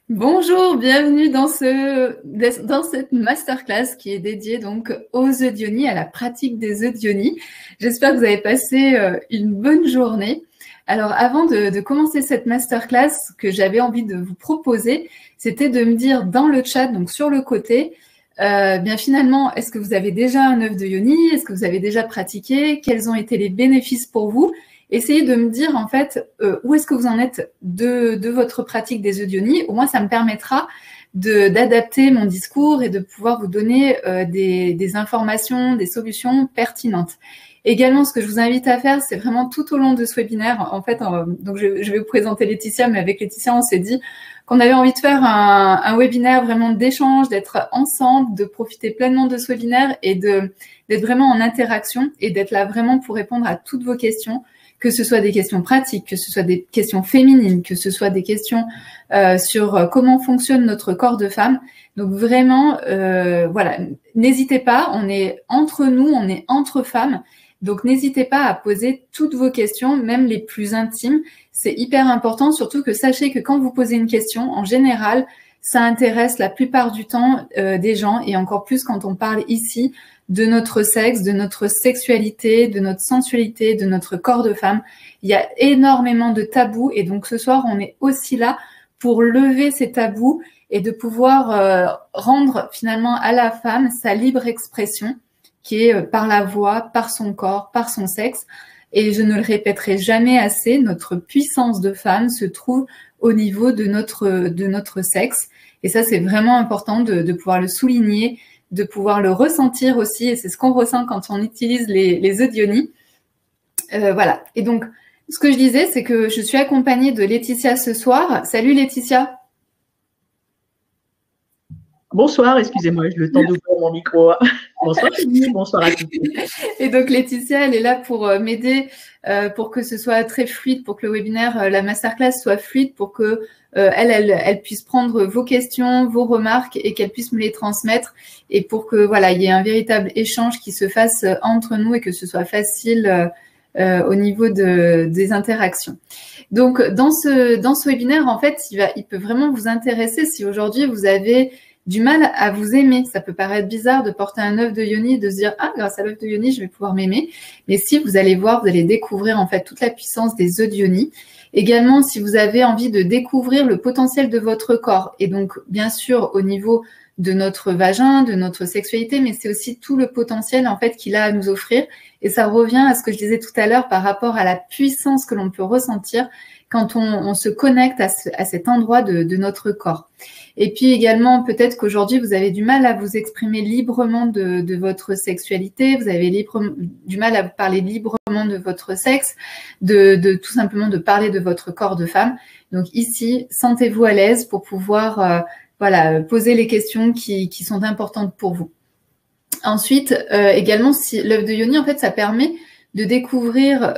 Bonjour, bienvenue dans cette masterclass qui est dédiée donc aux œufs d'Ioni, à la pratique des œufs d'Ioni. J'espère que vous avez passé une bonne journée. Alors avant de commencer cette masterclass, ce que j'avais envie de vous proposer, c'était de me dire dans le chat, donc sur le côté, bien finalement, est-ce que vous avez déjà un œuf de Ioni? Est-ce que vous avez déjà pratiqué? Quels ont été les bénéfices pour vous? Essayez de me dire en fait où est-ce que vous en êtes de votre pratique des œufs d'Ioni. Au moins, ça me permettra d'adapter mon discours et de pouvoir vous donner des informations, des solutions pertinentes. Également, ce que je vous invite à faire, c'est vraiment tout au long de ce webinaire, en fait, donc je vais vous présenter Laetitia, mais avec Laetitia, on s'est dit qu'on avait envie de faire un webinaire vraiment d'échange, d'être ensemble, de profiter pleinement de ce webinaire et d'être vraiment en interaction et d'être là vraiment pour répondre à toutes vos questions, que ce soit des questions pratiques, que ce soit des questions féminines, que ce soit des questions sur comment fonctionne notre corps de femme. Donc vraiment, voilà, n'hésitez pas, on est entre nous, on est entre femmes. Donc n'hésitez pas à poser toutes vos questions, même les plus intimes. C'est hyper important, surtout que sachez que quand vous posez une question, en général, ça intéresse la plupart du temps des gens, et encore plus quand on parle ici de notre sexe, de notre sexualité, de notre sensualité, de notre corps de femme. Il y a énormément de tabous, et donc ce soir, on est aussi là pour lever ces tabous et de pouvoir rendre finalement à la femme sa libre expression, qui est par la voix, par son corps, par son sexe. Et je ne le répéterai jamais assez, notre puissance de femme se trouve au niveau de notre sexe. Et ça, c'est vraiment important de pouvoir le souligner, de pouvoir le ressentir aussi. Et c'est ce qu'on ressent quand on utilise les œufs d'Ioni. Voilà. Et donc, ce que je disais, c'est que je suis accompagnée de Laetitia ce soir. Salut Laetitia. Bonsoir, excusez-moi, j'ai le temps d'ouvrir mon micro. Bonsoir Fanny, bonsoir à tous. Et donc Laetitia, elle est là pour m'aider, pour que ce soit très fluide, pour que le webinaire, la masterclass soit fluide, pour que elle puisse prendre vos questions, vos remarques et qu'elle puisse me les transmettre, et pour que voilà, il y ait un véritable échange qui se fasse entre nous et que ce soit facile au niveau des interactions. Donc dans ce webinaire, en fait, il peut vraiment vous intéresser si aujourd'hui vous avez du mal à vous aimer. Ça peut paraître bizarre de porter un œuf de Ioni, de se dire « Ah, grâce à l'œuf de Ioni, je vais pouvoir m'aimer ». Mais si vous allez voir, vous allez découvrir en fait toute la puissance des œufs d'Ioni. Également, si vous avez envie de découvrir le potentiel de votre corps, et donc bien sûr au niveau de notre vagin, de notre sexualité, mais c'est aussi tout le potentiel en fait qu'il a à nous offrir. Et ça revient à ce que je disais tout à l'heure par rapport à la puissance que l'on peut ressentir quand on se connecte à cet endroit de notre corps. Et puis également, peut-être qu'aujourd'hui, vous avez du mal à vous exprimer librement de votre sexualité, vous avez du mal à vous parler librement de votre sexe, de tout simplement de parler de votre corps de femme. Donc ici, sentez-vous à l'aise pour pouvoir voilà, poser les questions qui sont importantes pour vous. Ensuite, également, si l'œuf de Ioni, en fait, ça permet de découvrir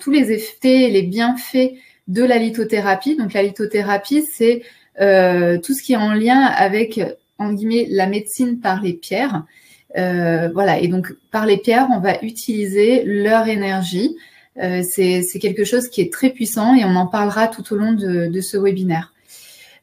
tous les effets, les bienfaits de la lithothérapie. Donc la lithothérapie, c'est tout ce qui est en lien avec, en guillemets, la médecine par les pierres. Voilà, et donc par les pierres, on va utiliser leur énergie. C'est quelque chose qui est très puissant et on en parlera tout au long de ce webinaire.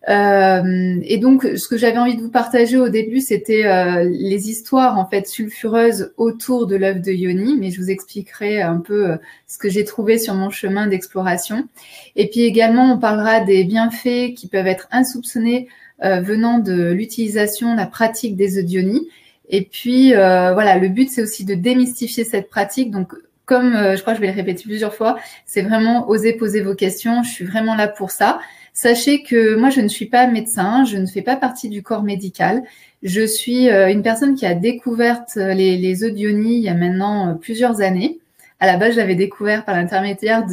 Et donc, ce que j'avais envie de vous partager au début, c'était les histoires en fait sulfureuses autour de l'œuf de Ioni, mais je vous expliquerai un peu ce que j'ai trouvé sur mon chemin d'exploration. Et puis également, on parlera des bienfaits qui peuvent être insoupçonnés venant de l'utilisation, la pratique des œufs d'Ioni. Et puis voilà, le but c'est aussi de démystifier cette pratique. Donc comme je crois que je vais le répéter plusieurs fois, c'est vraiment oser poser vos questions. Je suis vraiment là pour ça. Sachez que moi, je ne suis pas médecin, je ne fais pas partie du corps médical. Je suis une personne qui a découvert les œufs d'Ioni il y a maintenant plusieurs années. À la base, j'avais découvert par l'intermédiaire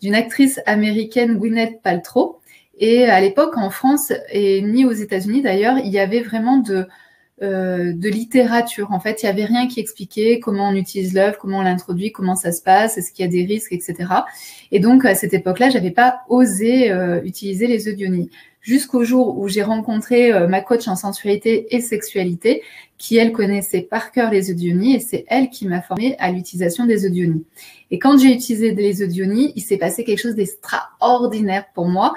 d'une actrice américaine, Gwyneth Paltrow. Et à l'époque, en France, et ni aux États-Unis d'ailleurs, il y avait vraiment de littérature. En fait, il n'y avait rien qui expliquait comment on utilise l'œuf, comment on l'introduit, comment ça se passe, est-ce qu'il y a des risques, etc. Et donc, à cette époque-là, je n'avais pas osé utiliser les œufs d'Ioni. jusqu'au jour où j'ai rencontré ma coach en sensualité et sexualité, qui, elle, connaissait par cœur les œufs d'Ioni, et c'est elle qui m'a formée à l'utilisation des œufs d'Ioni. Et quand j'ai utilisé les œufs d'Ioni, il s'est passé quelque chose d'extraordinaire pour moi,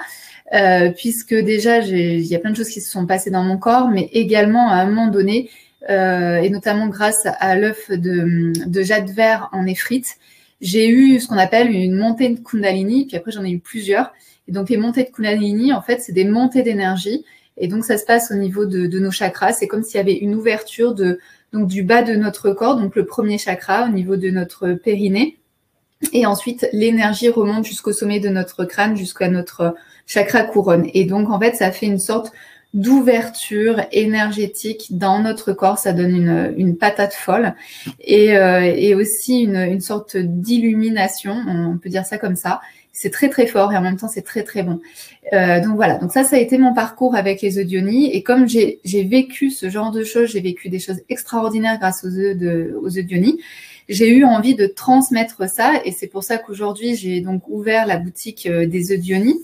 puisque déjà, il y a plein de choses qui se sont passées dans mon corps, mais également à un moment donné, et notamment grâce à l'œuf de jade vert en éphrite, j'ai eu ce qu'on appelle une montée de Kundalini, puis après j'en ai eu plusieurs. Et donc les montées de Kundalini, en fait, c'est des montées d'énergie. Et donc ça se passe au niveau de nos chakras. C'est comme s'il y avait une ouverture donc du bas de notre corps, donc le premier chakra au niveau de notre périnée. Et ensuite, l'énergie remonte jusqu'au sommet de notre crâne, jusqu'à notre chakra couronne. Et donc, en fait, ça fait une sorte d'ouverture énergétique dans notre corps. Ça donne une patate folle et aussi une sorte d'illumination, on peut dire ça comme ça. C'est très très fort et en même temps c'est très très bon. Donc voilà, donc ça a été mon parcours avec les œufs d'Ioni, et comme j'ai vécu ce genre de choses, j'ai vécu des choses extraordinaires grâce aux œufs d'Ioni, j'ai eu envie de transmettre ça, et c'est pour ça qu'aujourd'hui j'ai donc ouvert la boutique des œufs d'Ioni,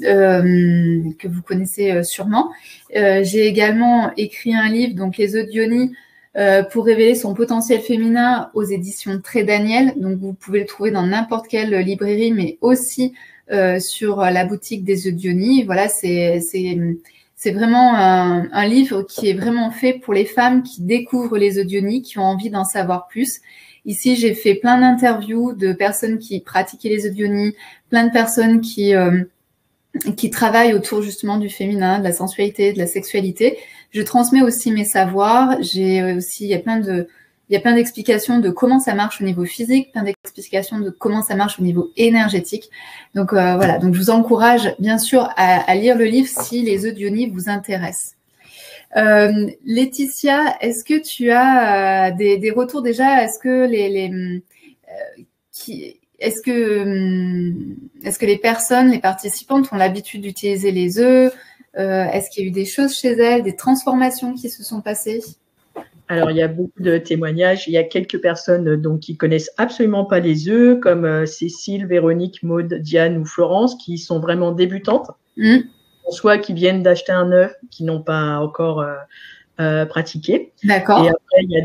que vous connaissez sûrement. J'ai également écrit un livre, donc les œufs d'Ioni, pour révéler son potentiel féminin, aux éditions Très Daniel. Donc vous pouvez le trouver dans n'importe quelle librairie, mais aussi sur la boutique des œufs d'Ioni. Voilà, c'est vraiment un livre qui est vraiment fait pour les femmes qui découvrent les œufs d'Ioni, qui ont envie d'en savoir plus. Ici, j'ai fait plein d'interviews de personnes qui pratiquaient les œufs d'Ioni, plein de personnes qui travaillent autour justement du féminin, de la sensualité, de la sexualité. Je transmets aussi mes savoirs. Il y a plein d'explications de comment ça marche au niveau physique, plein d'explications de comment ça marche au niveau énergétique. Donc voilà, donc je vous encourage bien sûr à lire le livre si les œufs d'Ioni vous intéressent. Laetitia, est-ce que tu as des retours déjà? Est-ce que Est-ce que les personnes, les participantes ont l'habitude d'utiliser les œufs? Est-ce qu'il y a eu des choses chez elles, des transformations qui se sont passées? Alors, il y a beaucoup de témoignages. Il y a quelques personnes donc qui connaissent absolument pas les œufs, comme Cécile, Véronique, Maude, Diane ou Florence, qui sont vraiment débutantes, soit qui viennent d'acheter un œuf, qui n'ont pas encore pratiqué. D'accord. Et après, il y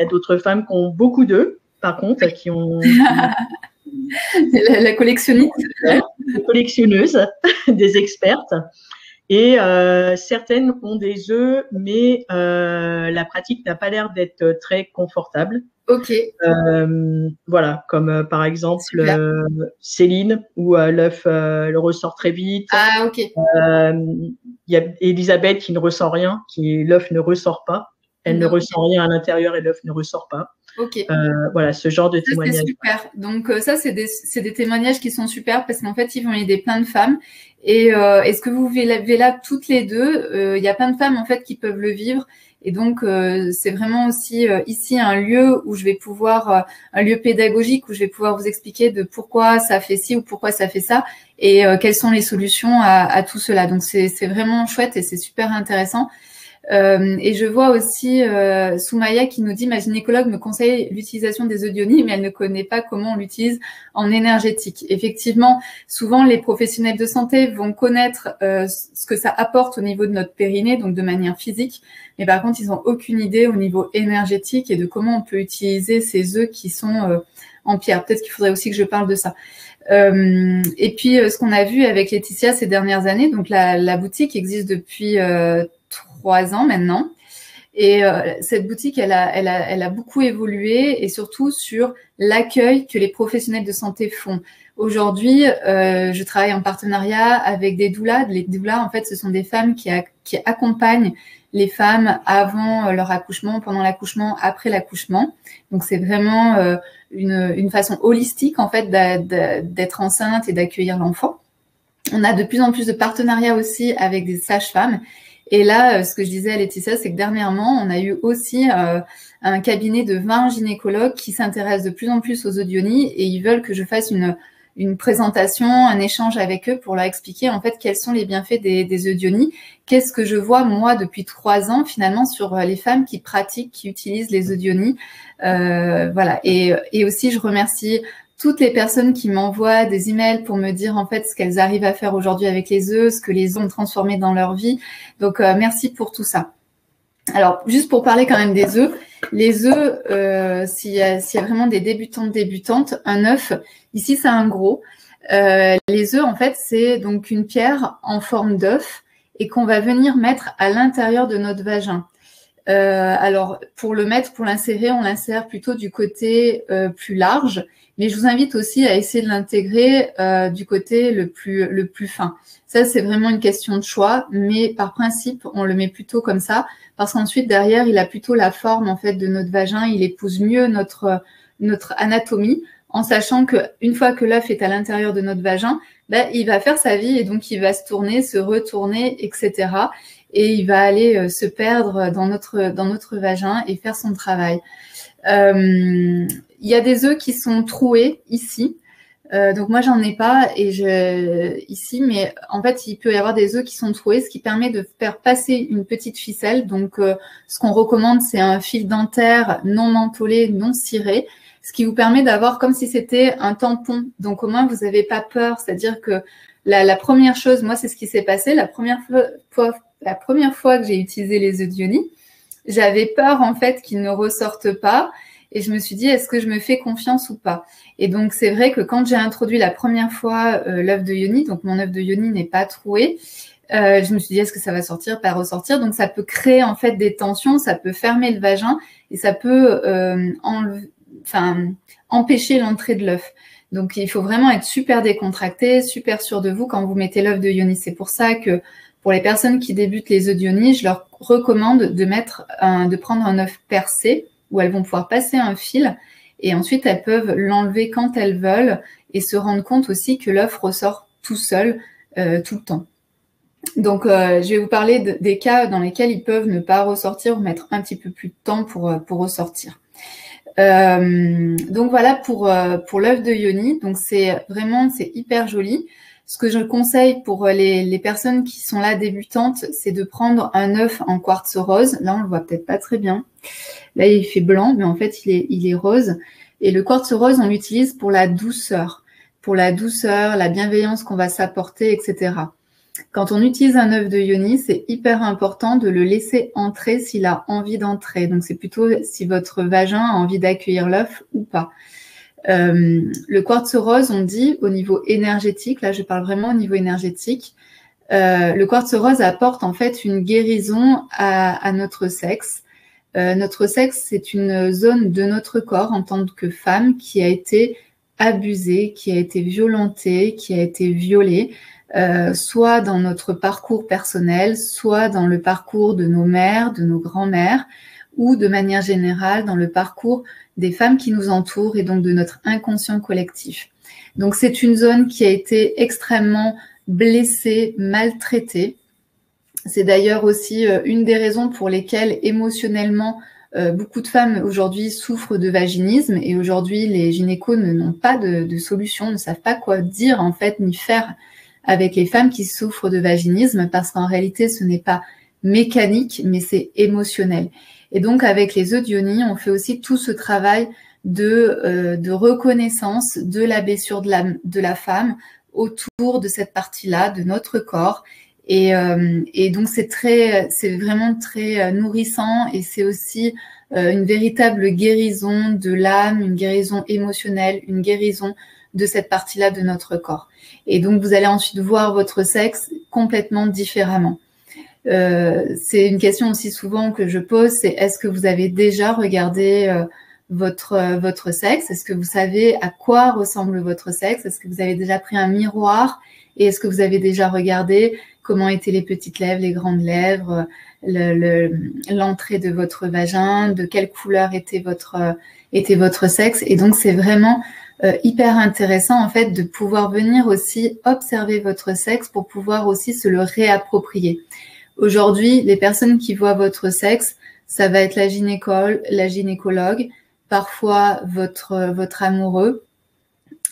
a d'autres femmes qui ont beaucoup d'œufs, par contre, qui ont la collectionniste, des collectionneuses, des expertes. Et certaines ont des œufs, mais la pratique n'a pas l'air d'être très confortable. Ok. Voilà, comme par exemple Céline, où l'œuf le ressort très vite. Ah, ok. Il y a Elisabeth qui ne ressent rien, l'œuf ne ressort pas. Elle ne ressent rien à l'intérieur et l'œuf ne ressort pas. Ok. Voilà, ce genre de témoignage. C'est super. Donc ça, c'est des témoignages qui sont super parce qu'en fait, ils vont aider plein de femmes. Et ce que vous vivez là toutes les deux, il y a plein de femmes en fait qui peuvent le vivre. Et donc c'est vraiment aussi ici un lieu où je vais pouvoir, un lieu pédagogique où je vais pouvoir vous expliquer de pourquoi ça fait ci ou pourquoi ça fait ça et quelles sont les solutions à tout cela. Donc c'est vraiment chouette et c'est super intéressant. Et je vois aussi Soumaya qui nous dit: ma gynécologue me conseille l'utilisation des œufs d'Ioni, mais elle ne connaît pas comment on l'utilise en énergétique. Effectivement, souvent les professionnels de santé vont connaître ce que ça apporte au niveau de notre périnée, donc de manière physique, mais par contre ils n'ont aucune idée au niveau énergétique et de comment on peut utiliser ces œufs qui sont en pierre. Peut-être qu'il faudrait aussi que je parle de ça. Et puis ce qu'on a vu avec Laetitia ces dernières années, donc la boutique existe depuis 3 ans maintenant. Et cette boutique, elle a beaucoup évolué et surtout sur l'accueil que les professionnels de santé font. Aujourd'hui, je travaille en partenariat avec des doulas. Les doulas, en fait, ce sont des femmes qui accompagnent les femmes avant leur accouchement, pendant l'accouchement, après l'accouchement. Donc, c'est vraiment une façon holistique, en fait, d'être enceinte et d'accueillir l'enfant. On a de plus en plus de partenariats aussi avec des sages-femmes. Et là, ce que je disais à Laetitia, c'est que dernièrement, on a eu aussi un cabinet de 20 gynécologues qui s'intéressent de plus en plus aux œufs d'Ioni et ils veulent que je fasse une présentation, un échange avec eux pour leur expliquer en fait quels sont les bienfaits des œufs d'Ioni. Qu'est-ce que je vois moi depuis 3 ans finalement sur les femmes qui pratiquent, qui utilisent les œufs d'Ioni. Voilà. Et aussi, je remercie toutes les personnes qui m'envoient des emails pour me dire en fait ce qu'elles arrivent à faire aujourd'hui avec les œufs, ce que les œufs ont transformé dans leur vie. Donc, merci pour tout ça. Alors, juste pour parler quand même des œufs, les œufs, s'il y a vraiment des débutantes, un œuf, ici c'est un gros. Les œufs, en fait, c'est donc une pierre en forme d'œuf et qu'on va venir mettre à l'intérieur de notre vagin. Alors, pour l'insérer, on l'insère plutôt du côté plus large, mais je vous invite aussi à essayer de l'intégrer du côté le plus fin. Ça, c'est vraiment une question de choix, mais par principe, on le met plutôt comme ça, parce qu'ensuite, derrière, il a plutôt la forme en fait de notre vagin, il épouse mieux notre anatomie, en sachant qu'une fois que l'œuf est à l'intérieur de notre vagin, il va faire sa vie et donc il va se tourner, se retourner, etc. Et il va aller se perdre dans notre vagin et faire son travail. Il y a des œufs qui sont troués ici. Donc moi, j'en ai pas ici, mais en fait, il peut y avoir des œufs qui sont troués, ce qui permet de faire passer une petite ficelle. Donc, ce qu'on recommande, c'est un fil dentaire non mentholé, non ciré, ce qui vous permet d'avoir comme si c'était un tampon. Donc, au moins, vous n'avez pas peur. C'est-à-dire que la première chose, moi, c'est ce qui s'est passé. La première fois que j'ai utilisé les œufs d'Ioni, j'avais peur, en fait, qu'ils ne ressortent pas. Et je me suis dit, est-ce que je me fais confiance ou pas? Et donc, c'est vrai que quand j'ai introduit la première fois l'œuf de Ioni, donc mon œuf de Ioni n'est pas troué, je me suis dit, est-ce que ça va sortir, pas ressortir? Donc, ça peut créer en fait des tensions, ça peut fermer le vagin et ça peut empêcher l'entrée de l'œuf. Donc, il faut vraiment être super décontracté, super sûr de vous quand vous mettez l'œuf de Ioni. C'est pour ça que pour les personnes qui débutent les œufs d'Ioni, je leur recommande de prendre un œuf percé, où elles vont pouvoir passer un fil et ensuite elles peuvent l'enlever quand elles veulent et se rendre compte aussi que l'œuf ressort tout seul tout le temps. Donc, je vais vous parler des cas dans lesquels ils peuvent ne pas ressortir ou mettre un petit peu plus de temps pour ressortir. Donc voilà pour l'œuf de Ioni. Donc c'est hyper joli. Ce que je conseille pour les personnes qui sont là débutantes, c'est de prendre un œuf en quartz rose. Là, on le voit peut-être pas très bien. Là, il fait blanc, mais en fait, il est rose. Et le quartz rose, on l'utilise pour la douceur, la bienveillance qu'on va s'apporter, etc. Quand on utilise un œuf de Ioni, c'est hyper important de le laisser entrer s'il a envie d'entrer. Donc, c'est plutôt si votre vagin a envie d'accueillir l'œuf ou pas. Le quartz rose, on dit au niveau énergétique, là je parle vraiment au niveau énergétique, le quartz rose apporte en fait une guérison à notre sexe. Notre sexe, c'est une zone de notre corps en tant que femme qui a été abusée, qui a été violentée, qui a été violée, soit dans notre parcours personnel, soit dans le parcours de nos mères, de nos grands-mères, ou de manière générale dans le parcours des femmes qui nous entourent et donc de notre inconscient collectif. Donc c'est une zone qui a été extrêmement blessée, maltraitée. C'est d'ailleurs aussi une des raisons pour lesquelles émotionnellement beaucoup de femmes aujourd'hui souffrent de vaginisme et aujourd'hui les gynécos n'ont pas de solution, ne savent pas quoi dire en fait ni faire avec les femmes qui souffrent de vaginisme parce qu'en réalité ce n'est pas mécanique mais c'est émotionnel. Et donc, avec les œufs d'Ioni, on fait aussi tout ce travail de reconnaissance de la blessure de la femme autour de cette partie-là, de notre corps. Et donc, c'est vraiment très nourrissant et c'est aussi une véritable guérison de l'âme, une guérison émotionnelle, une guérison de cette partie-là de notre corps. Et donc, vous allez ensuite voir votre sexe complètement différemment. C'est une question aussi souvent que je pose, c'est est-ce que vous avez déjà regardé votre sexe? Est-ce que vous savez à quoi ressemble votre sexe? Est-ce que vous avez déjà pris un miroir? Et est-ce que vous avez déjà regardé comment étaient les petites lèvres, les grandes lèvres, l'entrée de votre vagin, de quelle couleur était votre sexe? Et donc, c'est vraiment hyper intéressant en fait de pouvoir venir aussi observer votre sexe pour pouvoir aussi se le réapproprier. Aujourd'hui, les personnes qui voient votre sexe, ça va être la gynécologue, parfois votre amoureux,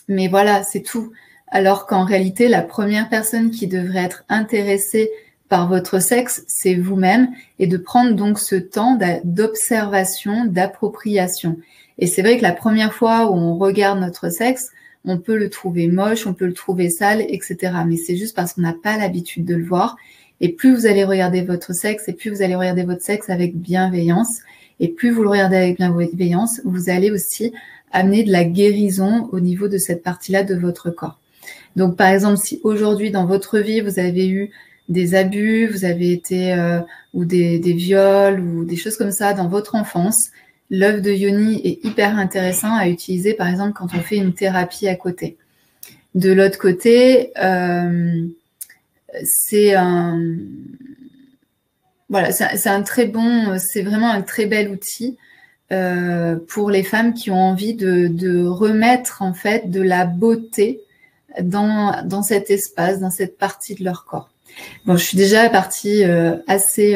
mais voilà, c'est tout. Alors qu'en réalité, la première personne qui devrait être intéressée par votre sexe, c'est vous-même, et de prendre donc ce temps d'observation, d'appropriation. Et c'est vrai que la première fois où on regarde notre sexe, on peut le trouver moche, on peut le trouver sale, etc. Mais c'est juste parce qu'on n'a pas l'habitude de le voir. Et plus vous allez regarder votre sexe, et plus vous allez regarder votre sexe avec bienveillance, et plus vous le regardez avec bienveillance, vous allez aussi amener de la guérison au niveau de cette partie-là de votre corps. Donc, par exemple, si aujourd'hui, dans votre vie, vous avez eu des abus, vous avez été, ou des viols, ou des choses comme ça dans votre enfance, l'œuf de Yoni est hyper intéressant à utiliser, par exemple, quand on fait une thérapie à côté. De l'autre côté, c'est voilà, c'est un très bon, c'est vraiment un très bel outil pour les femmes qui ont envie de remettre en fait de la beauté dans cet espace, dans cette partie de leur corps. Bon, je suis déjà partie assez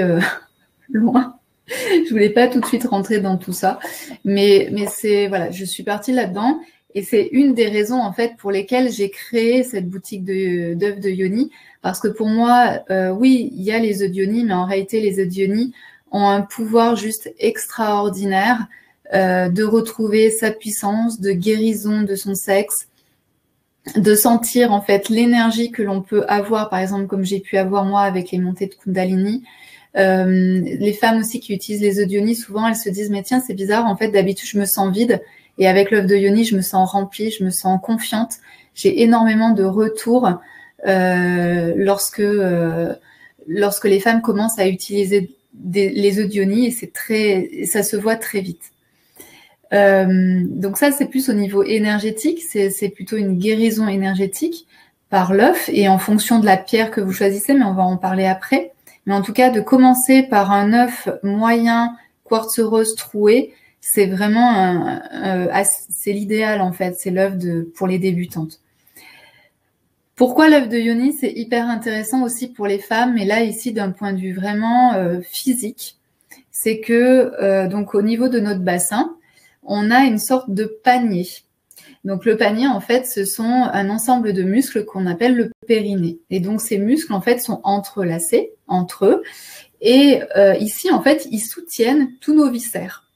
loin. Je voulais pas tout de suite rentrer dans tout ça, mais c'est voilà, je suis partie là-dedans et c'est une des raisons en fait pour lesquelles j'ai créé cette boutique d'œufs de Yoni, parce que pour moi, oui, il y a les œufs de Yoni, mais en réalité les œufs de Yoni ont un pouvoir juste extraordinaire de retrouver sa puissance, de guérison de son sexe, de sentir en fait l'énergie que l'on peut avoir, par exemple comme j'ai pu avoir moi avec les montées de Kundalini. Les femmes aussi qui utilisent les œufs de Yoni, souvent elles se disent mais tiens c'est bizarre, en fait d'habitude je me sens vide et avec l'œuf de Yoni je me sens remplie, je me sens confiante. J'ai énormément de retours lorsque les femmes commencent à utiliser les œufs de Yoni et ça se voit très vite. Donc ça c'est plus au niveau énergétique, c'est plutôt une guérison énergétique par l'œuf et en fonction de la pierre que vous choisissez, mais on va en parler après. Mais en tout cas, de commencer par un œuf moyen, quartz rose troué, c'est vraiment c'est l'idéal en fait, c'est l'œuf pour les débutantes. Pourquoi l'œuf de Yoni? C'est hyper intéressant aussi pour les femmes, mais là ici d'un point de vue vraiment physique, c'est que donc au niveau de notre bassin, on a une sorte de panier. Donc le panier, en fait, ce sont un ensemble de muscles qu'on appelle le périnée. Et donc ces muscles, en fait, sont entrelacés entre eux. Et ici, en fait, ils soutiennent tous nos viscères.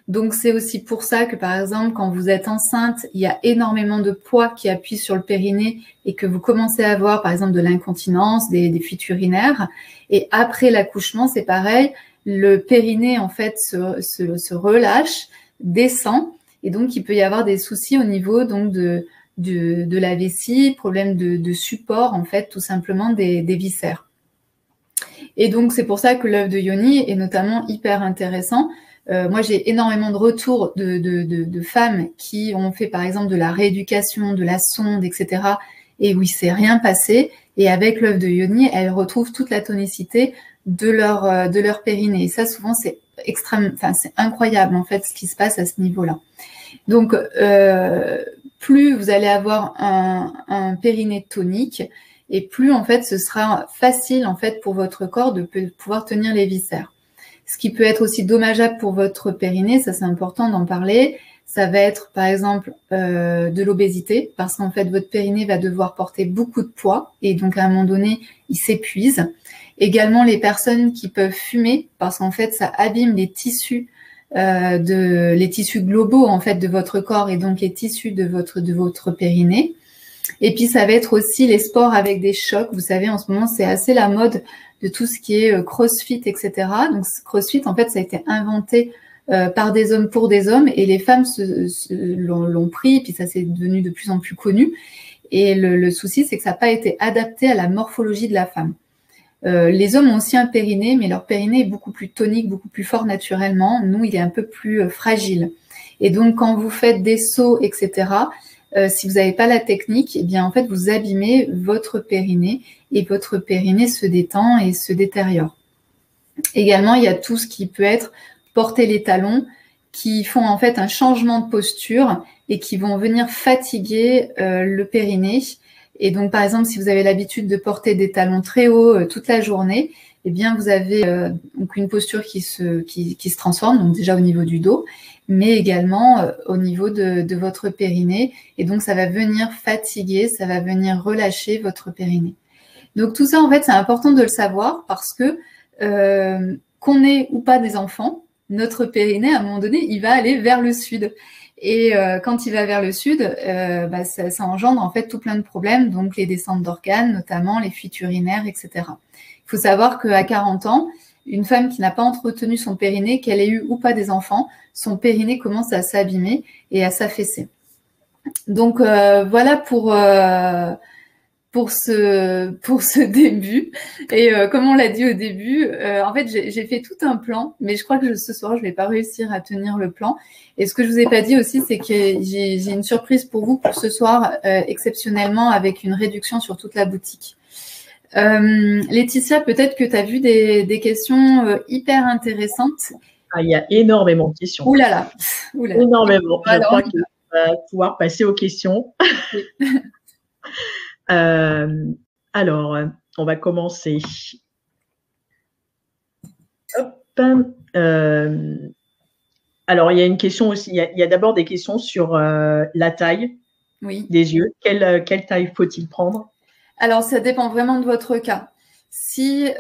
Donc c'est aussi pour ça que, par exemple, quand vous êtes enceinte, il y a énormément de poids qui appuie sur le périnée et que vous commencez à avoir, par exemple, de l'incontinence, des fuites urinaires. Et après l'accouchement, c'est pareil. Le périnée, en fait, se relâche, descend. Et donc, il peut y avoir des soucis au niveau donc de la vessie, problème de support, en fait, tout simplement des viscères. Et donc, c'est pour ça que l'œuf de Yoni est notamment hyper intéressant. Moi, j'ai énormément de retours de femmes qui ont fait, par exemple, de la rééducation, de la sonde, etc. Et où il s'est rien passé. Et avec l'œuf de Yoni, elles retrouvent toute la tonicité de leur périnée. Et ça, souvent, c'est c'est incroyable, en fait, ce qui se passe à ce niveau-là. Donc, plus vous allez avoir un périnée tonique, et plus, en fait, ce sera facile, en fait, pour votre corps de pouvoir tenir les viscères. Ce qui peut être aussi dommageable pour votre périnée, ça c'est important d'en parler, ça va être, par exemple, de l'obésité, parce qu'en fait, votre périnée va devoir porter beaucoup de poids, et donc, à un moment donné, il s'épuise. Également, les personnes qui peuvent fumer, parce qu'en fait, ça abîme les tissus les tissus globaux en fait de votre corps et donc les tissus de votre périnée. Et puis ça va être aussi les sports avec des chocs. Vous savez, en ce moment c'est assez la mode de tout ce qui est CrossFit, etc. Donc CrossFit en fait ça a été inventé par des hommes pour des hommes et les femmes l'ont pris. Et puis ça c'est devenu de plus en plus connu. Et le souci c'est que ça n'a pas été adapté à la morphologie de la femme. Les hommes ont aussi un périnée, mais leur périnée est beaucoup plus tonique, beaucoup plus fort naturellement. Nous, il est un peu plus fragile. Et donc, quand vous faites des sauts, etc., si vous n'avez pas la technique, eh bien, en fait, vous abîmez votre périnée et votre périnée se détend et se détériore. Également, il y a tout ce qui peut être porter les talons qui font en fait un changement de posture et qui vont venir fatiguer le périnée. Et donc, par exemple, si vous avez l'habitude de porter des talons très hauts toute la journée, eh bien, vous avez donc une posture qui se transforme, donc déjà au niveau du dos, mais également au niveau de votre périnée. Et donc, ça va venir fatiguer, ça va venir relâcher votre périnée. Donc, tout ça, en fait, c'est important de le savoir parce que qu'on ait ou pas des enfants, notre périnée, à un moment donné, il va aller vers le sud. Et quand il va vers le sud, ça engendre en fait tout plein de problèmes, donc les descentes d'organes, notamment les fuites urinaires, etc. Il faut savoir qu'à 40 ans, une femme qui n'a pas entretenu son périnée, qu'elle ait eu ou pas des enfants, son périnée commence à s'abîmer et à s'affaisser. Donc voilà pour ce début. Et comme on l'a dit au début, en fait, j'ai fait tout un plan, mais je crois que ce soir, je vais pas réussir à tenir le plan. Et ce que je vous ai pas dit aussi, c'est que j'ai une surprise pour vous pour ce soir, exceptionnellement, avec une réduction sur toute la boutique. Laetitia, peut-être que tu as vu des questions hyper intéressantes. Ah, il y a énormément de questions. Ouh là là. Énormément. Je crois qu'on va pouvoir passer aux questions. Alors, on va commencer. Hop. Alors, il y a une question aussi. Il y a d'abord des questions sur la taille des yeux. Quelle taille faut-il prendre? Alors, ça dépend vraiment de votre cas. Si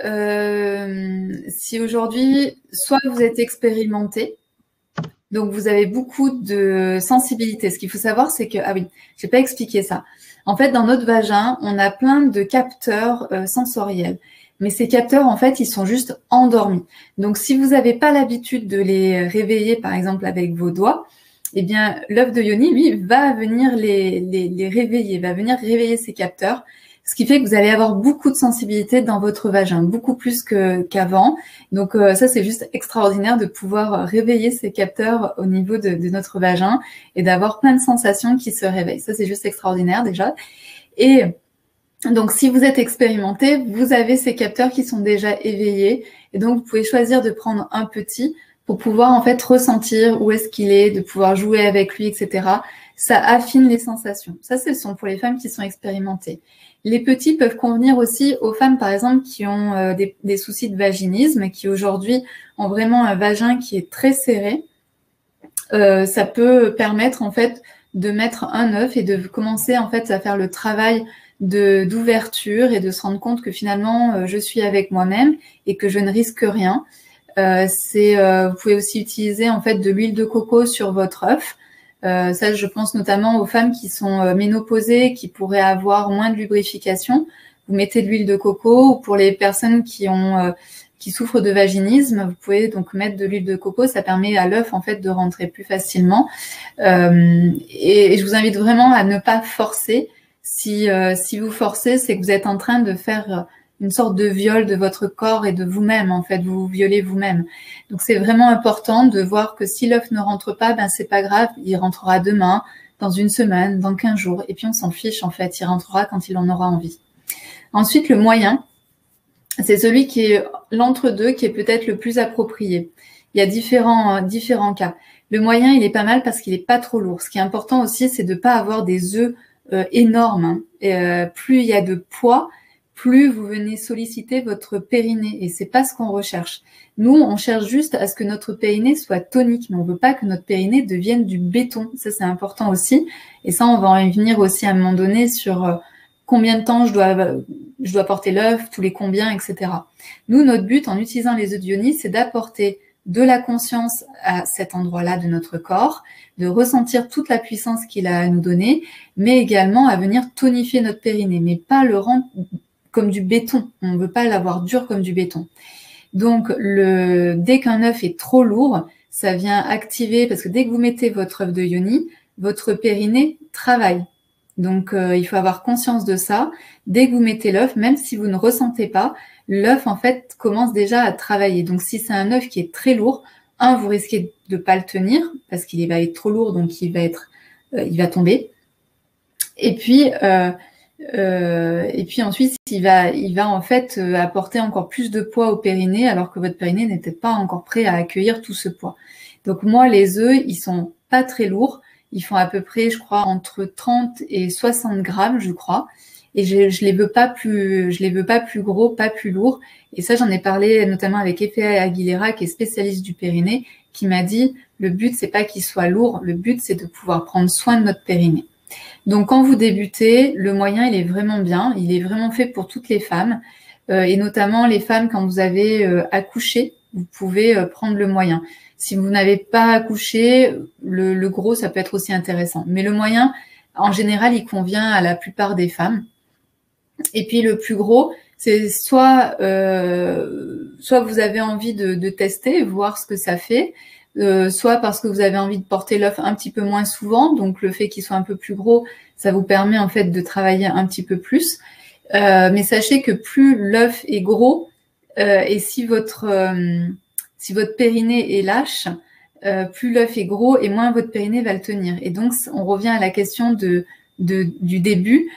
aujourd'hui, soit vous êtes expérimenté, donc vous avez beaucoup de sensibilité. Ce qu'il faut savoir, c'est que, ah oui, j'ai pas expliqué ça. En fait, dans notre vagin, on a plein de capteurs sensoriels. Mais ces capteurs, en fait, ils sont juste endormis. Donc, si vous n'avez pas l'habitude de les réveiller, par exemple, avec vos doigts, eh bien, l'œuf de Yoni, lui, va venir les réveiller, va venir réveiller ces capteurs. Ce qui fait que vous allez avoir beaucoup de sensibilité dans votre vagin, beaucoup plus qu'avant. Donc ça, c'est juste extraordinaire de pouvoir réveiller ces capteurs au niveau de notre vagin et d'avoir plein de sensations qui se réveillent. Ça, c'est juste extraordinaire déjà. Et donc, si vous êtes expérimenté, vous avez ces capteurs qui sont déjà éveillés. Et donc, vous pouvez choisir de prendre un petit pour pouvoir en fait ressentir où est-ce qu'il est, de pouvoir jouer avec lui, etc. Ça affine les sensations. Ça, ce sont pour les femmes qui sont expérimentées. Les petits peuvent convenir aussi aux femmes, par exemple, qui ont des soucis de vaginisme, qui aujourd'hui ont vraiment un vagin qui est très serré. Ça peut permettre en fait de mettre un œuf et de commencer en fait à faire le travail d'ouverture et de se rendre compte que finalement je suis avec moi-même et que je ne risque rien. Vous pouvez aussi utiliser en fait de l'huile de coco sur votre œuf. Ça, je pense notamment aux femmes qui sont ménopausées, qui pourraient avoir moins de lubrification. Vous mettez de l'huile de coco, ou pour les personnes qui souffrent de vaginisme, vous pouvez donc mettre de l'huile de coco. Ça permet à l'œuf en fait de rentrer plus facilement. Et je vous invite vraiment à ne pas forcer. Si vous forcez, c'est que vous êtes en train de faire une sorte de viol de votre corps et de vous-même, en fait, vous violez vous-même. Donc, c'est vraiment important de voir que si l'œuf ne rentre pas, ben, c'est pas grave, il rentrera demain, dans une semaine, dans 15 jours, et puis on s'en fiche, en fait, il rentrera quand il en aura envie. Ensuite, le moyen, c'est celui qui est l'entre-deux, qui est peut-être le plus approprié. Il y a différents cas. Le moyen, il est pas mal parce qu'il est pas trop lourd. Ce qui est important aussi, c'est de pas avoir des œufs énormes. Plus il y a de poids, plus vous venez solliciter votre périnée. Et c'est pas ce qu'on recherche. Nous, on cherche juste à ce que notre périnée soit tonique, mais on veut pas que notre périnée devienne du béton. Ça, c'est important aussi. Et ça, on va en venir aussi à un moment donné sur combien de temps je dois porter l'œuf, tous les combien, etc. Nous, notre but en utilisant les œufs de Yoni, c'est d'apporter de la conscience à cet endroit-là de notre corps, de ressentir toute la puissance qu'il a à nous donner, mais également à venir tonifier notre périnée, mais pas le rendre comme du béton. On ne veut pas l'avoir dur comme du béton. Donc, dès qu'un œuf est trop lourd, ça vient activer, parce que dès que vous mettez votre œuf de Yoni, votre périnée travaille. Donc, il faut avoir conscience de ça. Dès que vous mettez l'œuf, même si vous ne ressentez pas, l'œuf, en fait, commence déjà à travailler. Donc, si c'est un œuf qui est très lourd, vous risquez de ne pas le tenir, parce qu'il va être trop lourd, donc il va tomber. Et puis ensuite, il va en fait apporter encore plus de poids au périnée, alors que votre périnée n'est peut-être pas encore prêt à accueillir tout ce poids. Donc moi, les œufs, ils sont pas très lourds. Ils font à peu près, je crois, entre 30 et 60 grammes, je crois. Et je les veux pas plus gros, pas plus lourds. Et ça, j'en ai parlé notamment avec Efe Aguilera, qui est spécialiste du périnée, qui m'a dit, le but, c'est pas qu'il soit lourd. Le but, c'est de pouvoir prendre soin de notre périnée. Donc, quand vous débutez, le moyen, il est vraiment bien. Il est vraiment fait pour toutes les femmes. Et notamment les femmes, quand vous avez accouché, vous pouvez prendre le moyen. Si vous n'avez pas accouché, le gros, ça peut être aussi intéressant. Mais le moyen, en général, il convient à la plupart des femmes. Et puis le plus gros, c'est soit vous avez envie de tester, voir ce que ça fait, soit parce que vous avez envie de porter l'œuf un petit peu moins souvent, donc le fait qu'il soit un peu plus gros, ça vous permet en fait de travailler un petit peu plus. Mais sachez que plus l'œuf est gros, et si votre périnée est lâche, plus l'œuf est gros et moins votre périnée va le tenir. Et donc, on revient à la question du début,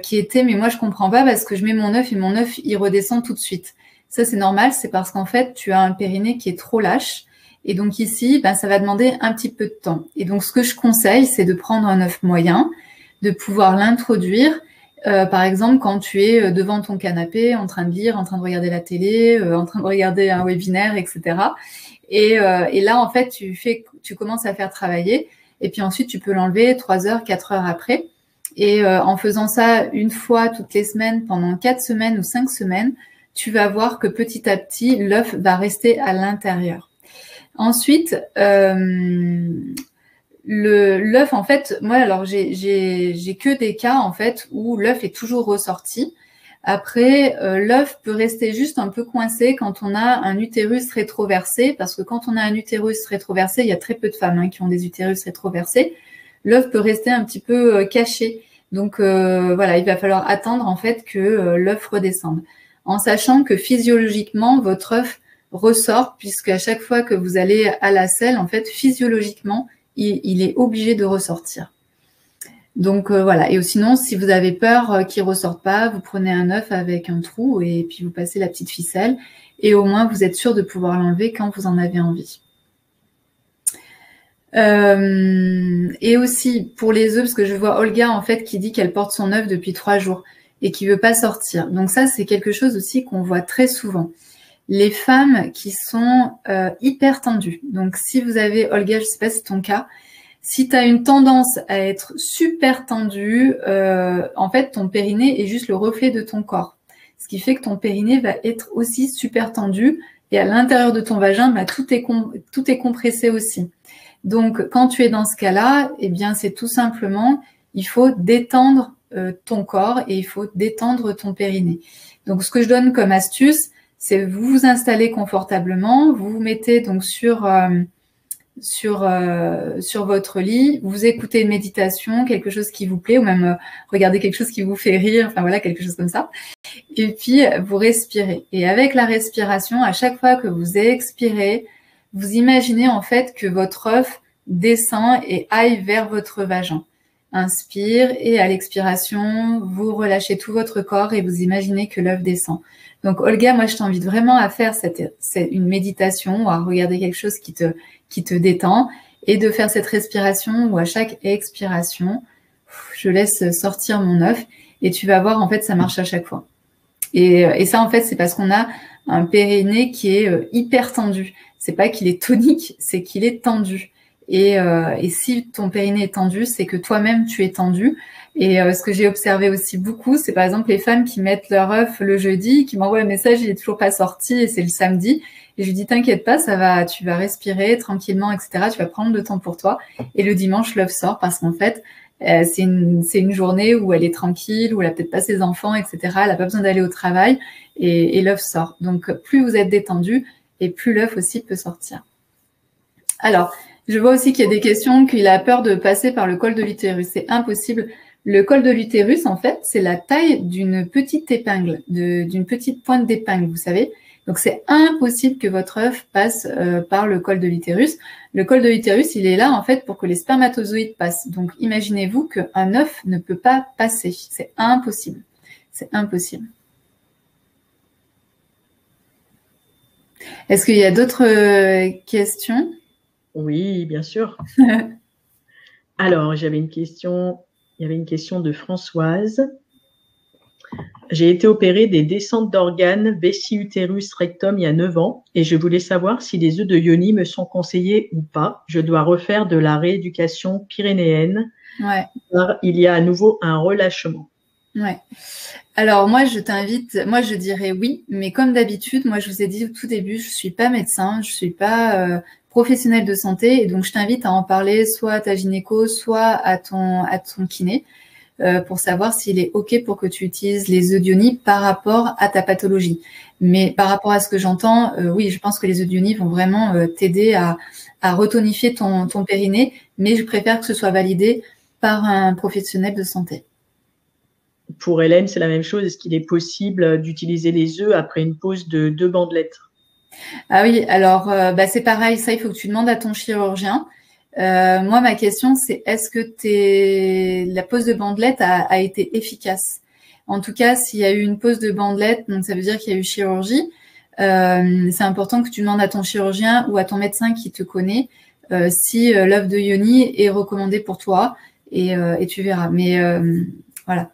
qui était, mais moi, je comprends pas parce que je mets mon œuf et mon œuf, il redescend tout de suite. Ça, c'est normal, c'est parce qu'en fait, tu as un périnée qui est trop lâche. Et donc ici, ça va demander un petit peu de temps. Et donc, ce que je conseille, c'est de prendre un œuf moyen, de pouvoir l'introduire. Par exemple, quand tu es devant ton canapé, en train de lire, en train de regarder la télé, en train de regarder un webinaire, etc. Et là, en fait, tu commences à faire travailler. Et puis ensuite, tu peux l'enlever 3 heures, 4 heures après. Et en faisant ça une fois toutes les semaines, pendant 4 semaines ou 5 semaines, tu vas voir que petit à petit, l'œuf va rester à l'intérieur. Ensuite, l'œuf, en fait, moi, alors j'ai que des cas en fait où l'œuf est toujours ressorti. Après, l'œuf peut rester juste un peu coincé quand on a un utérus rétroversé, parce que quand on a un utérus rétroversé, il y a très peu de femmes qui ont des utérus rétroversés. L'œuf peut rester un petit peu caché. Donc voilà, il va falloir attendre en fait que l'œuf redescende, en sachant que physiologiquement votre œuf ressort, puisque à chaque fois que vous allez à la selle, en fait physiologiquement il est obligé de ressortir. Donc voilà. Et sinon, si vous avez peur qu'il ne ressorte pas, vous prenez un œuf avec un trou et puis vous passez la petite ficelle. Et au moins, vous êtes sûr de pouvoir l'enlever quand vous en avez envie. Et aussi, pour les œufs, parce que je vois Olga, en fait, qui dit qu'elle porte son œuf depuis 3 jours et qui ne veut pas sortir. Donc ça, c'est quelque chose aussi qu'on voit très souvent. Les femmes qui sont hyper tendues. Donc, si vous avez, Olga, je ne sais pas si c'est ton cas, si tu as une tendance à être super tendue, en fait, ton périnée est juste le reflet de ton corps. Ce qui fait que ton périnée va être aussi super tendu et à l'intérieur de ton vagin, tout est compressé aussi. Donc, quand tu es dans ce cas-là, eh bien, c'est tout simplement, il faut détendre ton corps et il faut détendre ton périnée. Donc, ce que je donne comme astuce, c'est vous vous installez confortablement, vous vous mettez donc sur votre lit, vous écoutez une méditation, quelque chose qui vous plaît, ou même regardez quelque chose qui vous fait rire, enfin voilà, quelque chose comme ça. Et puis, vous respirez. Et avec la respiration, à chaque fois que vous expirez, vous imaginez en fait que votre œuf descend et aille vers votre vagin. Inspire et à l'expiration, vous relâchez tout votre corps et vous imaginez que l'œuf descend. Donc Olga, moi je t'invite vraiment à faire une méditation ou à regarder quelque chose qui te détend et de faire cette respiration où à chaque expiration, je laisse sortir mon œuf et tu vas voir en fait ça marche à chaque fois. Et ça en fait c'est parce qu'on a un périnée qui est hyper tendu. C'est pas qu'il est tonique, c'est qu'il est tendu. Et si ton périnée est tendu, c'est que toi-même tu es tendu. Et ce que j'ai observé aussi beaucoup, c'est par exemple les femmes qui mettent leur œuf le jeudi, qui m'envoient un message, il est toujours pas sorti et c'est le samedi. Et je lui dis t'inquiète pas, ça va, tu vas respirer tranquillement, etc. Tu vas prendre le temps pour toi. Et le dimanche, l'œuf sort parce qu'en fait, c'est une journée où elle est tranquille, où elle a peut-être pas ses enfants, etc. Elle a pas besoin d'aller au travail et l'œuf sort. Donc plus vous êtes détendu et plus l'œuf aussi peut sortir. Alors, je vois aussi qu'il y a des questions, qu'il a peur de passer par le col de l'utérus. C'est impossible. Le col de l'utérus, en fait, c'est la taille d'une petite épingle, d'une petite pointe d'épingle, vous savez. Donc, c'est impossible que votre œuf passe par le col de l'utérus. Le col de l'utérus, il est là, en fait, pour que les spermatozoïdes passent. Donc, imaginez-vous qu'un œuf ne peut pas passer. C'est impossible. C'est impossible. Est-ce qu'il y a d'autres questions ? Oui, bien sûr. Alors, il y avait une question de Françoise. J'ai été opérée des descentes d'organes, vessie, utérus, rectum il y a 9 ans et je voulais savoir si les œufs de yoni me sont conseillés ou pas. Je dois refaire de la rééducation pyrénéenne. Ouais. Car il y a à nouveau un relâchement. Ouais. Alors moi je dirais oui, mais comme d'habitude, moi je vous ai dit au tout début, je suis pas médecin, je suis pas professionnel de santé. Et donc, je t'invite à en parler soit à ta gynéco, soit à ton kiné, pour savoir s'il est OK pour que tu utilises les œufs d'Ioni par rapport à ta pathologie. Mais par rapport à ce que j'entends, oui, je pense que les œufs d'Ioni vont vraiment t'aider à retonifier ton périnée, mais je préfère que ce soit validé par un professionnel de santé. Pour Hélène, c'est la même chose. Est-ce qu'il est possible d'utiliser les œufs après une pause de 2 bandelettes? Ah oui, alors c'est pareil, ça, il faut que tu demandes à ton chirurgien. Moi, ma question, c'est est-ce que la pose de bandelette a été efficace? En tout cas, s'il y a eu une pose de bandelette, donc ça veut dire qu'il y a eu chirurgie. C'est important que tu demandes à ton chirurgien ou à ton médecin qui te connaît si l'œuf de Ioni est recommandé pour toi et tu verras. Mais voilà.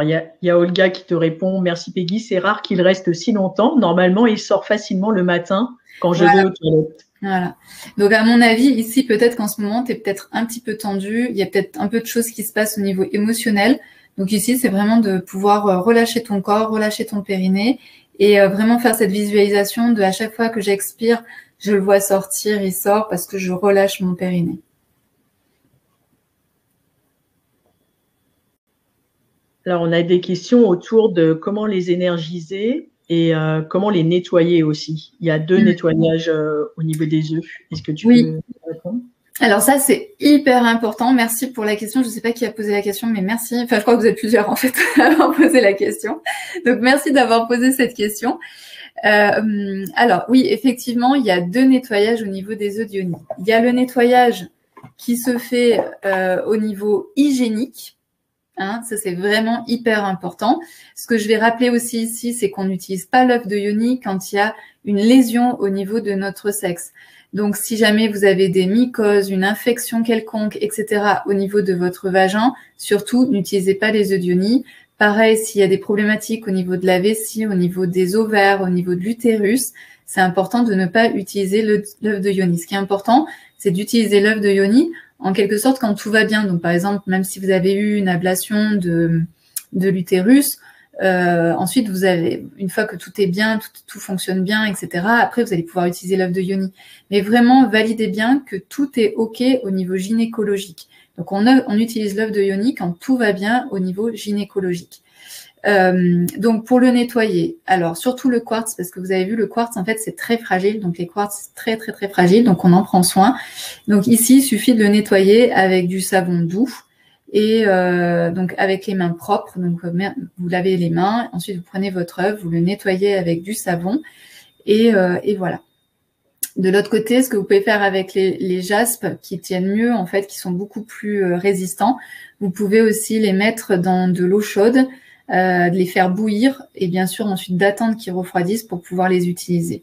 Il y a Olga qui te répond « Merci Peggy, c'est rare qu'il reste si longtemps. Normalement, il sort facilement le matin quand je vais aux toilettes. » Voilà. Donc, à mon avis, ici, peut-être qu'en ce moment, tu es peut-être un petit peu tendu. Il y a peut-être un peu de choses qui se passent au niveau émotionnel. Donc, ici, c'est vraiment de pouvoir relâcher ton corps, relâcher ton périnée et vraiment faire cette visualisation de à chaque fois que j'expire, je le vois sortir, il sort parce que je relâche mon périnée. Alors, on a des questions autour de comment les énergiser et comment les nettoyer aussi. Il y a 2 nettoyages au niveau des œufs. Est-ce que tu peux répondre? Alors ça, c'est hyper important. Merci pour la question. Je ne sais pas qui a posé la question, mais merci. Enfin, je crois que vous êtes plusieurs, en fait, à avoir posé la question. Donc, merci d'avoir posé cette question. Alors, oui, effectivement, il y a 2 nettoyages au niveau des œufs d'Ioni. Il y a le nettoyage qui se fait au niveau hygiénique. Hein, ça, c'est vraiment hyper important. Ce que je vais rappeler aussi ici, c'est qu'on n'utilise pas l'œuf de Ioni quand il y a une lésion au niveau de notre sexe. Donc, si jamais vous avez des mycoses, une infection quelconque, etc., au niveau de votre vagin, surtout, n'utilisez pas les œufs d'Ioni. Pareil, s'il y a des problématiques au niveau de la vessie, au niveau des ovaires, au niveau de l'utérus, c'est important de ne pas utiliser l'œuf de Ioni. Ce qui est important, c'est d'utiliser l'œuf de Ioni en quelque sorte quand tout va bien. Donc, par exemple, même si vous avez eu une ablation de l'utérus, ensuite, vous avez, une fois que tout est bien, tout fonctionne bien, etc., après, vous allez pouvoir utiliser l'œuf de Ioni. Mais vraiment, validez bien que tout est OK au niveau gynécologique. Donc, on utilise l'œuf de Ioni quand tout va bien au niveau gynécologique. Donc, pour le nettoyer, alors surtout le quartz, parce que vous avez vu, le quartz, en fait, c'est très fragile. Donc, les quartz, c'est très, très, très fragile. Donc, on en prend soin. Donc, ici, il suffit de le nettoyer avec du savon doux et donc avec les mains propres. Donc, vous lavez les mains. Ensuite, vous prenez votre œuf, vous le nettoyez avec du savon et voilà. De l'autre côté, ce que vous pouvez faire avec les jaspes qui tiennent mieux, en fait, qui sont beaucoup plus résistants, vous pouvez aussi les mettre dans de l'eau chaude, de les faire bouillir et bien sûr ensuite d'attendre qu'ils refroidissent pour pouvoir les utiliser.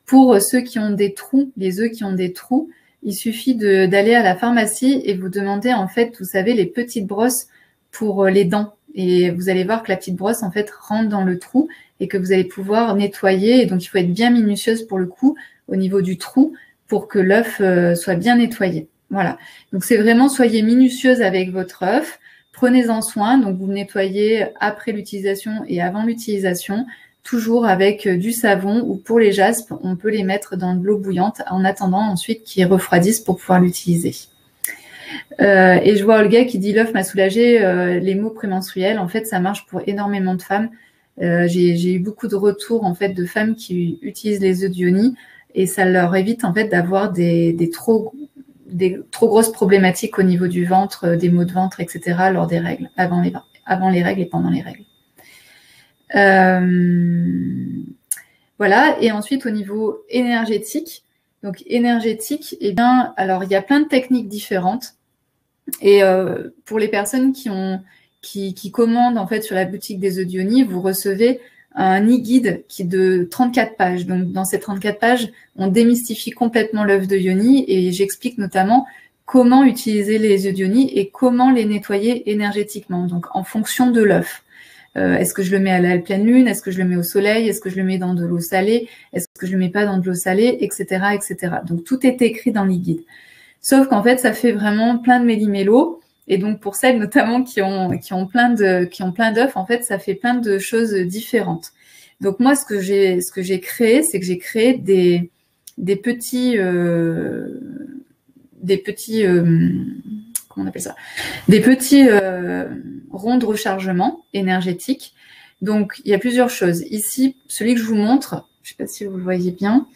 Pour ceux qui ont des trous, les œufs qui ont des trous, il suffit d'aller à la pharmacie et vous demander en fait, vous savez, les petites brosses pour les dents. Et vous allez voir que la petite brosse en fait rentre dans le trou et que vous allez pouvoir nettoyer. Et donc il faut être bien minutieuse pour le coup au niveau du trou pour que l'œuf soit bien nettoyé. Voilà. Donc c'est vraiment, soyez minutieuse avec votre œuf. Prenez-en soin, donc vous nettoyez après l'utilisation et avant l'utilisation, toujours avec du savon ou pour les jaspes, on peut les mettre dans de l'eau bouillante en attendant ensuite qu'ils refroidissent pour pouvoir l'utiliser. Et je vois Olga qui dit « l'œuf m'a soulagé les maux prémenstruels ». En fait, ça marche pour énormément de femmes. J'ai eu beaucoup de retours en fait, de femmes qui utilisent les œufs d'Ioni et ça leur évite en fait, d'avoir des trop grosses problématiques au niveau du ventre, des maux de ventre, etc. lors des règles, avant les règles et pendant les règles. Voilà, et ensuite au niveau énergétique, donc énergétique, eh bien, alors il y a plein de techniques différentes. Et pour les personnes qui commandent en fait sur la boutique des œufs d'Ioni, vous recevez un e-guide qui est de 34 pages. Donc, dans ces 34 pages, on démystifie complètement l'œuf de Ioni et j'explique notamment comment utiliser les œufs d'Ioni et comment les nettoyer énergétiquement, donc en fonction de l'œuf. Est-ce que je le mets à la pleine lune? Est-ce que je le mets au soleil? Est-ce que je le mets dans de l'eau salée? Est-ce que je le mets pas dans de l'eau salée? Etc., etc. Donc, tout est écrit dans l'e-guide. Sauf qu'en fait, ça fait vraiment plein de méli-mélos. Et donc, pour celles notamment qui ont plein d'œufs, en fait, ça fait plein de choses différentes. Donc moi, ce que j'ai créé, c'est que j'ai créé des petits comment on appelle ça, des petits ronds de rechargement énergétique. Donc il y a plusieurs choses. Ici, celui que je vous montre, je ne sais pas si vous le voyez bien,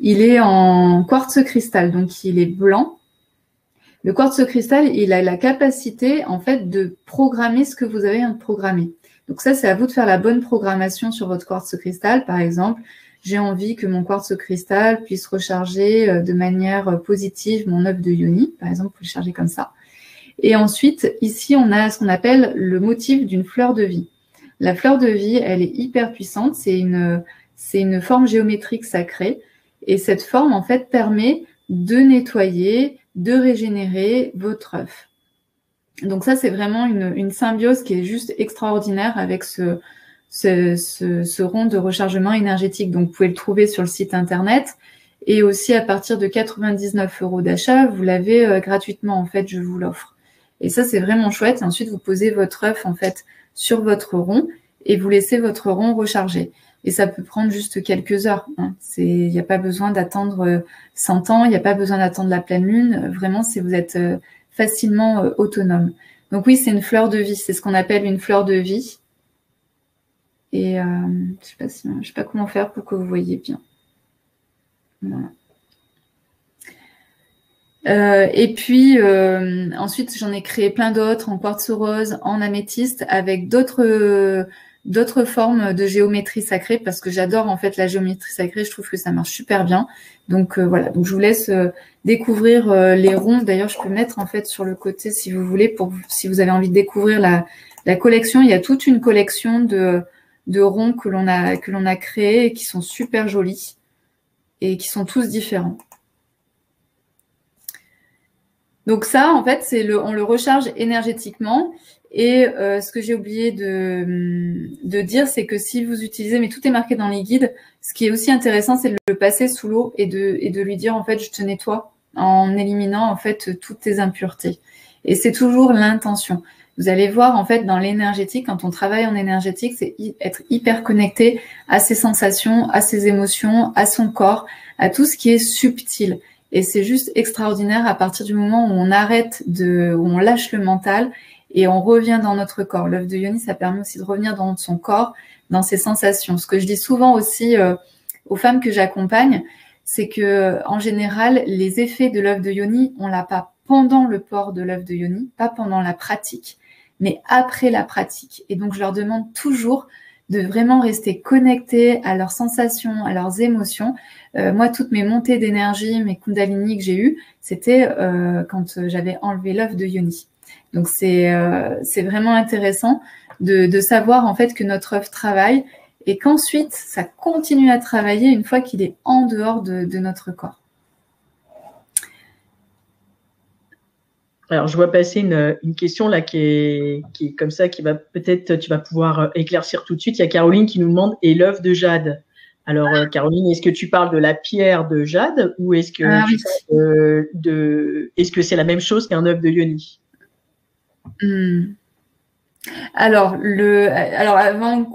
il est en quartz cristal, donc il est blanc. Le quartz cristal, il a la capacité en fait de programmer ce que vous avez à programmer. Donc ça, c'est à vous de faire la bonne programmation sur votre quartz cristal. Par exemple, j'ai envie que mon quartz cristal puisse recharger de manière positive mon œuf de yoni. Par exemple, vous le chargez comme ça. Et ensuite, ici, on a ce qu'on appelle le motif d'une fleur de vie. La fleur de vie, elle est hyper puissante. C'est une forme géométrique sacrée. Et cette forme, en fait, permet de nettoyer, de régénérer votre œuf. Donc ça, c'est vraiment une symbiose qui est juste extraordinaire avec ce rond de rechargement énergétique. Donc, vous pouvez le trouver sur le site internet. Et aussi, à partir de 99 € d'achat, vous l'avez gratuitement. En fait, je vous l'offre. Et ça, c'est vraiment chouette. Et ensuite, vous posez votre œuf, en fait, sur votre rond et vous laissez votre rond recharger. Et ça peut prendre juste quelques heures. Hein. Il n'y a pas besoin d'attendre 100 ans, il n'y a pas besoin d'attendre la pleine lune. Vraiment, si vous êtes facilement autonome. Donc oui, c'est une fleur de vie. C'est ce qu'on appelle une fleur de vie. Et je ne sais pas comment faire pour que vous voyez bien. Voilà. Et puis ensuite, j'en ai créé plein d'autres en quartz rose, en améthyste, avec d'autres formes de géométrie sacrée, parce que j'adore en fait la géométrie sacrée, je trouve que ça marche super bien. Donc voilà, donc je vous laisse découvrir les ronds. D'ailleurs, je peux mettre en fait sur le côté si vous voulez, si vous avez envie de découvrir la collection. Il y a toute une collection de ronds que l'on a créés et qui sont super jolis et qui sont tous différents. Donc ça, en fait, on le recharge énergétiquement. Et ce que j'ai oublié de dire, c'est que si vous utilisez, mais tout est marqué dans les guides, ce qui est aussi intéressant, c'est de le passer sous l'eau et de lui dire, en fait, je te nettoie en éliminant, en fait, toutes tes impuretés. Et c'est toujours l'intention. Vous allez voir, en fait, dans l'énergétique, quand on travaille en énergétique, c'est être hyper connecté à ses sensations, à ses émotions, à son corps, à tout ce qui est subtil. Et c'est juste extraordinaire à partir du moment où on arrête où on lâche le mental et on revient dans notre corps. L'œuf de yoni, ça permet aussi de revenir dans son corps, dans ses sensations. Ce que je dis souvent aussi aux femmes que j'accompagne, c'est que en général, les effets de l'œuf de yoni, on l'a pas pendant le port de l'œuf de yoni, pas pendant la pratique, mais après la pratique. Et donc, je leur demande toujours de vraiment rester connectés à leurs sensations, à leurs émotions. Moi, toutes mes montées d'énergie, mes kundalini que j'ai eues, c'était quand j'avais enlevé l'œuf de yoni. Donc, c'est vraiment intéressant de savoir en fait que notre œuf travaille et qu'ensuite, ça continue à travailler une fois qu'il est en dehors de notre corps. Alors, je vois passer une question là qui est comme ça, qui va peut-être, tu vas pouvoir éclaircir tout de suite. Il y a Caroline qui nous demande, et l'œuf de jade? Alors, Caroline, est-ce que tu parles de la pierre de jade ou est-ce que est-ce que c'est la même chose qu'un œuf de yoni? Alors, avant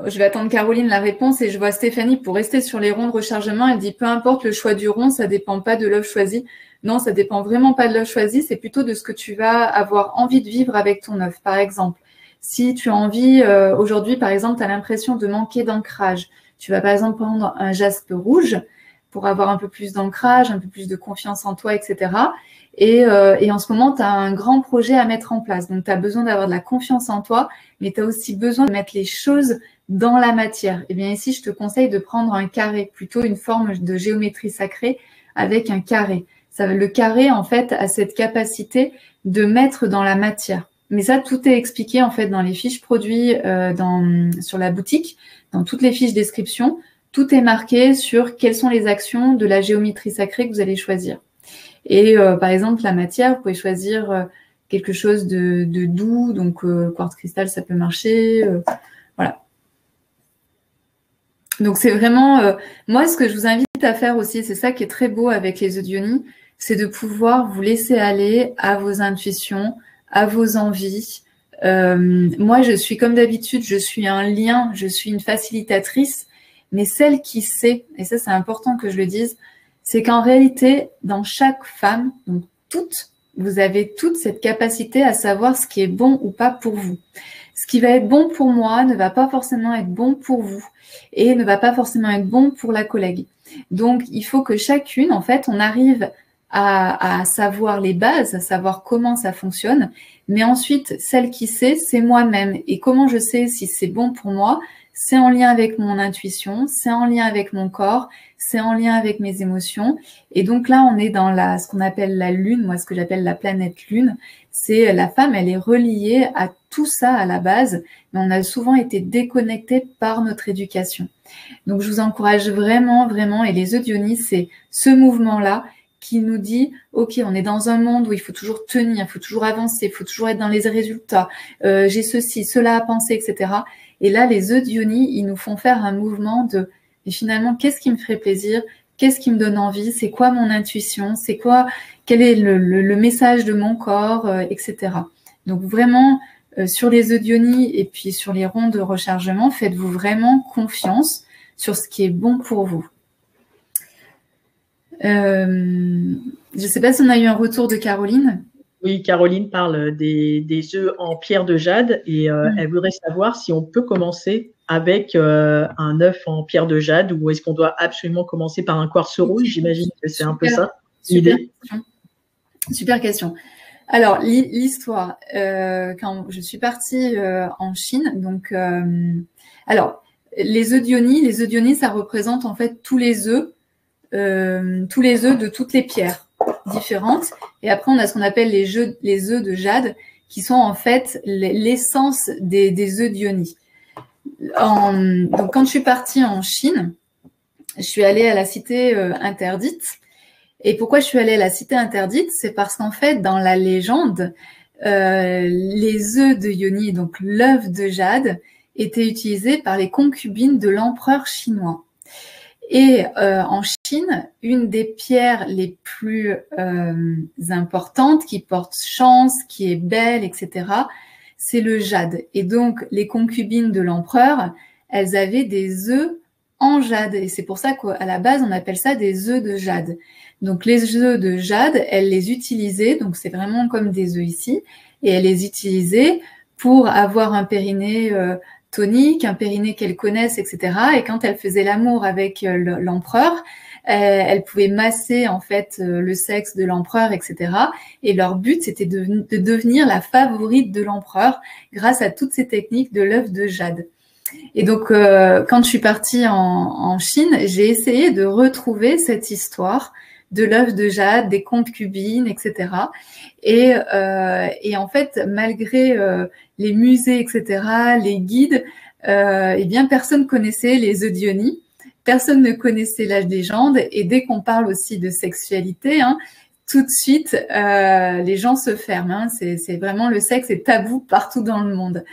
je vais attendre Caroline la réponse et je vois Stéphanie pour rester sur les ronds de rechargement. Elle dit, peu importe le choix du rond, ça dépend pas de l'œuf choisi. Non, ça dépend vraiment pas de l'œuf choisi, c'est plutôt de ce que tu vas avoir envie de vivre avec ton œuf. Par exemple, si tu as envie, aujourd'hui, par exemple, tu as l'impression de manquer d'ancrage, tu vas par exemple prendre un jaspe rouge pour avoir un peu plus d'ancrage, un peu plus de confiance en toi, etc. Et en ce moment, tu as un grand projet à mettre en place. Donc, tu as besoin d'avoir de la confiance en toi, mais tu as aussi besoin de mettre les choses dans la matière. Et bien ici, je te conseille de prendre un carré, plutôt une forme de géométrie sacrée avec un carré. Le carré, en fait, a cette capacité de mettre dans la matière. Mais ça, tout est expliqué, en fait, dans les fiches produits sur la boutique, dans toutes les fiches description. Tout est marqué sur quelles sont les actions de la géométrie sacrée que vous allez choisir. Et par exemple, la matière, vous pouvez choisir quelque chose de doux, donc quartz cristal, ça peut marcher. Voilà. Donc, c'est vraiment... moi, ce que je vous invite à faire aussi, c'est ça qui est très beau avec les œufs de yoni, c'est de pouvoir vous laisser aller à vos intuitions, à vos envies, Moi, je suis comme d'habitude, je suis un lien, je suis une facilitatrice, mais celle qui sait, et ça c'est important que je le dise, c'est qu'en réalité, dans chaque femme, donc vous avez toute cette capacité à savoir ce qui est bon ou pas pour vous. Ce qui va être bon pour moi ne va pas forcément être bon pour vous et ne va pas forcément être bon pour la collègue. Donc, il faut que chacune, en fait, on arrive à savoir les bases, à savoir comment ça fonctionne. Mais ensuite, celle qui sait, c'est moi-même. Et comment je sais si c'est bon pour moi? C'est en lien avec mon intuition, c'est en lien avec mon corps, c'est en lien avec mes émotions. Et donc là, on est dans ce qu'on appelle la lune, moi ce que j'appelle la planète lune. C'est la femme, elle est reliée à tout ça à la base, mais on a souvent été déconnecté par notre éducation. Donc je vous encourage vraiment, vraiment, et les Œdionis, c'est ce mouvement-là qui nous dit, ok, on est dans un monde où il faut toujours tenir, il faut toujours avancer, il faut toujours être dans les résultats, j'ai ceci, cela à penser, etc. Et là, les Œdionis, ils nous font faire un mouvement de, et finalement, qu'est-ce qui me ferait plaisir? Qu'est-ce qui me donne envie? C'est quoi mon intuition? C'est quoi? Quel est le message de mon corps, etc. Donc vraiment, sur les Œdionis et puis sur les ronds de rechargement, faites-vous vraiment confiance sur ce qui est bon pour vous. Je ne sais pas si on a eu un retour de Caroline. Oui, Caroline parle des œufs en pierre de jade et elle voudrait savoir si on peut commencer avec un œuf en pierre de jade ou est-ce qu'on doit absolument commencer par un quartz rouge? J'imagine que c'est un peu ça l'idée. Super question. Alors, l'histoire, quand je suis partie en Chine, donc, alors, les Œdionis, ça représente en fait tous les œufs de toutes les pierres différentes. Et après, on a ce qu'on appelle les œufs de jade, qui sont en fait l'essence des Œdionis. Donc, quand je suis partie en Chine, je suis allée à la cité interdite. Et pourquoi je suis allée à la cité interdite? C'est parce qu'en fait, dans la légende, les œufs de Yoni, donc l'œuf de jade, étaient utilisés par les concubines de l'empereur chinois. Et en Chine, une des pierres les plus importantes, qui porte chance, qui est belle, etc., c'est le jade. Et donc, les concubines de l'empereur, elles avaient des œufs en jade. Et c'est pour ça qu'à la base, on appelle ça des œufs de jade. Donc, les œufs de jade, elles les utilisaient, donc c'est vraiment comme des œufs ici, et elles les utilisaient pour avoir un périnée tonique, un périnée qu'elles connaissent, etc. Et quand elles faisaient l'amour avec l'empereur, elles pouvaient masser en fait le sexe de l'empereur, etc. Et leur but, c'était de devenir la favorite de l'empereur grâce à toutes ces techniques de l'œuf de jade. Et donc, quand je suis partie en Chine, j'ai essayé de retrouver cette histoire de l'œuf de jade, des concubines, etc. Et en fait, malgré les musées, etc., les guides, eh bien, personne connaissait les Œdionis, personne ne connaissait la légende. Et dès qu'on parle aussi de sexualité, hein, tout de suite, les gens se ferment. Hein, c'est vraiment, le sexe est tabou partout dans le monde.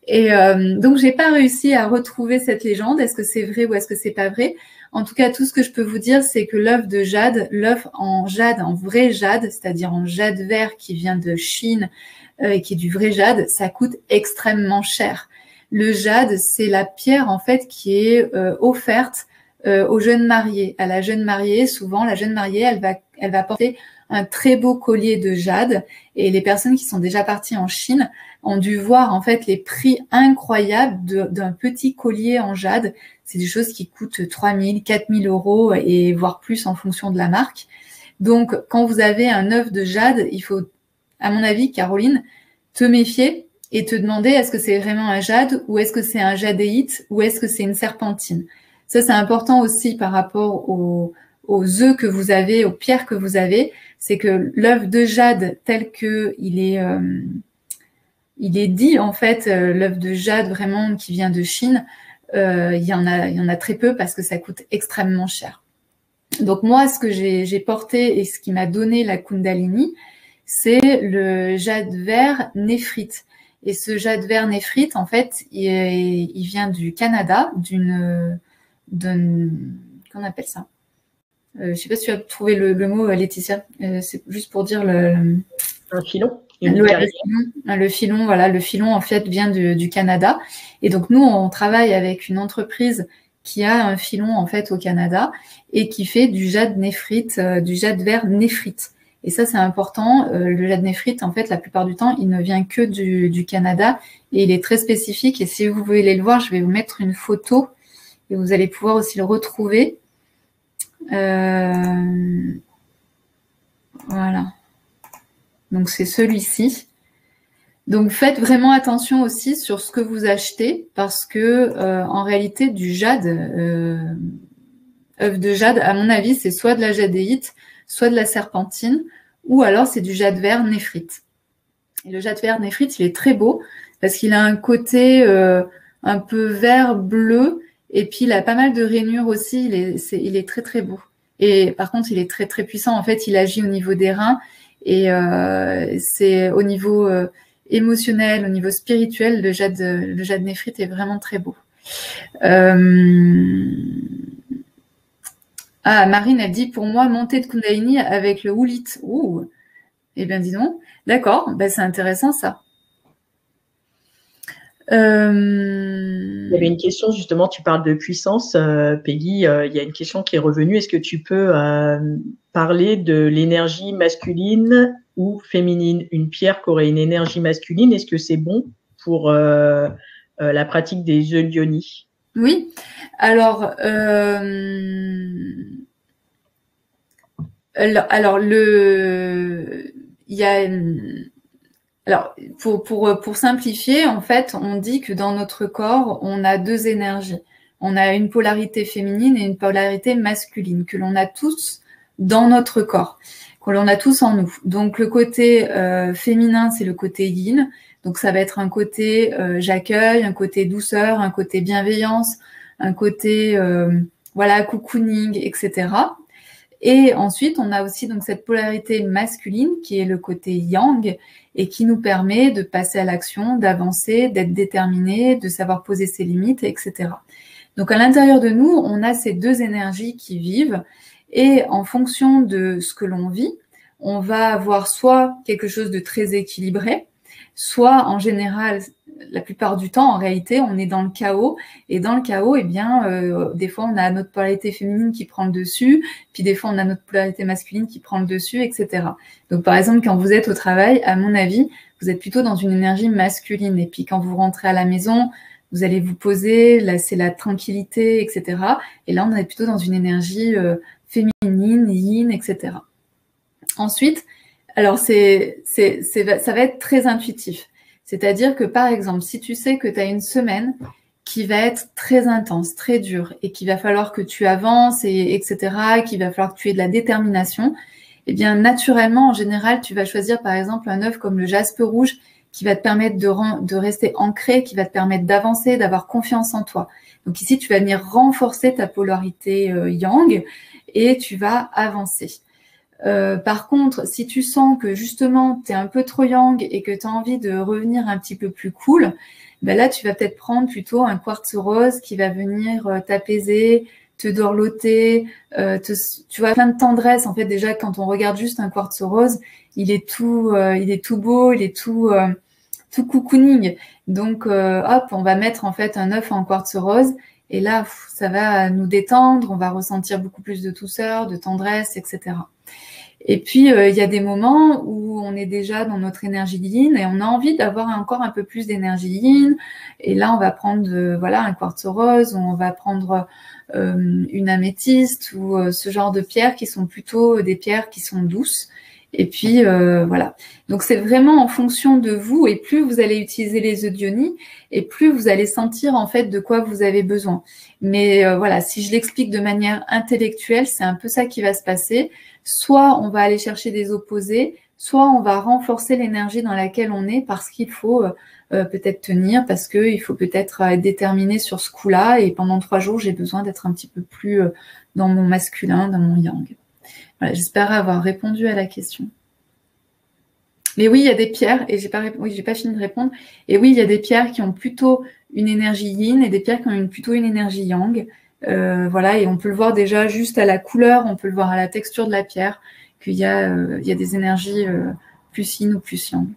Et donc, j'ai pas réussi à retrouver cette légende. Est-ce que c'est vrai ou est-ce que c'est pas vrai? En tout cas, tout ce que je peux vous dire, c'est que l'œuf de jade, l'œuf en jade, en vrai jade, c'est-à-dire en jade vert qui vient de Chine et qui est du vrai jade, ça coûte extrêmement cher. Le jade, c'est la pierre en fait qui est offerte aux jeunes mariées. À la jeune mariée, souvent, la jeune mariée, elle va porter un très beau collier de jade. Et les personnes qui sont déjà parties en Chine ont dû voir en fait les prix incroyables d'un petit collier en jade. C'est des choses qui coûtent 3 000, 4 000 euros et voire plus en fonction de la marque. Donc, quand vous avez un œuf de jade, il faut, à mon avis, Caroline, te méfier et te demander est-ce que c'est vraiment un jade ou est-ce que c'est un jadéite ou est-ce que c'est une serpentine. Ça, c'est important aussi par rapport aux œufs que vous avez, aux pierres que vous avez. C'est que l'œuf de jade tel que il est dit, en fait, l'œuf de jade vraiment qui vient de Chine, il y en a très peu parce que ça coûte extrêmement cher. Donc moi, ce que j'ai porté et ce qui m'a donné la Kundalini, c'est le jade vert néphrite. Et ce jade vert néphrite, en fait, il vient du Canada, qu'on appelle ça? Je sais pas si tu as trouvé le mot, Laetitia. C'est juste pour dire un filon. Le filon, voilà, le filon en fait vient du Canada. Et donc nous, on travaille avec une entreprise qui a un filon en fait au Canada et qui fait du jade néphrite, du jade vert néphrite. Et ça, c'est important. Le jade néphrite, en fait, la plupart du temps, il ne vient que du Canada et il est très spécifique. Et si vous voulez le voir, je vais vous mettre une photo et vous allez pouvoir aussi le retrouver. Voilà. Donc, c'est celui-ci. Donc, faites vraiment attention aussi sur ce que vous achetez parce que, en réalité, du jade, œuf de jade, à mon avis, c'est soit de la jadéite, soit de la serpentine, ou alors c'est du jade vert néphrite. Et le jade vert néphrite, il est très beau parce qu'il a un côté un peu vert bleu et puis il a pas mal de rainures aussi. Il est très très beau. Et par contre, il est très très puissant. En fait, il agit au niveau des reins et c'est au niveau émotionnel, au niveau spirituel, le jade néphrite est vraiment très beau. Ah, Marine, elle dit, pour moi, montée de Kundalini avec le Hulit. Ouh, eh bien, dis donc. D'accord, ben, c'est intéressant, ça. Il y avait une question, justement, tu parles de puissance, Peggy, il y a une question qui est revenue. Est-ce que tu peux parler de l'énergie masculine ou féminine? Une pierre qui aurait une énergie masculine, est-ce que c'est bon pour la pratique des œufs Yoni? Oui, alors, il y a, alors pour simplifier, en fait, on dit que dans notre corps, on a deux énergies. On a une polarité féminine et une polarité masculine que l'on a tous dans notre corps, que l'on a tous en nous. Donc le côté féminin, c'est le côté yin. Donc ça va être un côté j'accueille, un côté douceur, un côté bienveillance, un côté voilà cocooning, etc. Et ensuite, on a aussi donc cette polarité masculine qui est le côté yang et qui nous permet de passer à l'action, d'avancer, d'être déterminé, de savoir poser ses limites, etc. Donc à l'intérieur de nous, on a ces deux énergies qui vivent et en fonction de ce que l'on vit, on va avoir soit quelque chose de très équilibré, soit en général, la plupart du temps, en réalité, on est dans le chaos. Et dans le chaos, eh bien, des fois, on a notre polarité féminine qui prend le dessus, puis des fois, on a notre polarité masculine qui prend le dessus, etc. Donc, par exemple, quand vous êtes au travail, à mon avis, vous êtes plutôt dans une énergie masculine. Et puis, quand vous rentrez à la maison, vous allez vous poser, là, c'est la tranquillité, etc. Et là, on est plutôt dans une énergie féminine, yin, etc. Ensuite, alors, ça va être très intuitif. C'est-à-dire que, par exemple, si tu sais que tu as une semaine qui va être très intense, très dure, et qu'il va falloir que tu avances, etc., qu'il va falloir que tu aies de la détermination, eh bien, naturellement, en général, tu vas choisir, par exemple, un œuf comme le jaspe rouge qui va te permettre de rester ancré, qui va te permettre d'avancer, d'avoir confiance en toi. Donc ici, tu vas venir renforcer ta polarité yang et tu vas avancer. Par contre, si tu sens que justement tu es un peu trop yang et que tu as envie de revenir un petit peu plus cool, ben là tu vas peut-être prendre plutôt un quartz rose qui va venir t'apaiser, te dorloter, tu vois, plein de tendresse. En fait, déjà quand on regarde juste un quartz rose, il est tout beau, il est tout cocooning. Donc hop, on va mettre en fait un œuf en quartz rose et là ça va nous détendre, on va ressentir beaucoup plus de douceur, de tendresse, etc. Et puis, il y a des moments où on est déjà dans notre énergie yin et on a envie d'avoir encore un peu plus d'énergie yin. Et là, on va prendre voilà, un quartz rose ou on va prendre une améthyste ou ce genre de pierres qui sont plutôt des pierres qui sont douces. Et puis, voilà. Donc, c'est vraiment en fonction de vous. Et plus vous allez utiliser les œufs d'Yoni, et plus vous allez sentir en fait de quoi vous avez besoin. Mais voilà, si je l'explique de manière intellectuelle, c'est un peu ça qui va se passer. Soit on va aller chercher des opposés, soit on va renforcer l'énergie dans laquelle on est parce qu'il faut peut-être tenir, parce qu'il faut peut-être être déterminé sur ce coup-là. Et pendant 3 jours, j'ai besoin d'être un petit peu plus dans mon masculin, dans mon yang. Voilà, j'espère avoir répondu à la question. Mais oui, il y a des pierres, et j'ai pas fini de répondre. Et oui, il y a des pierres qui ont plutôt une énergie yin et des pierres qui ont plutôt une énergie yang. Voilà, et on peut le voir déjà juste à la couleur, on peut le voir à la texture de la pierre, qu'il y a des énergies plus yin ou plus yang.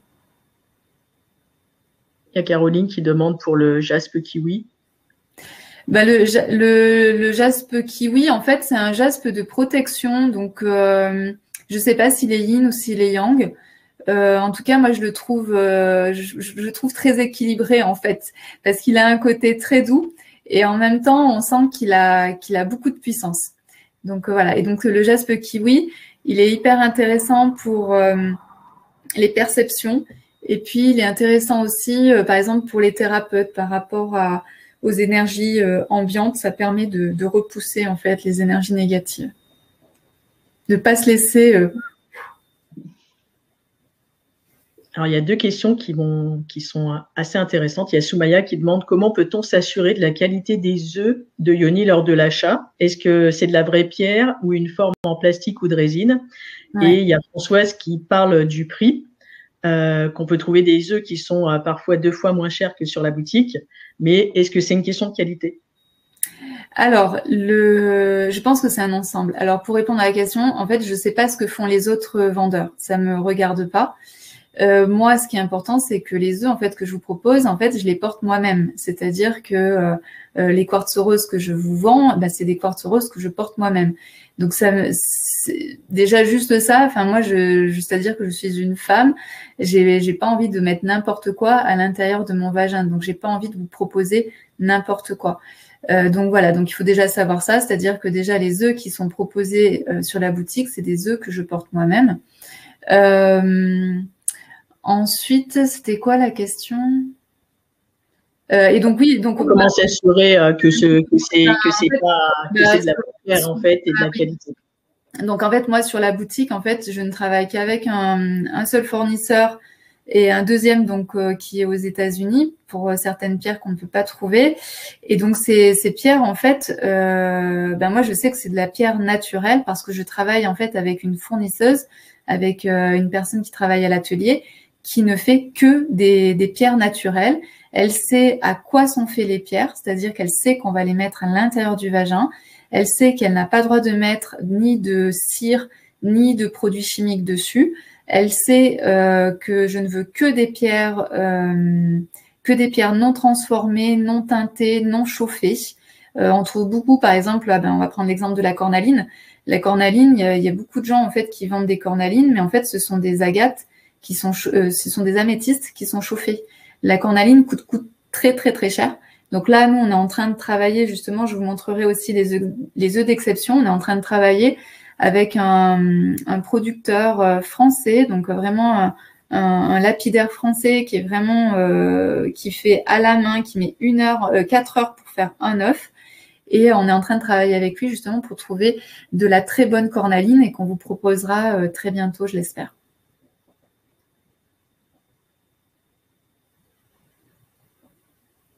Il y a Caroline qui demande pour le jaspe kiwi. Bah, le jaspe kiwi, en fait, c'est un jaspe de protection. Donc, je ne sais pas s'il est yin ou s'il est yang. En tout cas, moi, je le trouve très équilibré, en fait, parce qu'il a un côté très doux et en même temps, on sent qu'il a beaucoup de puissance. Donc, voilà. Et donc, le jaspe kiwi, il est hyper intéressant pour les perceptions. Et puis, il est intéressant aussi, par exemple, pour les thérapeutes par rapport aux énergies ambiantes. Ça permet de repousser, en fait, les énergies négatives. De ne pas se laisser... Alors, il y a 2 questions qui sont assez intéressantes. Il y a Soumaya qui demande comment peut-on s'assurer de la qualité des œufs de Yoni lors de l'achat? Est-ce que c'est de la vraie pierre ou une forme en plastique ou de résine? Ouais. Et il y a Françoise qui parle du prix, qu'on peut trouver des œufs qui sont parfois 2 fois moins chers que sur la boutique. Mais est-ce que c'est une question de qualité? Alors, je pense que c'est un ensemble. Alors, pour répondre à la question, en fait, je ne sais pas ce que font les autres vendeurs. Ça ne me regarde pas. Moi, ce qui est important, c'est que les œufs, en fait, que je vous propose, en fait, je les porte moi-même. C'est-à-dire que les quartz roses que je vous vends, bah, c'est des quartz roses que je porte moi-même. Donc, déjà juste ça. Enfin, moi, c'est-à-dire que je suis une femme. J'ai pas envie de mettre n'importe quoi à l'intérieur de mon vagin. Donc, j'ai pas envie de vous proposer n'importe quoi. Donc voilà, donc il faut déjà savoir ça, c'est-à-dire que déjà les œufs qui sont proposés sur la boutique, c'est des œufs que je porte moi-même. Ensuite, c'était quoi la question? Et donc oui, donc comment s'assurer que c'est de la pierre en fait et de la qualité. Donc en fait, moi sur la boutique, en fait, je ne travaille qu'avec un seul fournisseur et un deuxième donc qui est aux États-Unis pour certaines pierres qu'on ne peut pas trouver. Et donc ces pierres, en fait, moi je sais que c'est de la pierre naturelle parce que je travaille en fait avec une fournisseuse, avec une personne qui travaille à l'atelier, qui ne fait que des pierres naturelles. Elle sait à quoi sont faites les pierres, c'est-à-dire qu'elle sait qu'on va les mettre à l'intérieur du vagin. Elle sait qu'elle n'a pas le droit de mettre ni de cire, ni de produits chimiques dessus. Elle sait que je ne veux que des pierres non transformées, non teintées, non chauffées. On trouve beaucoup, par exemple, on va prendre l'exemple de la cornaline. La cornaline, il y a beaucoup de gens en fait qui vendent des cornalines, mais en fait, ce sont des agates ce sont des améthystes qui sont chauffés. La cornaline coûte très très très cher. Donc là, nous, on est en train de travailler, justement, je vous montrerai aussi les œufs d'exception. On est en train de travailler avec un producteur français, donc vraiment un lapidaire français qui est vraiment qui fait à la main, qui met 4 heures pour faire un œuf. Et on est en train de travailler avec lui justement pour trouver de la très bonne cornaline et qu'on vous proposera très bientôt, je l'espère.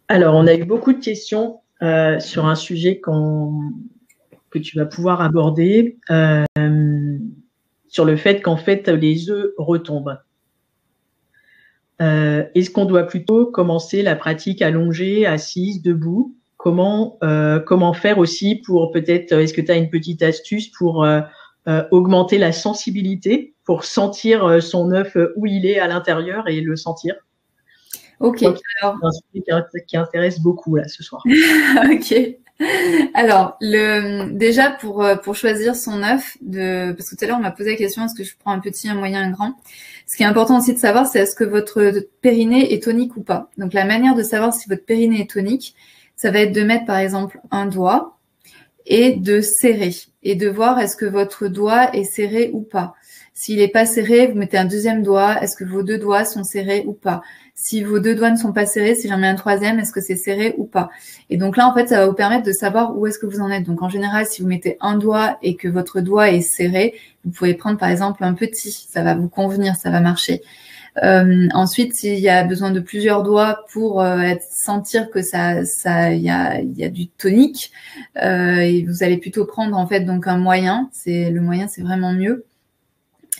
Alors, on a eu beaucoup de questions sur un sujet que tu vas pouvoir aborder, sur le fait qu'en fait, les œufs retombent. Est-ce qu'on doit plutôt commencer la pratique allongée, assise, debout? Comment faire aussi pour peut-être, est-ce que tu as une petite astuce pour augmenter la sensibilité, pour sentir son œuf où il est à l'intérieur et le sentir? Ok. Alors, c'est un sujet qui intéresse beaucoup là ce soir. Ok. Alors, déjà pour choisir son œuf, parce que tout à l'heure on m'a posé la question est-ce que je prends un petit, un moyen, un grand. Ce qui est important aussi de savoir, c'est est-ce que votre périnée est tonique ou pas. Donc la manière de savoir si votre périnée est tonique, ça va être de mettre par exemple un doigt et de serrer et de voir est-ce que votre doigt est serré ou pas. S'il n'est pas serré, vous mettez un deuxième doigt. Est-ce que vos 2 doigts sont serrés ou pas? Si vos 2 doigts ne sont pas serrés, si j'en mets un troisième, est-ce que c'est serré ou pas? Et donc là, en fait, ça va vous permettre de savoir où est-ce que vous en êtes. Donc en général, si vous mettez un doigt et que votre doigt est serré, vous pouvez prendre par exemple un petit. Ça va vous convenir, ça va marcher. Ensuite, s'il y a besoin de plusieurs doigts pour sentir que il y a du tonique, et vous allez plutôt prendre en fait donc un moyen. Le moyen, c'est vraiment mieux.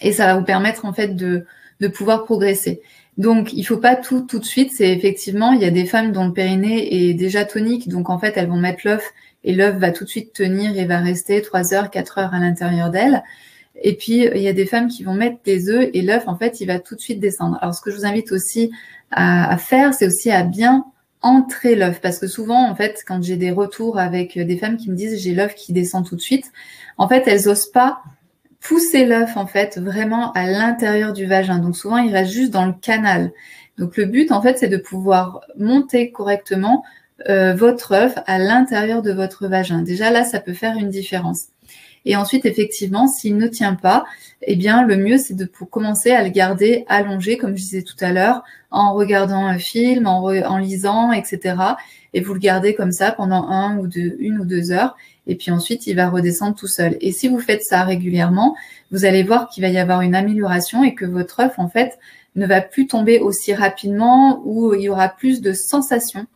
Et ça va vous permettre en fait de pouvoir progresser. Donc, il faut pas tout de suite. C'est effectivement, il y a des femmes dont le périnée est déjà tonique. Donc, en fait, elles vont mettre l'œuf et l'œuf va tout de suite tenir et va rester 3 heures, 4 heures à l'intérieur d'elle. Et puis, il y a des femmes qui vont mettre des œufs et l'œuf, en fait, il va tout de suite descendre. Alors, ce que je vous invite aussi à faire, c'est aussi à bien entrer l'œuf. Parce que souvent, en fait, quand j'ai des retours avec des femmes qui me disent j'ai l'œuf qui descend tout de suite, en fait, elles osent pas pousser l'œuf, en fait, vraiment à l'intérieur du vagin. Donc, souvent, il reste juste dans le canal. Donc, le but, en fait, c'est de pouvoir monter correctement votre œuf à l'intérieur de votre vagin. Déjà, là, ça peut faire une différence. Et ensuite, effectivement, s'il ne tient pas, eh bien, le mieux, c'est de commencer à le garder allongé, comme je disais tout à l'heure, en regardant un film, en lisant, etc. Et vous le gardez comme ça pendant une ou deux heures. Et puis ensuite, il va redescendre tout seul. Et si vous faites ça régulièrement, vous allez voir qu'il va y avoir une amélioration et que votre œuf, en fait, ne va plus tomber aussi rapidement, ou il y aura plus de sensations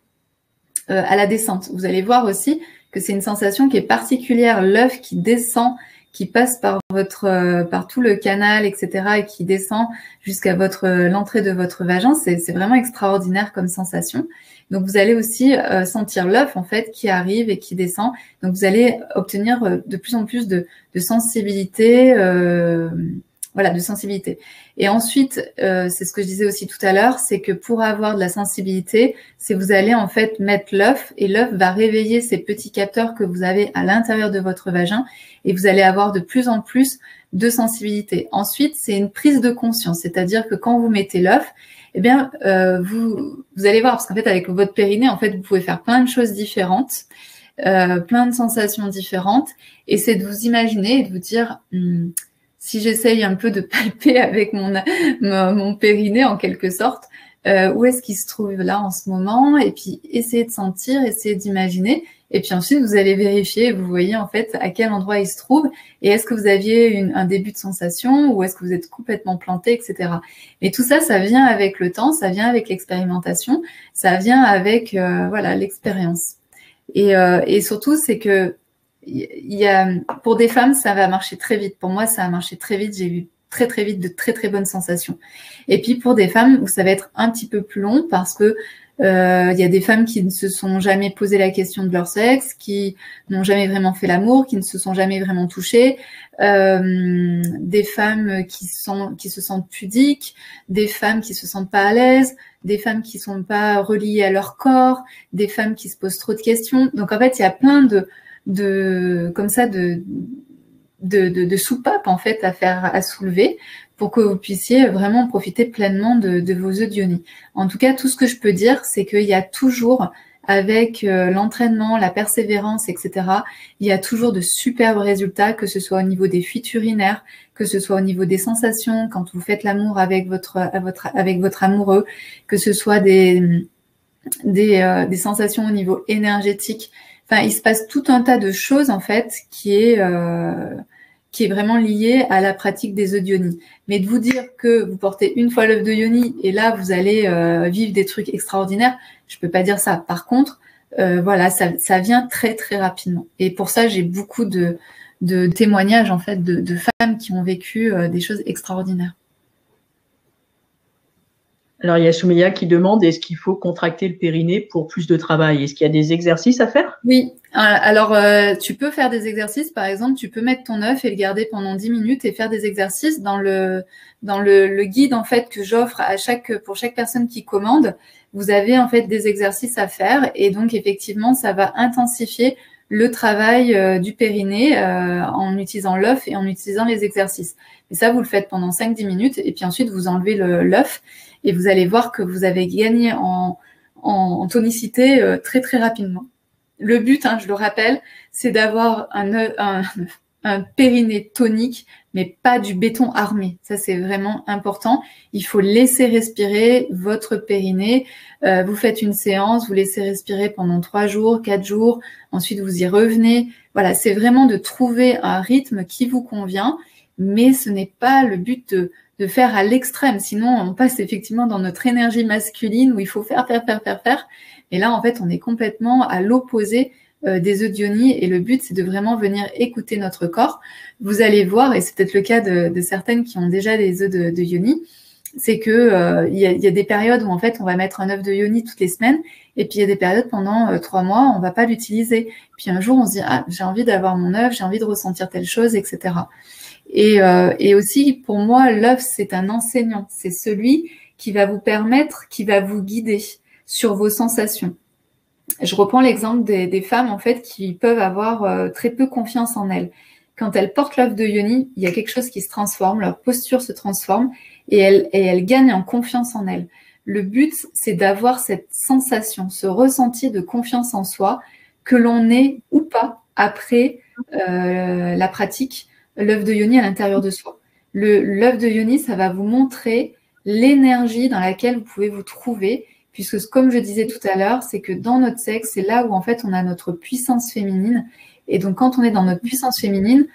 à la descente. Vous allez voir aussi que c'est une sensation qui est particulière. L'œuf qui descend, qui passe par tout le canal, etc., et qui descend jusqu'à l'entrée de votre vagin, c'est vraiment extraordinaire comme sensation. Donc vous allez aussi sentir l'œuf, en fait, qui arrive et qui descend. Donc vous allez obtenir de plus en plus de sensibilité, voilà, de sensibilité. Et ensuite, c'est ce que je disais aussi tout à l'heure, c'est que pour avoir de la sensibilité, c'est vous allez en fait mettre l'œuf, et l'œuf va réveiller ces petits capteurs que vous avez à l'intérieur de votre vagin, et vous allez avoir de plus en plus de sensibilité. Ensuite, c'est une prise de conscience, c'est-à-dire que quand vous mettez l'œuf, eh bien, vous allez voir, parce qu'en fait, avec votre périnée, en fait, vous pouvez faire plein de choses différentes, plein de sensations différentes, et c'est de vous imaginer et de vous dire... si j'essaye un peu de palper avec mon périnée en quelque sorte, où est-ce qu'il se trouve là en ce moment, et puis essayez de sentir, essayez d'imaginer, et puis ensuite vous allez vérifier, vous voyez en fait à quel endroit il se trouve, et est-ce que vous aviez un début de sensation, ou est-ce que vous êtes complètement planté, etc. Et tout ça, ça vient avec le temps, ça vient avec l'expérimentation, ça vient avec voilà, l'expérience. Et surtout, c'est que pour des femmes, ça va marcher très vite. Pour moi, ça a marché très vite. J'ai eu très très vite de très très bonnes sensations. Et puis pour des femmes où ça va être un petit peu plus long, parce que il y a des femmes qui ne se sont jamais posé la question de leur sexe, qui n'ont jamais vraiment fait l'amour, qui ne se sont jamais vraiment touchées, des femmes qui se sentent pudiques, des femmes qui se sentent pas à l'aise, des femmes qui sont pas reliées à leur corps, des femmes qui se posent trop de questions. Donc en fait, il y a plein de soupapes en fait à soulever pour que vous puissiez vraiment profiter pleinement de vos œufs d'Ioni. En tout cas, tout ce que je peux dire, c'est qu'il y a toujours, avec l'entraînement, la persévérance, etc., il y a toujours de superbes résultats, que ce soit au niveau des fuites urinaires, que ce soit au niveau des sensations quand vous faites l'amour avec votre amoureux, que ce soit des sensations au niveau énergétique. Enfin, il se passe tout un tas de choses, en fait, qui est vraiment lié à la pratique des œufs d'Ioni. Mais de vous dire que vous portez une fois l'œuf de Ioni et là, vous allez vivre des trucs extraordinaires, je peux pas dire ça. Par contre, voilà, ça vient très, très rapidement. Et pour ça, j'ai beaucoup de témoignages, en fait, de femmes qui ont vécu des choses extraordinaires. Alors, il y a Soumeya qui demande, est-ce qu'il faut contracter le périnée pour plus de travail? Est-ce qu'il y a des exercices à faire? Oui, alors tu peux faire des exercices. Par exemple, tu peux mettre ton œuf et le garder pendant 10 minutes et faire des exercices. Dans le guide en fait que j'offre pour chaque personne qui commande, vous avez en fait des exercices à faire, et donc effectivement, ça va intensifier le travail du périnée en utilisant l'œuf et en utilisant les exercices. Et ça, vous le faites pendant 5-10 minutes, et puis ensuite, vous enlevez l'œuf, et vous allez voir que vous avez gagné en tonicité très, très rapidement. Le but, je le rappelle, c'est d'avoir un périnée tonique, mais pas du béton armé. Ça, c'est vraiment important. Il faut laisser respirer votre périnée. Vous faites une séance, vous laissez respirer pendant 3 jours, 4 jours. Ensuite, vous y revenez. Voilà, c'est vraiment de trouver un rythme qui vous convient, mais ce n'est pas le but de faire à l'extrême. Sinon, on passe effectivement dans notre énergie masculine où il faut faire. Et là, en fait, on est complètement à l'opposé des œufs d'Ioni, et le but, c'est de vraiment venir écouter notre corps. Vous allez voir, et c'est peut-être le cas de certaines qui ont déjà des œufs de Ioni, c'est que il y a des périodes où en fait on va mettre un œuf de Ioni toutes les semaines, et puis il y a des périodes pendant 3 mois on va pas l'utiliser. Puis un jour on se dit j'ai envie d'avoir mon œuf, j'ai envie de ressentir telle chose, etc. Et aussi, pour moi, l'œuf, c'est un enseignant. C'est celui qui va vous permettre, qui va vous guider sur vos sensations. Je reprends l'exemple des femmes, en fait, qui peuvent avoir très peu confiance en elles. Quand elles portent l'œuf de Yoni, il y a quelque chose qui se transforme, leur posture se transforme et elles gagnent en confiance en elles. Le but, c'est d'avoir cette sensation, ce ressenti de confiance en soi, que l'on ait ou pas après la pratique, l'œuf de Yoni à l'intérieur de soi. L'œuf de Yoni, ça va vous montrer l'énergie dans laquelle vous pouvez vous trouver, puisque comme je disais tout à l'heure, c'est que dans notre sexe, c'est là où en fait on a notre puissance féminine. Et donc quand on est dans notre puissance féminine,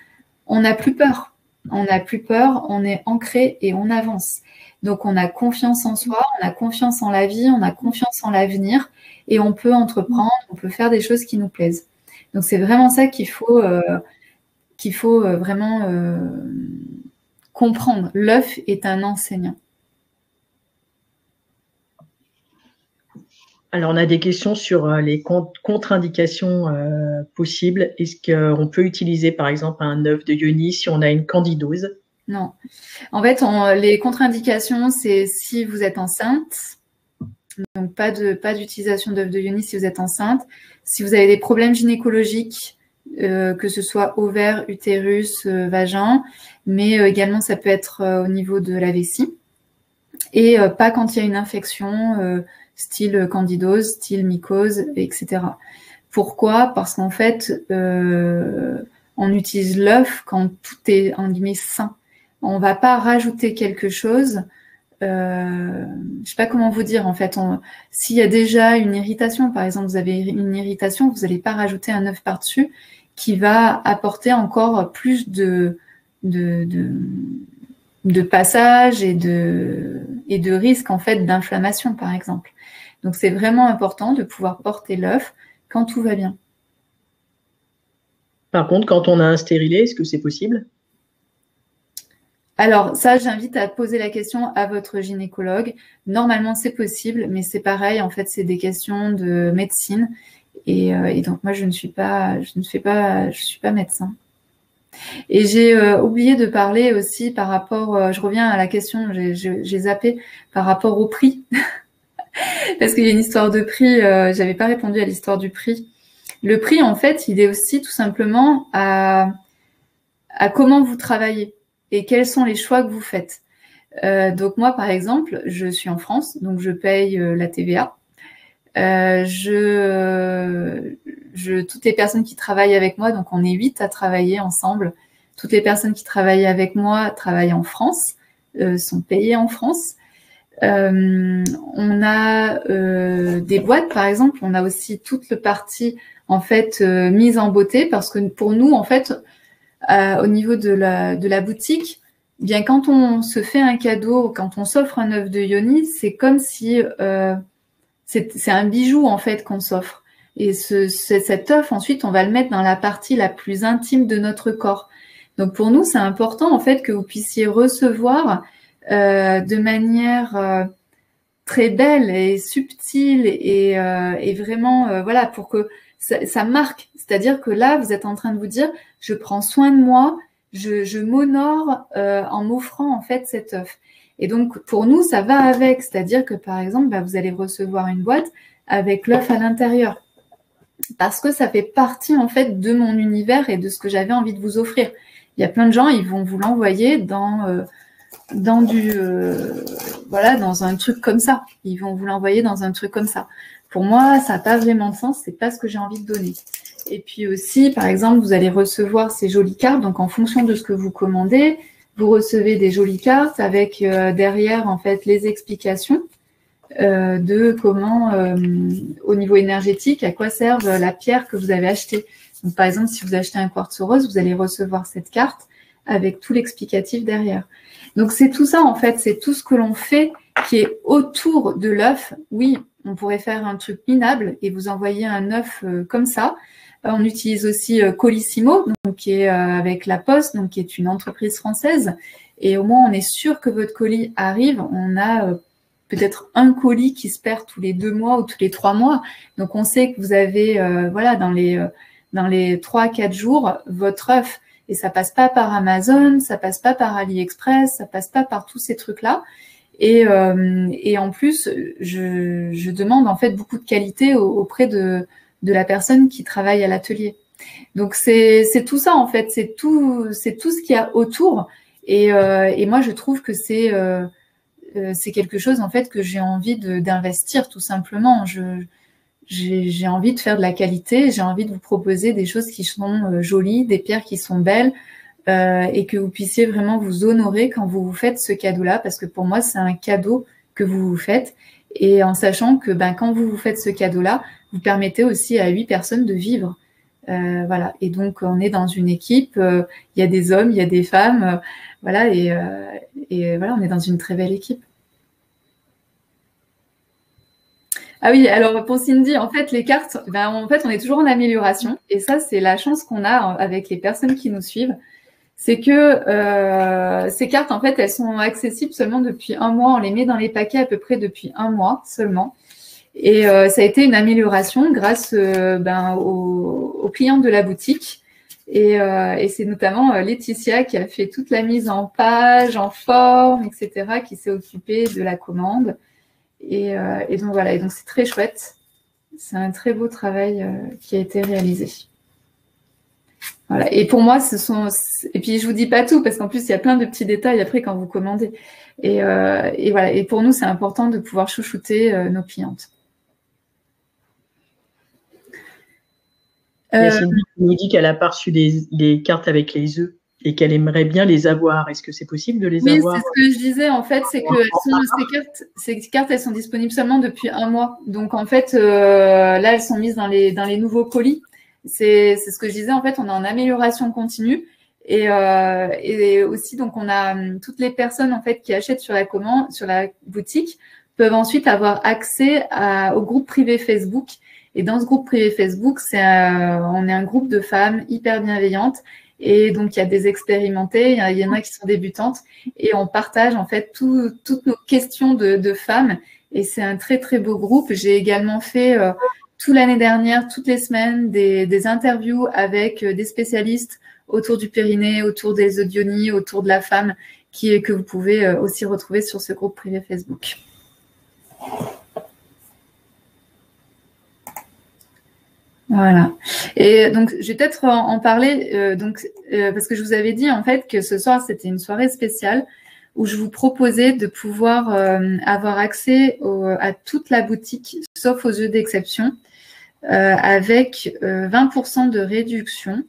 on n'a plus peur. On n'a plus peur, on est ancré et on avance. Donc on a confiance en soi, on a confiance en la vie, on a confiance en l'avenir et on peut entreprendre, on peut faire des choses qui nous plaisent. Donc c'est vraiment ça qu'il faut vraiment comprendre. L'œuf est un enseignant. Alors, on a des questions sur les contre-indications possibles. Est-ce qu'on peut utiliser, par exemple, un œuf de Yoni si on a une candidose? Non. En fait, les contre-indications, c'est si vous êtes enceinte. Donc, pas d'utilisation d'œuf de Yoni si vous êtes enceinte. Si vous avez des problèmes gynécologiques, que ce soit ovaire, utérus, vagin, mais également, ça peut être au niveau de la vessie. Et pas quand il y a une infection style candidose, style mycose, etc. Pourquoi? Parce qu'en fait, on utilise l'œuf quand tout est en guillemets sain. On ne va pas rajouter quelque chose. Je ne sais pas comment vous dire en fait. S'il y a déjà une irritation, par exemple, vous avez une irritation, vous n'allez pas rajouter un œuf par-dessus qui va apporter encore plus de passage et de risque en fait d'inflammation, par exemple. Donc, c'est vraiment important de pouvoir porter l'œuf quand tout va bien. Par contre, quand on a un stérilet, est-ce que c'est possible? Alors, ça, j'invite à poser la question à votre gynécologue. Normalement, c'est possible, mais c'est pareil. En fait, c'est des questions de médecine. Et donc, moi, je ne suis pas médecin. Et j'ai oublié de parler aussi par rapport, je reviens à la question, j'ai zappé par rapport au prix. Parce qu'il y a une histoire de prix, j'avais pas répondu à l'histoire du prix. Le prix, en fait, il est aussi tout simplement à comment vous travaillez et quels sont les choix que vous faites. Donc moi, par exemple, je suis en France, donc je paye la TVA. Toutes les personnes qui travaillent avec moi, donc on est 8 à travailler ensemble. Toutes les personnes qui travaillent avec moi travaillent en France, sont payées en France. On a des boîtes, par exemple. On a aussi toute la partie en fait mise en beauté, parce que pour nous, en fait, au niveau de la boutique, bien quand on se fait un cadeau, quand on s'offre un œuf de Yoni, c'est comme si c'est un bijou en fait qu'on s'offre. Et cet œuf, ensuite, on va le mettre dans la partie la plus intime de notre corps. Donc pour nous, c'est important en fait que vous puissiez recevoir de manière très belle et subtile et vraiment voilà, pour que ça marque. C'est-à-dire que là, vous êtes en train de vous dire, je prends soin de moi, je m'honore en m'offrant en fait cet œuf. Et donc pour nous, ça va avec. C'est-à-dire que par exemple, vous allez recevoir une boîte avec l'œuf à l'intérieur, parce que ça fait partie en fait de mon univers et de ce que j'avais envie de vous offrir. Il y a plein de gens, ils vont vous l'envoyer dans un truc comme ça. Ils vont vous l'envoyer dans un truc comme ça. Pour moi, ça n'a pas vraiment de sens. C'est pas ce que j'ai envie de donner. Et puis aussi, par exemple, vous allez recevoir ces jolies cartes. Donc, en fonction de ce que vous commandez, vous recevez des jolies cartes avec derrière en fait les explications de comment, au niveau énergétique, à quoi serve la pierre que vous avez achetée. Donc, par exemple, si vous achetez un quartz rose, vous allez recevoir cette carte avec tout l'explicatif derrière. Donc, c'est tout ça, en fait, c'est tout ce que l'on fait qui est autour de l'œuf. Oui, on pourrait faire un truc minable et vous envoyer un œuf comme ça. On utilise aussi Colissimo, donc, qui est avec La Poste, donc, qui est une entreprise française. Et au moins, on est sûr que votre colis arrive. On a peut-être un colis qui se perd tous les 2 mois ou tous les 3 mois. Donc, on sait que vous avez, dans les 3-4 jours, votre œuf. Et ça passe pas par Amazon, ça passe pas par AliExpress, ça passe pas par tous ces trucs-là. Et en plus, je demande en fait beaucoup de qualité auprès de la personne qui travaille à l'atelier. Donc c'est tout ça en fait, c'est tout ce qu'il y a autour. Et moi je trouve que c'est quelque chose en fait que j'ai envie d'investir tout simplement. J'ai envie de faire de la qualité, j'ai envie de vous proposer des choses qui sont jolies, des pierres qui sont belles, et que vous puissiez vraiment vous honorer quand vous vous faites ce cadeau-là, parce que pour moi c'est un cadeau que vous vous faites, et en sachant que quand vous vous faites ce cadeau-là, vous permettez aussi à 8 personnes de vivre. Voilà. Et donc on est dans une équipe, il y a des hommes, il y a des femmes, voilà, et voilà, on est dans une très belle équipe. Ah oui, alors pour Cindy, en fait, les cartes, en fait, on est toujours en amélioration, et ça, c'est la chance qu'on a avec les personnes qui nous suivent, c'est que ces cartes, en fait, elles sont accessibles seulement depuis 1 mois. On les met dans les paquets à peu près depuis 1 mois seulement. Et ça a été une amélioration grâce aux clients de la boutique. Et c'est notamment Laetitia qui a fait toute la mise en page, en forme, etc., qui s'est occupée de la commande. Et donc voilà, et donc c'est très chouette. C'est un très beau travail qui a été réalisé. Voilà. Et pour moi, et puis je vous dis pas tout, parce qu'en plus, il y a plein de petits détails après quand vous commandez. Et voilà. Et pour nous, c'est important de pouvoir chouchouter nos clientes. Cindy nous dit qu'elle a pas reçu les cartes avec les œufs et qu'elle aimerait bien les avoir. Est-ce que c'est possible de les avoir? Oui, c'est ce que je disais, en fait, c'est que ces cartes, elles sont disponibles seulement depuis 1 mois. Donc, en fait, là, elles sont mises dans les nouveaux colis. C'est ce que je disais, en fait, on est en amélioration continue. Et aussi, donc, on a toutes les personnes, en fait, qui achètent sur la boutique peuvent ensuite avoir accès au groupe privé Facebook. Et dans ce groupe privé Facebook, on est un groupe de femmes hyper bienveillantes. Et donc, il y a des expérimentées, il y en a qui sont débutantes. Et on partage, en fait, toutes nos questions de femmes. Et c'est un très, très beau groupe. J'ai également fait toute l'année dernière, toutes les semaines, des interviews avec des spécialistes autour du périnée, autour des odionies, autour de la femme, que vous pouvez aussi retrouver sur ce groupe privé Facebook. Voilà. Et donc, je vais peut-être en parler, parce que je vous avais dit, en fait, que ce soir, c'était une soirée spéciale où je vous proposais de pouvoir avoir accès à toute la boutique, sauf aux yeux d'exception, avec 20% de réduction.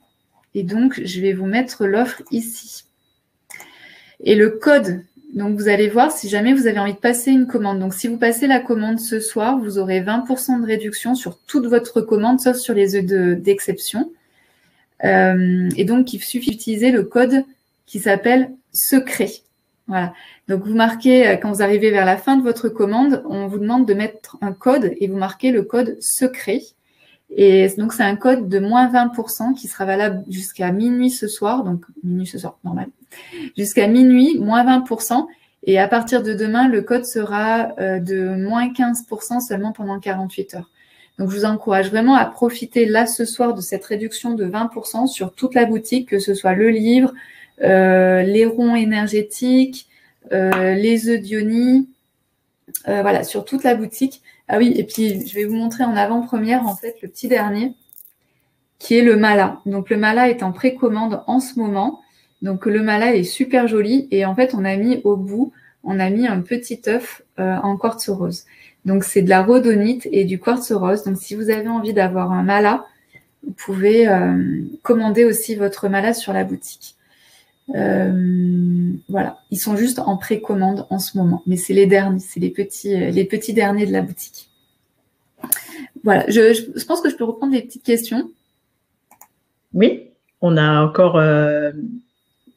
Et donc, je vais vous mettre l'offre ici. Et le code, donc vous allez voir si jamais vous avez envie de passer une commande. Donc, si vous passez la commande ce soir, vous aurez 20% de réduction sur toute votre commande, sauf sur les œufs d'exception. Et donc, il suffit d'utiliser le code qui s'appelle secret. Voilà. Donc, vous marquez, quand vous arrivez vers la fin de votre commande, on vous demande de mettre un code et vous marquez le code secret. Et donc, c'est un code de moins 20% qui sera valable jusqu'à minuit ce soir. Donc, minuit ce soir, normal. Jusqu'à minuit, moins 20%. Et à partir de demain, le code sera de moins 15% seulement pendant 48 heures. Donc, je vous encourage vraiment à profiter là ce soir de cette réduction de 20% sur toute la boutique, que ce soit le livre, les ronds énergétiques, les œufs d'Ioni, voilà, sur toute la boutique. Ah oui, et puis je vais vous montrer en avant-première, en fait, le petit dernier, qui est le mala. Donc, le mala est en précommande en ce moment. Donc, le mala est super joli. Et en fait, on a mis au bout, on a mis un petit œuf en quartz rose. Donc, c'est de la rhodonite et du quartz rose. Donc, si vous avez envie d'avoir un mala, vous pouvez commander aussi votre mala sur la boutique. Voilà, ils sont juste en précommande en ce moment, mais c'est les derniers, c'est les petits derniers de la boutique. Voilà, je pense que je peux reprendre les petites questions. Oui, on a encore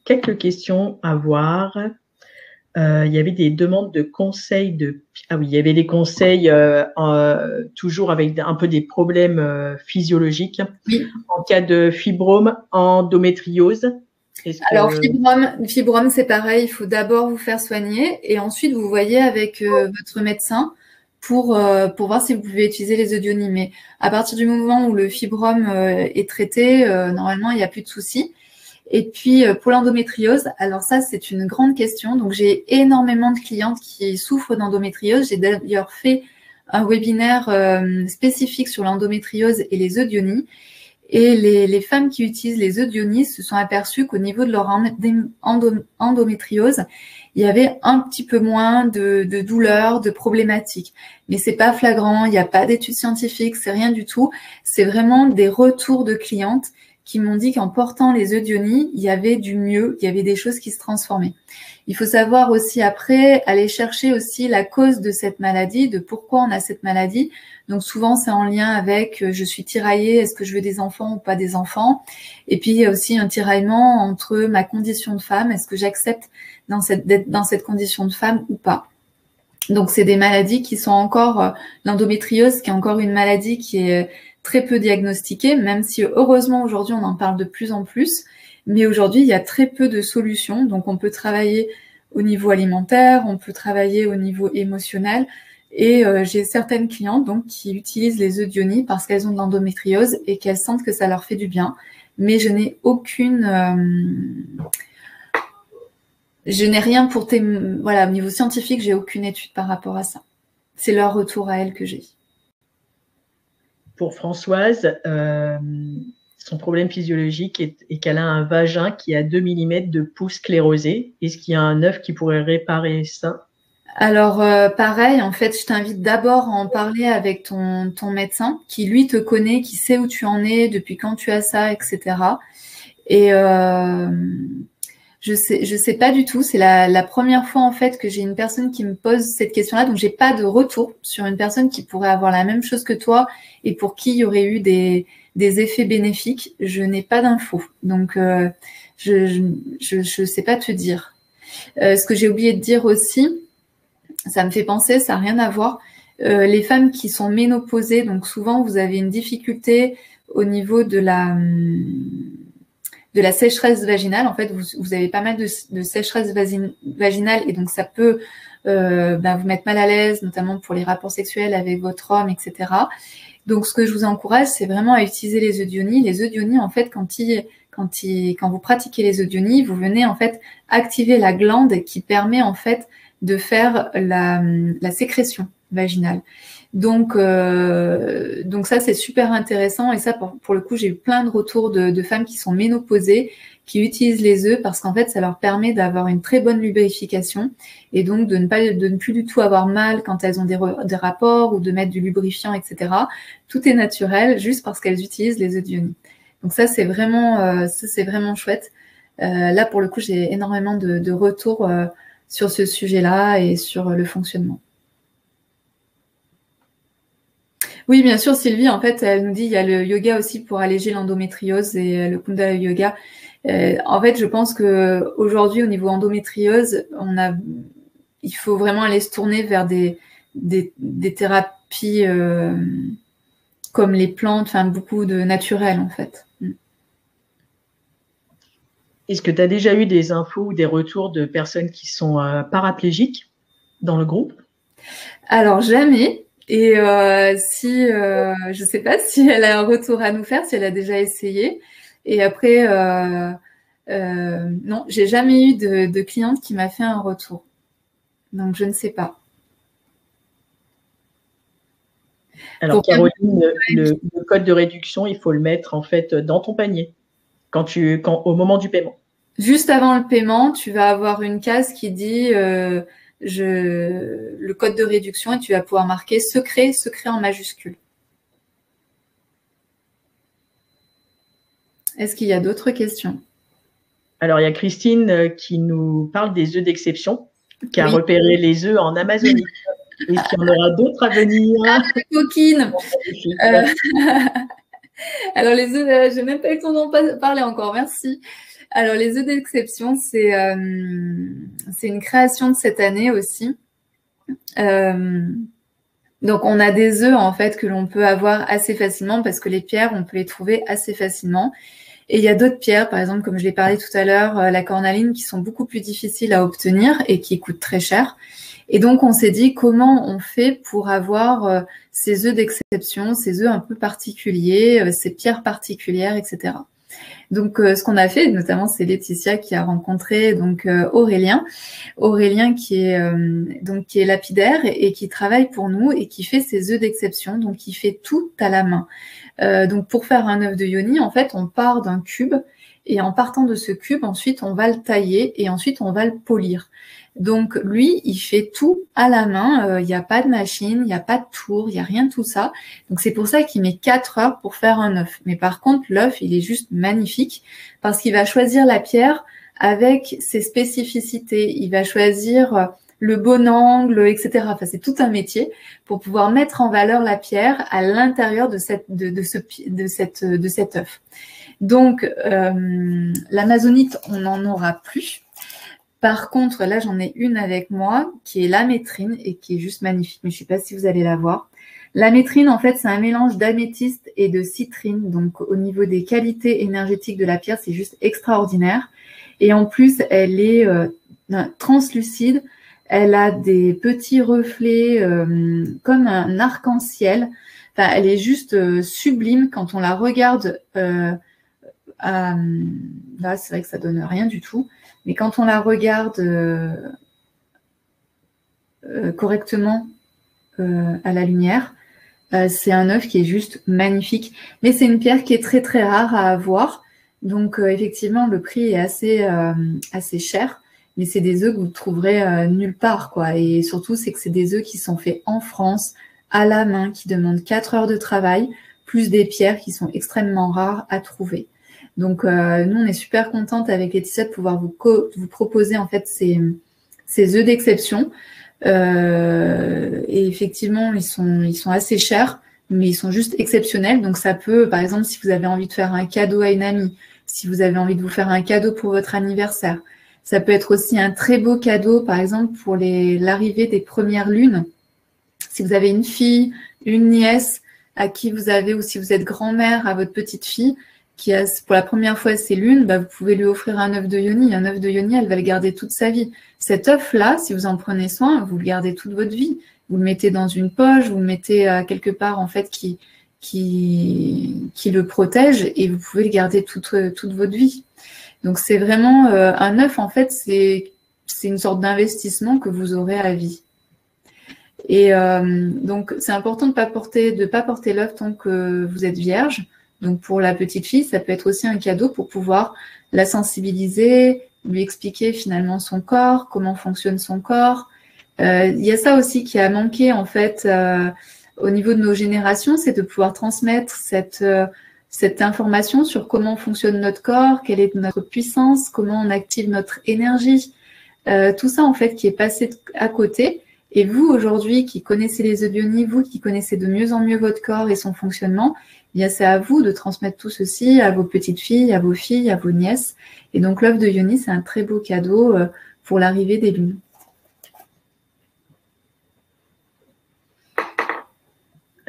quelques questions à voir. Il y avait des demandes de conseils oui, il y avait des conseils toujours avec un peu des problèmes physiologiques, oui, en cas de fibrome, endométriose. Alors, fibrome, c'est pareil. Il faut d'abord vous faire soigner et ensuite vous voyez avec votre médecin pour voir si vous pouvez utiliser les œufs d'Ioni. Mais à partir du moment où le fibrome est traité, normalement, il n'y a plus de soucis. Et puis, pour l'endométriose, alors ça, c'est une grande question. Donc, j'ai énormément de clientes qui souffrent d'endométriose. J'ai d'ailleurs fait un webinaire spécifique sur l'endométriose et les eudionies. Et les femmes qui utilisent les eudionies se sont aperçues qu'au niveau de leur endométriose, il y avait un petit peu moins de douleurs, de problématiques. Mais c'est pas flagrant, il n'y a pas d'études scientifiques, c'est rien du tout. C'est vraiment des retours de clientes qui m'ont dit qu'en portant les eudionies, il y avait du mieux, il y avait des choses qui se transformaient. Il faut savoir aussi après, aller chercher aussi la cause de cette maladie, de pourquoi on a cette maladie. Donc souvent, c'est en lien avec je suis tiraillée, est-ce que je veux des enfants ou pas des enfants? Et puis, il y a aussi un tiraillement entre ma condition de femme, est-ce que j'accepte d'être dans cette condition de femme ou pas? Donc, c'est des maladies qui sont encore, l'endométriose, qui est encore une maladie qui est très peu diagnostiquée, même si heureusement aujourd'hui, on en parle de plus en plus. Mais aujourd'hui, il y a très peu de solutions. Donc, on peut travailler au niveau alimentaire, on peut travailler au niveau émotionnel. Et j'ai certaines clientes donc qui utilisent les eudionies parce qu'elles ont de l'endométriose et qu'elles sentent que ça leur fait du bien. Mais je n'ai je n'ai rien pour voilà, au niveau scientifique, j'ai aucune étude par rapport à ça. C'est leur retour à elles que j'ai. Pour Françoise, son problème physiologique est qu'elle a un vagin qui a 2 mm de pouce sclérosé. Est-ce qu'il y a un œuf qui pourrait réparer ça? Alors, pareil, en fait, je t'invite d'abord à en parler avec ton médecin qui, lui, te connaît, qui sait où tu en es, depuis quand tu as ça, etc. Et je sais pas du tout. C'est la première fois, en fait, que j'ai une personne qui me pose cette question-là. Donc, j'ai pas de retour sur une personne qui pourrait avoir la même chose que toi et pour qui il y aurait eu des effets bénéfiques. Je n'ai pas d'infos. Donc, je sais pas te dire. Ce que j'ai oublié de dire aussi, ça me fait penser, ça n'a rien à voir. Les femmes qui sont ménopausées, donc souvent vous avez une difficulté au niveau de la sécheresse vaginale. En fait, vous avez pas mal de sécheresse vaginale et donc ça peut vous mettre mal à l'aise, notamment pour les rapports sexuels avec votre homme, etc. Donc, ce que je vous encourage, c'est vraiment à utiliser les eudionies. Les eudionies, en fait, quand vous pratiquez les eudionies, vous venez en fait activer la glande qui permet en fait de faire la sécrétion vaginale. Donc ça, c'est super intéressant. Et ça, pour le coup, j'ai eu plein de retours de femmes qui sont ménopausées, qui utilisent les œufs parce qu'en fait, ça leur permet d'avoir une très bonne lubrification et donc de ne plus du tout avoir mal quand elles ont des rapports ou de mettre du lubrifiant, etc. Tout est naturel juste parce qu'elles utilisent les eudionies. Donc ça, c'est vraiment chouette. Là, pour le coup, j'ai énormément de retours sur ce sujet-là et sur le fonctionnement. Oui, bien sûr, Sylvie, en fait, elle nous dit il y a le yoga aussi pour alléger l'endométriose et le Kundalini yoga. En fait, je pense qu'aujourd'hui, au niveau endométriose, il faut vraiment aller se tourner vers des thérapies comme les plantes, enfin beaucoup de naturel, en fait. Est-ce que tu as déjà eu des infos ou des retours de personnes qui sont paraplégiques dans le groupe? Alors, jamais. Et je sais pas si elle a un retour à nous faire, si elle a déjà essayé. Et après, non, j'ai jamais eu de cliente qui m'a fait un retour. Donc, je ne sais pas. Alors, Caroline, le code de réduction, il faut le mettre en fait dans ton panier au moment du paiement. Juste avant le paiement, tu vas avoir une case qui dit le code de réduction et tu vas pouvoir marquer secret en majuscule. Est-ce qu'il y a d'autres questions? Alors, il y a Christine qui nous parle des œufs d'exception, qui a repéré les œufs en Amazonie. Est-ce qu'il y en aura d'autres à venir? Coquine. Alors, les œufs, j'ai même pas eu le temps d'en parler encore, merci. Alors, les œufs d'exception, c'est une création de cette année aussi. Donc, on a des œufs, en fait, que l'on peut avoir assez facilement parce que les pierres, on peut les trouver assez facilement. Et il y a d'autres pierres, par exemple, comme je l'ai parlé tout à l'heure, la cornaline, qui sont beaucoup plus difficiles à obtenir et qui coûtent très cher. Et donc, on s'est dit comment on fait pour avoir ces œufs d'exception, ces œufs un peu particuliers, ces pierres particulières, etc. Donc, ce qu'on a fait, notamment, c'est Laetitia qui a rencontré donc Aurélien qui est lapidaire et qui travaille pour nous et qui fait ses œufs d'exception. Donc, il fait tout à la main. Donc, pour faire un œuf de yoni, en fait, on part d'un cube et en partant de ce cube, ensuite, on va le tailler et ensuite, on va le polir. Donc, lui, il fait tout à la main. Il n'y a pas de machine, il n'y a pas de tour, il n'y a rien de tout ça. Donc, c'est pour ça qu'il met 4 heures pour faire un œuf. Mais par contre, l'œuf, il est juste magnifique parce qu'il va choisir la pierre avec ses spécificités. Il va choisir le bon angle, etc. Enfin, c'est tout un métier pour pouvoir mettre en valeur la pierre à l'intérieur de cet œuf. Donc, l'amazonite, on n'en aura plus. Par contre, là, j'en ai une avec moi qui est l'amétrine et qui est juste magnifique. Mais je ne sais pas si vous allez la voir. L'amétrine, en fait, c'est un mélange d'améthyste et de citrine. Donc, au niveau des qualités énergétiques de la pierre, c'est juste extraordinaire. Et en plus, elle est translucide. Elle a des petits reflets comme un arc-en-ciel. Enfin, elle est juste sublime quand on la regarde. Là, c'est vrai que ça donne rien du tout. Mais quand on la regarde correctement à la lumière, c'est un œuf qui est juste magnifique. Mais c'est une pierre qui est très très rare à avoir. Donc effectivement, le prix est assez cher. Mais c'est des œufs que vous trouverez nulle part, quoi. Et surtout, c'est que c'est des œufs qui sont faits en France, à la main, qui demandent 4 heures de travail, plus des pierres qui sont extrêmement rares à trouver. Donc, nous, on est super contente avec Laetitia de pouvoir vous proposer en fait ces œufs d'exception. Et effectivement, ils sont assez chers, mais ils sont juste exceptionnels. Donc, ça peut, par exemple, si vous avez envie de faire un cadeau à une amie, si vous avez envie de vous faire un cadeau pour votre anniversaire, ça peut être aussi un très beau cadeau, par exemple, pour l'arrivée des premières lunes. Si vous avez une fille, une nièce à qui vous avez, ou si vous êtes grand-mère à votre petite fille, qui a pour la première fois ses lunes, bah, vous pouvez lui offrir un œuf de yoni. Un œuf de yoni, elle va le garder toute sa vie. Cet œuf-là, si vous en prenez soin, vous le gardez toute votre vie. Vous le mettez dans une poche, vous le mettez quelque part en fait qui le protège et vous pouvez le garder toute votre vie. Donc c'est vraiment un œuf en fait, c'est une sorte d'investissement que vous aurez à vie. Et donc c'est important de pas porter l'œuf tant que vous êtes vierge. Donc pour la petite fille, ça peut être aussi un cadeau pour pouvoir la sensibiliser, lui expliquer finalement son corps, comment fonctionne son corps. Il y a ça aussi qui a manqué en fait au niveau de nos générations, c'est de pouvoir transmettre cette information sur comment fonctionne notre corps, quelle est notre puissance, comment on active notre énergie. Tout ça en fait qui est passé à côté. Et vous aujourd'hui qui connaissez les œufs de yoni, vous qui connaissez de mieux en mieux votre corps et son fonctionnement, eh bien c'est à vous de transmettre tout ceci à vos petites filles, à vos nièces. Et donc l'œuf de yoni, c'est un très beau cadeau pour l'arrivée des lunes.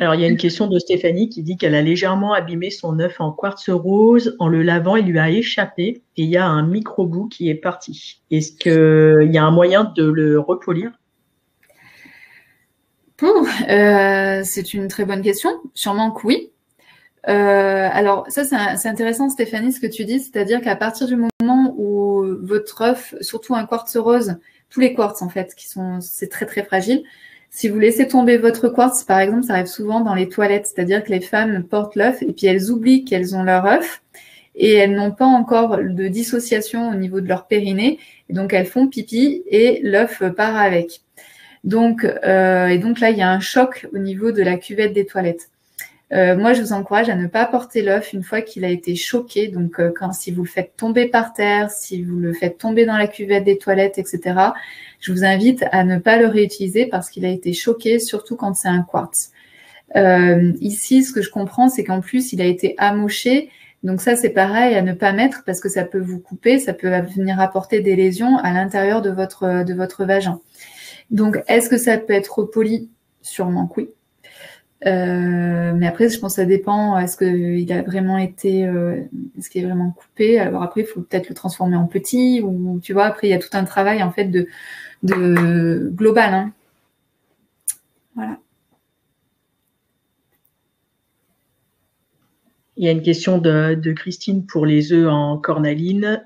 Alors, il y a une question de Stéphanie qui dit qu'elle a légèrement abîmé son œuf en quartz rose. En le lavant, il lui a échappé et il y a un micro-bout qui est parti. Est-ce qu'il y a un moyen de le repolir? C'est une très bonne question. Sûrement que oui. Alors ça, c'est intéressant, Stéphanie, ce que tu dis, c'est-à-dire qu'à partir du moment où votre œuf, surtout un quartz rose, tous les quartz en fait, c'est très très fragile. Si vous laissez tomber votre quartz, par exemple, ça arrive souvent dans les toilettes, c'est-à-dire que les femmes portent l'œuf et puis elles oublient qu'elles ont leur œuf et elles n'ont pas encore de dissociation au niveau de leur périnée, et donc elles font pipi et l'œuf part avec. Donc là, il y a un choc au niveau de la cuvette des toilettes. Moi, je vous encourage à ne pas porter l'œuf une fois qu'il a été choqué. Donc, si vous le faites tomber par terre, si vous le faites tomber dans la cuvette des toilettes, etc., je vous invite à ne pas le réutiliser parce qu'il a été choqué, surtout quand c'est un quartz. Ici, ce que je comprends, c'est qu'en plus, il a été amoché. Donc ça, c'est pareil à ne pas mettre parce que ça peut vous couper, ça peut venir apporter des lésions à l'intérieur de votre vagin. Donc, est-ce que ça peut être repoli? Sûrement que oui. Mais après, je pense que ça dépend. Est-ce qu'il a vraiment été, est-ce qu'il est vraiment coupé? Alors après, il faut peut-être le transformer en petit ou tu vois. Après, il y a tout un travail en fait de global. Hein. Voilà. Il y a une question de Christine pour les œufs en cornaline.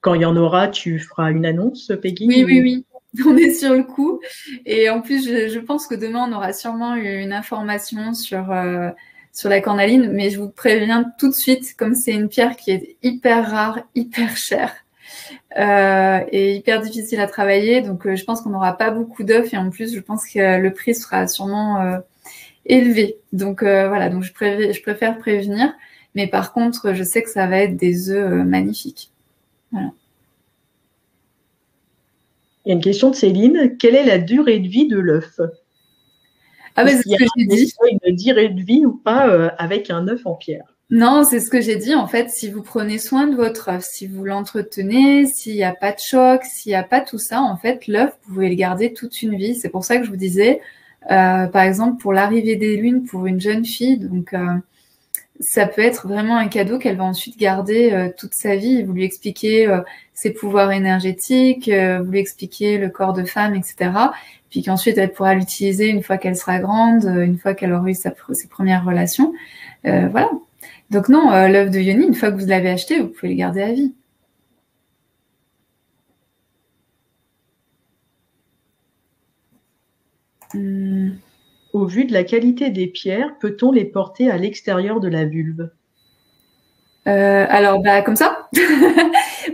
Quand il y en aura, tu feras une annonce, Peggy? Oui. On est sur le coup. Et en plus, je pense que demain, on aura sûrement une information sur la cornaline. Mais je vous préviens tout de suite, comme c'est une pierre qui est hyper rare, hyper chère et hyper difficile à travailler. Donc, je pense qu'on n'aura pas beaucoup d'œufs. Et en plus, je pense que le prix sera sûrement élevé. Donc, voilà. Donc, je préfère prévenir. Mais par contre, je sais que ça va être des œufs magnifiques. Voilà. Il y a une question de Céline. Quelle est la durée de vie de l'œuf? Ah ben, c'est ce que j'ai dit. Une durée de vie ou pas avec un œuf en pierre? Non, c'est ce que j'ai dit. En fait, si vous prenez soin de votre œuf, si vous l'entretenez, s'il n'y a pas de choc, s'il n'y a pas tout ça, en fait, l'œuf, vous pouvez le garder toute une vie. C'est pour ça que je vous disais, par exemple, pour l'arrivée des lunes pour une jeune fille, donc ça peut être vraiment un cadeau qu'elle va ensuite garder toute sa vie. Vous lui expliquez ses pouvoirs énergétiques, vous lui expliquez le corps de femme, etc. Puis qu'ensuite, elle pourra l'utiliser une fois qu'elle sera grande, une fois qu'elle aura eu ses premières relations. Voilà. Donc non, l'œuf de Yoni, une fois que vous l'avez acheté, vous pouvez le garder à vie. Au vu de la qualité des pierres, peut-on les porter à l'extérieur de la vulve? Alors, comme ça.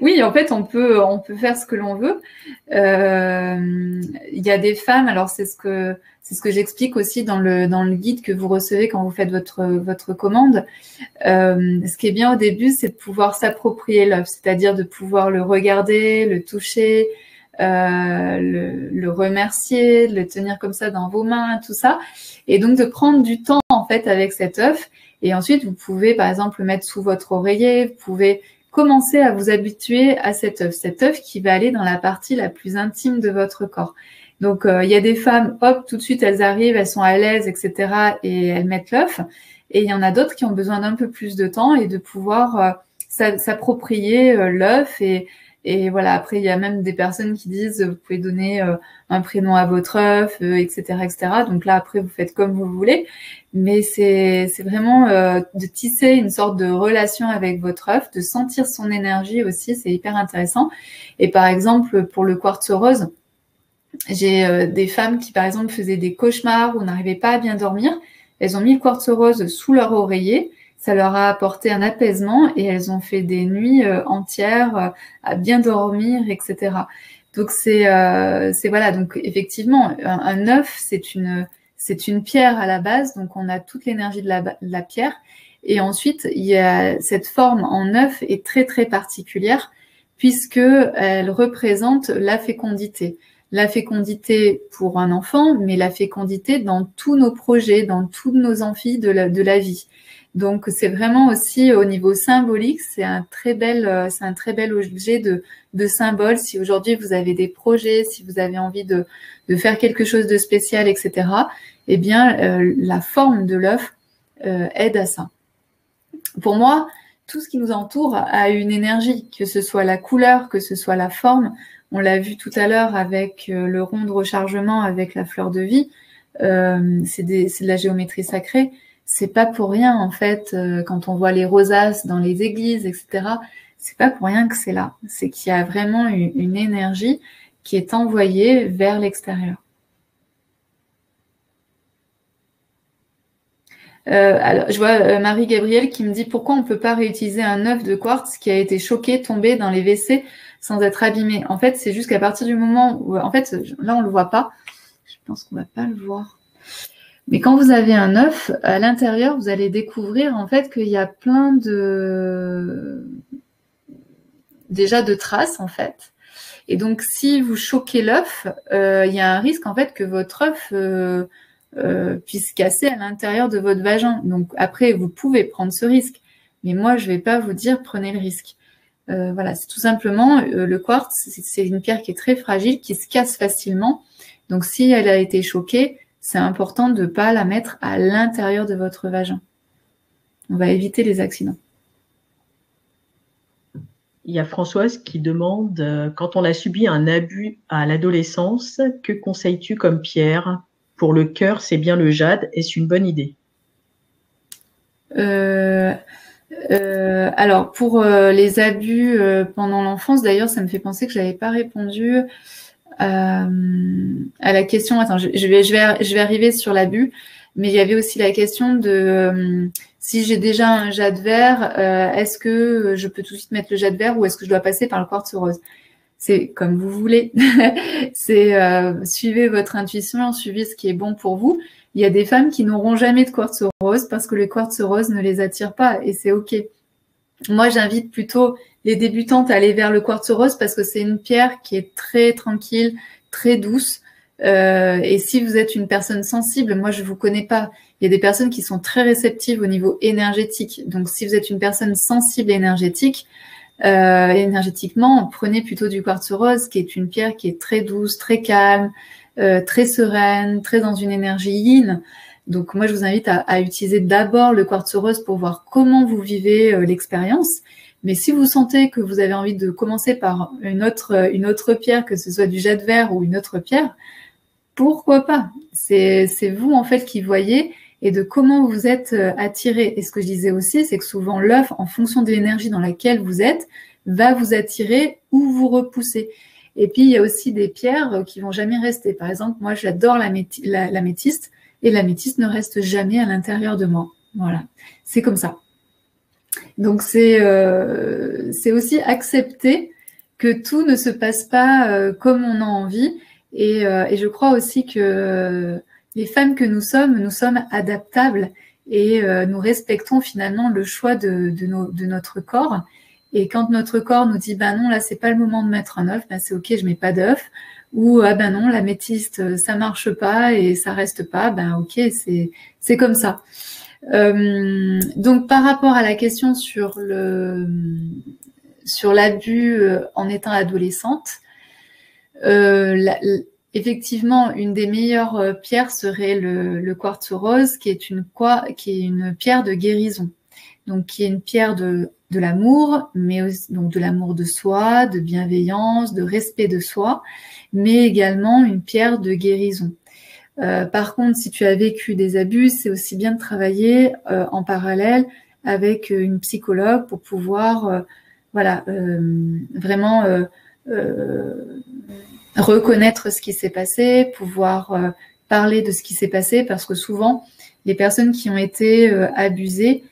Oui, en fait, on peut faire ce que l'on veut. Il y a des femmes, alors c'est ce que j'explique aussi dans le guide que vous recevez quand vous faites votre commande. Ce qui est bien au début, c'est de pouvoir s'approprier l'œuf, c'est-à-dire de pouvoir le regarder, le toucher, le remercier, de le tenir comme ça dans vos mains, tout ça. Et donc de prendre du temps en fait avec cet œuf. Et ensuite, vous pouvez par exemple le mettre sous votre oreiller, vous pouvez commencer à vous habituer à cet œuf qui va aller dans la partie la plus intime de votre corps. Donc il y a des femmes, hop, tout de suite elles arrivent, elles sont à l'aise, etc. et elles mettent l'œuf. Et il y en a d'autres qui ont besoin d'un peu plus de temps et de pouvoir s'approprier l'œuf. Et voilà, après, il y a même des personnes qui disent, vous pouvez donner un prénom à votre œuf, etc., etc. Donc là, après, vous faites comme vous voulez. Mais c'est vraiment de tisser une sorte de relation avec votre œuf, de sentir son énergie aussi, c'est hyper intéressant. Et par exemple, pour le quartz rose, j'ai des femmes qui, par exemple, faisaient des cauchemars ou n'arrivaient pas à bien dormir. Elles ont mis le quartz rose sous leur oreiller. Ça leur a apporté un apaisement et elles ont fait des nuits entières à bien dormir, etc. Donc c'est voilà. Donc effectivement, un œuf, c'est une pierre à la base. Donc on a toute l'énergie de la pierre. Et ensuite, il y a cette forme en œuf est très très particulière puisque elle représente la fécondité. La fécondité pour un enfant, mais la fécondité dans tous nos projets, dans tous nos amphis de la vie. Donc c'est vraiment aussi au niveau symbolique, c'est un très bel objet de symbole. Si aujourd'hui vous avez des projets, si vous avez envie de faire quelque chose de spécial, etc. Eh bien la forme de l'œuf aide à ça. Pour moi, tout ce qui nous entoure a une énergie, que ce soit la couleur, que ce soit la forme. On l'a vu tout à l'heure avec le rond de rechargement, avec la fleur de vie. C'est de la géométrie sacrée. C'est pas pour rien, en fait, quand on voit les rosaces dans les églises, etc. C'est pas pour rien que c'est là. C'est qu'il y a vraiment une énergie qui est envoyée vers l'extérieur. Alors, je vois Marie-Gabrielle qui me dit pourquoi on ne peut pas réutiliser un œuf de quartz qui a été choqué, tombé dans les WC sans être abîmé. En fait, c'est juste qu'à partir du moment où, en fait, là, on le voit pas. Je pense qu'on va pas le voir. Mais quand vous avez un œuf, à l'intérieur, vous allez découvrir en fait qu'il y a plein déjà de traces en fait. Et donc, si vous choquez l'œuf, il y a un risque en fait que votre œuf puisse casser à l'intérieur de votre vagin. Donc après, vous pouvez prendre ce risque. Mais moi, je vais pas vous dire prenez le risque. Voilà, c'est tout simplement le quartz, c'est une pierre qui est très fragile, qui se casse facilement. Donc si elle a été choquée, c'est important de ne pas la mettre à l'intérieur de votre vagin. On va éviter les accidents. Il y a Françoise qui demande, quand on a subi un abus à l'adolescence, que conseilles-tu comme pierre? Pour le cœur, c'est bien le jade. Est-ce une bonne idée? Alors, pour les abus pendant l'enfance, d'ailleurs, ça me fait penser que je n'avais pas répondu à la question. Attends, je vais arriver sur l'abus, mais il y avait aussi la question de si j'ai déjà un jade vert, est-ce que je peux tout de suite mettre le jade vert ou est-ce que je dois passer par le quartz rose? C'est comme vous voulez. C'est suivez votre intuition, suivez ce qui est bon pour vous. Il y a des femmes qui n'auront jamais de quartz rose parce que le quartz rose ne les attire pas et c'est OK. Moi, j'invite plutôt les débutantes à aller vers le quartz rose parce que c'est une pierre qui est très tranquille, très douce. Et si vous êtes une personne sensible, moi, je vous connais pas. Il y a des personnes qui sont très réceptives au niveau énergétique. Donc, si vous êtes une personne sensible et énergétique, énergétiquement, prenez plutôt du quartz rose, qui est une pierre qui est très douce, très calme, très sereine, très dans une énergie yin. Donc moi, je vous invite à utiliser d'abord le quartz rose pour voir comment vous vivez l'expérience. Mais si vous sentez que vous avez envie de commencer par une autre pierre, que ce soit du jade vert ou une autre pierre, pourquoi pas? C'est vous en fait qui voyez et de comment vous êtes attiré. Et ce que je disais aussi, c'est que souvent l'œuf, en fonction de l'énergie dans laquelle vous êtes, va vous attirer ou vous repousser. Et puis il y a aussi des pierres qui vont jamais rester. Par exemple, moi j'adore l'améthyste et l'améthyste ne reste jamais à l'intérieur de moi. Voilà, c'est comme ça. Donc c'est aussi accepter que tout ne se passe pas comme on a envie. Et je crois aussi que les femmes que nous sommes adaptables et nous respectons finalement le choix de notre corps. Et quand notre corps nous dit bah non, là c'est pas le moment de mettre un œuf, bah c'est ok, je mets pas d'œuf. Ou ah ben non, l'améthyste ça marche pas et ça reste pas, ben ok, c'est comme ça. Donc par rapport à la question sur l'abus en étant adolescente, effectivement une des meilleures pierres serait le quartz rose, qui est une pierre de guérison. Donc qui est une pierre de l'amour, mais aussi, donc de l'amour de soi, de bienveillance, de respect de soi, mais également une pierre de guérison. Par contre, si tu as vécu des abus, c'est aussi bien de travailler en parallèle avec une psychologue pour pouvoir vraiment reconnaître ce qui s'est passé, pouvoir parler de ce qui s'est passé, parce que souvent, les personnes qui ont été abusées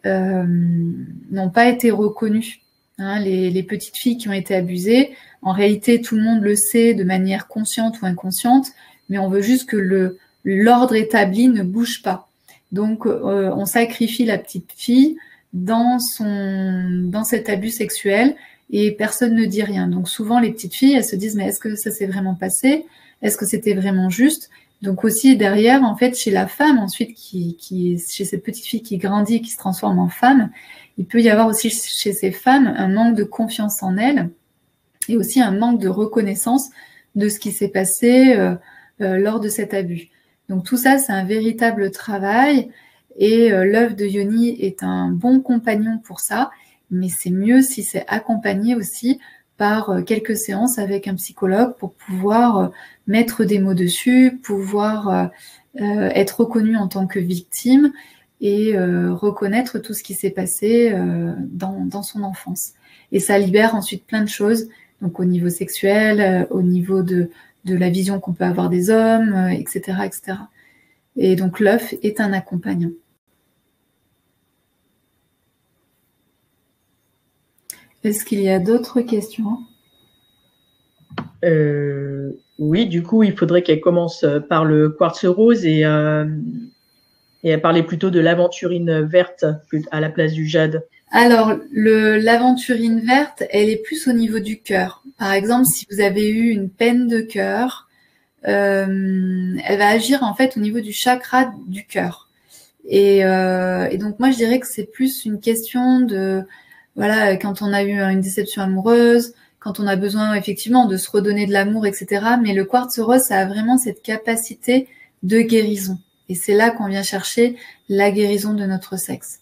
n'ont pas été reconnues. Hein, les petites filles qui ont été abusées, en réalité, tout le monde le sait de manière consciente ou inconsciente, mais on veut juste que l'ordre établi ne bouge pas. Donc, on sacrifie la petite fille dans cet abus sexuel et personne ne dit rien. Donc, souvent, les petites filles, elles se disent, mais est-ce que ça s'est vraiment passé? Est-ce que c'était vraiment juste? Donc aussi derrière, en fait, chez la femme, ensuite, chez cette petite fille qui grandit, qui se transforme en femme, il peut y avoir aussi chez ces femmes un manque de confiance en elles et aussi un manque de reconnaissance de ce qui s'est passé lors de cet abus. Donc tout ça, c'est un véritable travail et l'œuf de Yoni est un bon compagnon pour ça, mais c'est mieux si c'est accompagné aussi par quelques séances avec un psychologue pour pouvoir mettre des mots dessus, pouvoir être reconnu en tant que victime et reconnaître tout ce qui s'est passé dans son enfance. Et ça libère ensuite plein de choses, donc au niveau sexuel, au niveau de la vision qu'on peut avoir des hommes, etc., etc. Et donc l'œuf est un accompagnant. Est-ce qu'il y a d'autres questions? Oui, du coup, il faudrait qu'elle commence par le quartz rose et elle parlait plutôt de l'aventurine verte à la place du jade. Alors, l'aventurine verte, elle est plus au niveau du cœur. Par exemple, si vous avez eu une peine de cœur, elle va agir en fait au niveau du chakra du cœur. Et donc moi, je dirais que c'est plus une question de, voilà, quand on a eu une déception amoureuse, quand on a besoin effectivement de se redonner de l'amour, etc. Mais le quartz rose, ça a vraiment cette capacité de guérison. Et c'est là qu'on vient chercher la guérison de notre sexe.